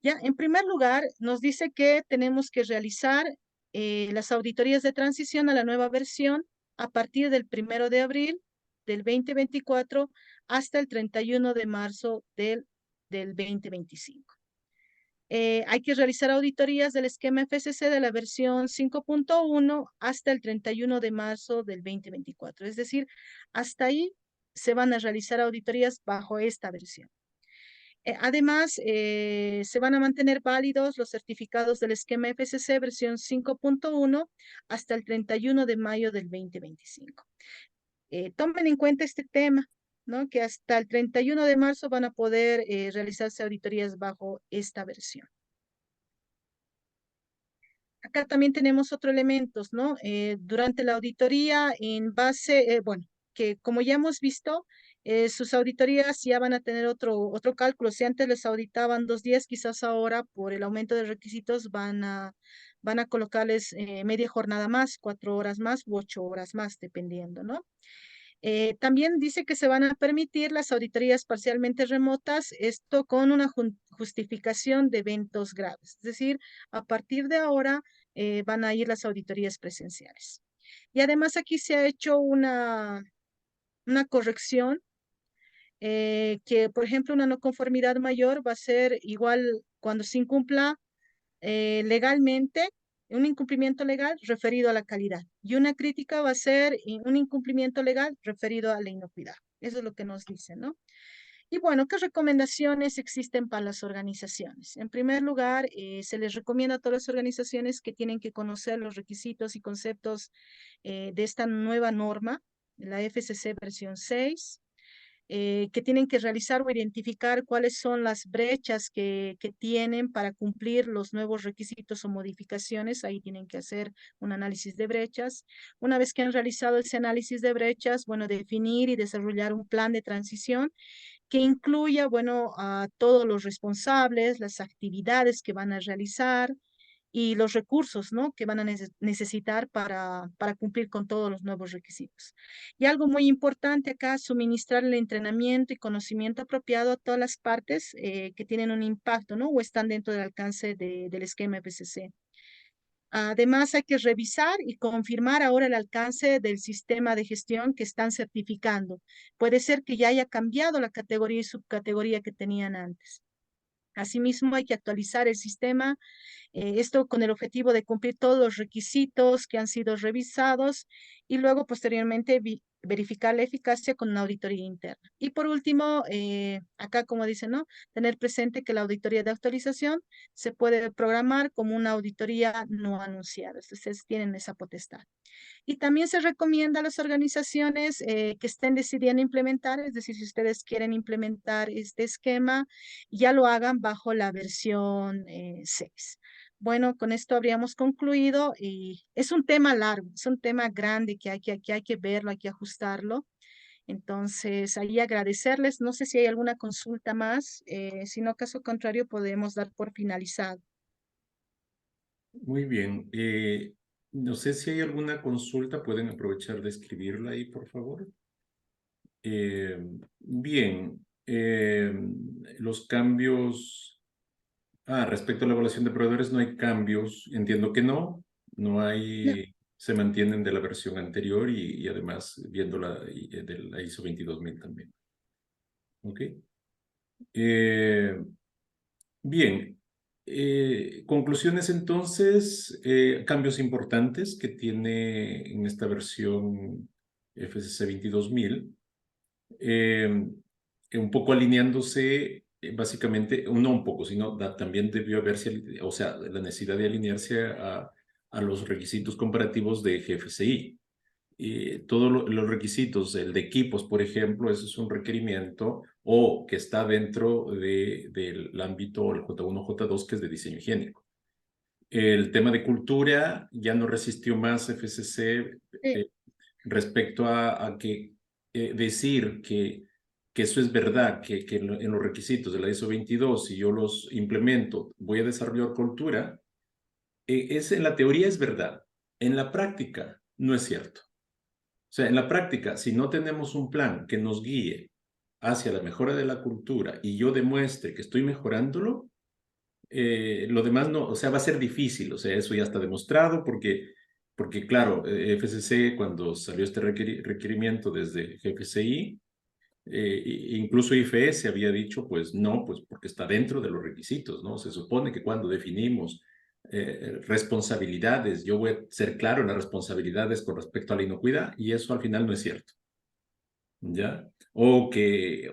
Speaker 4: Ya, en primer lugar, nos dice que tenemos que realizar las auditorías de transición a la nueva versión a partir del 1 de abril del 2024 hasta el 31 de marzo del 2025. Hay que realizar auditorías del esquema FSC de la versión 5.1 hasta el 31 de marzo del 2024. Es decir, hasta ahí se van a realizar auditorías bajo esta versión. Además, se van a mantener válidos los certificados del esquema FSC versión 5.1 hasta el 31 de mayo del 2025. Tomen en cuenta este tema, ¿no? Que hasta el 31 de marzo van a poder realizarse auditorías bajo esta versión. Acá también tenemos otros elementos, ¿no? Durante la auditoría en base, bueno, que como ya hemos visto, sus auditorías ya van a tener otro cálculo. Si antes les auditaban 2 días, quizás ahora por el aumento de requisitos van a colocarles media jornada más, 4 horas más u 8 horas más, dependiendo, ¿no? También dice que se van a permitir las auditorías parcialmente remotas, esto con una justificación de eventos graves. Es decir, a partir de ahora van a ir las auditorías presenciales. Y además aquí se ha hecho una corrección que, por ejemplo, una no conformidad mayor va a ser igual cuando se incumpla legalmente un incumplimiento legal referido a la calidad y una crítica va a ser un incumplimiento legal referido a la inocuidad. Eso es lo que nos dicen, ¿no? Y bueno, ¿qué recomendaciones existen para las organizaciones? En primer lugar, se les recomienda a todas las organizaciones que tienen que conocer los requisitos y conceptos de esta nueva norma, la FCC versión 6, que tienen que realizar o identificar cuáles son las brechas que tienen para cumplir los nuevos requisitos o modificaciones. Ahí tienen que hacer un análisis de brechas. Una vez que han realizado ese análisis de brechas, bueno, definir y desarrollar un plan de transición que incluya, bueno, a todos los responsables, las actividades que van a realizar y los recursos, ¿no? Que van a necesitar para cumplir con todos los nuevos requisitos. Y algo muy importante acá, suministrar el entrenamiento y conocimiento apropiado a todas las partes que tienen un impacto, ¿no? O están dentro del alcance del esquema FCC. Además, hay que revisar y confirmar ahora el alcance del sistema de gestión que están certificando. Puede ser que ya haya cambiado la categoría y subcategoría que tenían antes. Asimismo, hay que actualizar el sistema, esto con el objetivo de cumplir todos los requisitos que han sido revisados y luego posteriormente verificar la eficacia con una auditoría interna. Y por último, acá como dice, ¿no? Tener presente que la auditoría de actualización se puede programar como una auditoría no anunciada. Ustedes tienen esa potestad. Y también se recomienda a las organizaciones que estén decidiendo implementar, es decir, si ustedes quieren implementar este esquema, ya lo hagan bajo la versión 6. Bueno, con esto habríamos concluido y es un tema largo, es un tema grande que hay que verlo, hay que ajustarlo. Entonces, ahí agradecerles. No sé si hay alguna consulta más, si no, caso contrario, podemos dar por finalizado.
Speaker 3: Muy bien. No sé si hay alguna consulta, pueden aprovechar de escribirla ahí, por favor. Bien, los cambios. Respecto a la evaluación de proveedores, no hay cambios. Entiendo que no
Speaker 4: No,
Speaker 3: hay, se mantienen de la versión anterior y además viendo de la ISO 22000 también. ¿Ok? Bien. Conclusiones entonces, cambios importantes que tiene en esta versión FCC 22000. Un poco alineándose, básicamente, no un poco, sino también debió haberse, o sea, la necesidad de alinearse a los requisitos comparativos de GFCI. Todos los requisitos, el de equipos, por ejemplo, eso es un requerimiento o que está dentro del ámbito, el J1, J2, que es de diseño higiénico. El tema de cultura ya no resistió más FCC
Speaker 4: sí.
Speaker 3: respecto a que decir que eso es verdad, que en los requisitos de la ISO 22, si yo los implemento, voy a desarrollar cultura, en la teoría es verdad. En la práctica no es cierto. O sea, en la práctica, si no tenemos un plan que nos guíe hacia la mejora de la cultura y yo demuestre que estoy mejorándolo, lo demás no, o sea, va a ser difícil, o sea, eso ya está demostrado porque claro, FCC cuando salió este requerimiento desde GFCI, incluso IFS había dicho, pues no, pues porque está dentro de los requisitos, ¿no? Se supone que cuando definimos responsabilidades, yo voy a ser claro en las responsabilidades con respecto a la inocuidad y eso al final no es cierto, ¿ya? O que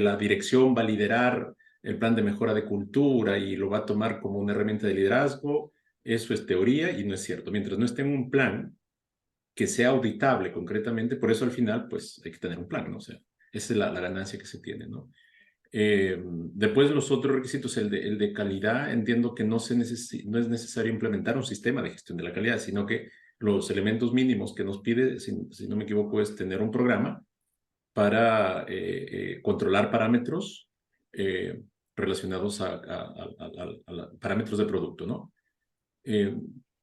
Speaker 3: la dirección va a liderar el plan de mejora de cultura y lo va a tomar como una herramienta de liderazgo, eso es teoría y no es cierto. Mientras no esté en un plan que sea auditable concretamente, por eso al final, pues hay que tener un plan, ¿no? O sea, esa es la ganancia que se tiene, ¿no? Después los otros requisitos, el de calidad, entiendo que no es necesario implementar un sistema de gestión de la calidad, sino que los elementos mínimos que nos pide, si no me equivoco, es tener un programa para controlar parámetros relacionados a parámetros de producto, ¿no?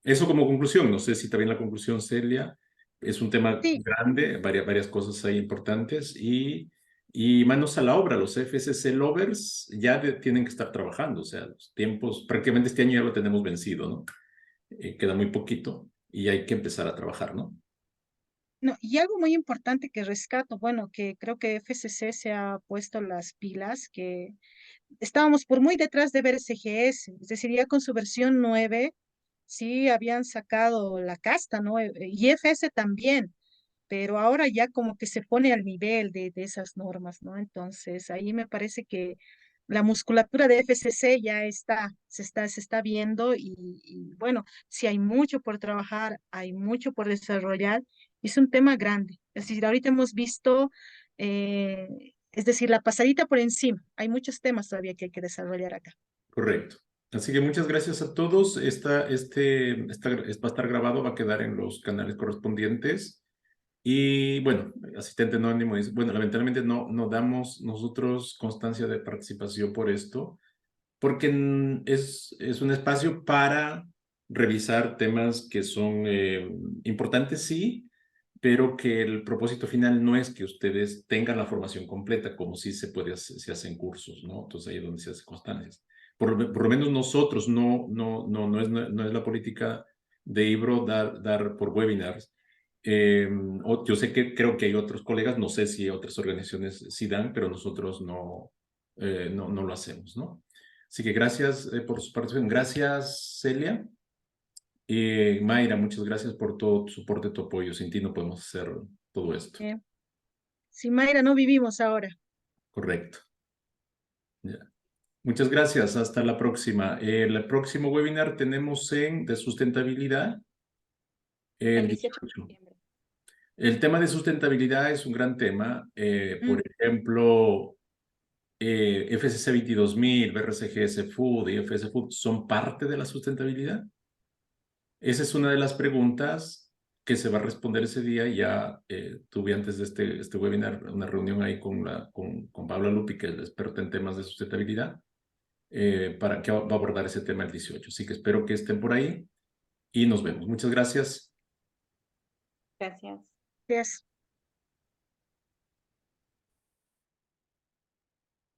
Speaker 3: Eso como conclusión, no sé si también la conclusión, Celia, es un tema
Speaker 4: Sí,
Speaker 3: grande, varias cosas ahí importantes y manos a la obra, los FSC lovers ya tienen que estar trabajando, o sea, los tiempos, prácticamente este año ya lo tenemos vencido, ¿no? Queda muy poquito y hay que empezar a trabajar, ¿no?
Speaker 4: no, y algo muy importante que rescato, bueno, que creo que FCC se ha puesto las pilas, que estábamos por muy detrás de ver SGS, es decir, ya con su versión 9 sí habían sacado la casta, ¿no? IFS también, pero ahora ya como que se pone al nivel de esas normas, ¿no? Entonces, ahí me parece que la musculatura de FCC ya se está viendo y bueno, sí hay mucho por trabajar, hay mucho por desarrollar, y es un tema grande. Es decir, ahorita hemos visto, es decir, la pasadita por encima, hay muchos temas todavía que hay que desarrollar acá.
Speaker 3: Correcto. Así que muchas gracias a todos. Va a estar grabado, va a quedar en los canales correspondientes. Y bueno, asistente anónimo dice, bueno, lamentablemente no damos nosotros constancia de participación por esto, porque es un espacio para revisar temas que son importantes, sí, pero que el propósito final no es que ustedes tengan la formación completa, como sí se hacen cursos, ¿no? Entonces ahí es donde se hacen constancias. Por lo menos nosotros no es la política de IBRO dar por webinars. Yo sé que creo que hay otros colegas, no sé si otras organizaciones sí dan, pero nosotros no lo hacemos, ¿no? Así que gracias por su participación. Gracias, Celia. Mayra, muchas gracias por todo tu soporte, tu apoyo. Sin ti no podemos hacer todo esto.
Speaker 4: Sin Mayra no vivimos ahora.
Speaker 3: Correcto. Ya. Muchas gracias. Hasta la próxima. El próximo webinar tenemos de sustentabilidad.
Speaker 2: El
Speaker 3: El
Speaker 2: 18 de
Speaker 3: 18.
Speaker 2: septiembre.
Speaker 3: El tema de sustentabilidad es un gran tema.
Speaker 4: Mm.
Speaker 3: Por ejemplo, FCC 22000, BRCGS Food y FS Food son parte de la sustentabilidad. Esa es una de las preguntas que se va a responder ese día. Ya tuve antes de este webinar una reunión ahí con Paula Lupi, que es la experta en temas de sustentabilidad, para que va a abordar ese tema el 18. Así que espero que estén por ahí y nos vemos. Muchas gracias.
Speaker 2: Gracias.
Speaker 4: Yes.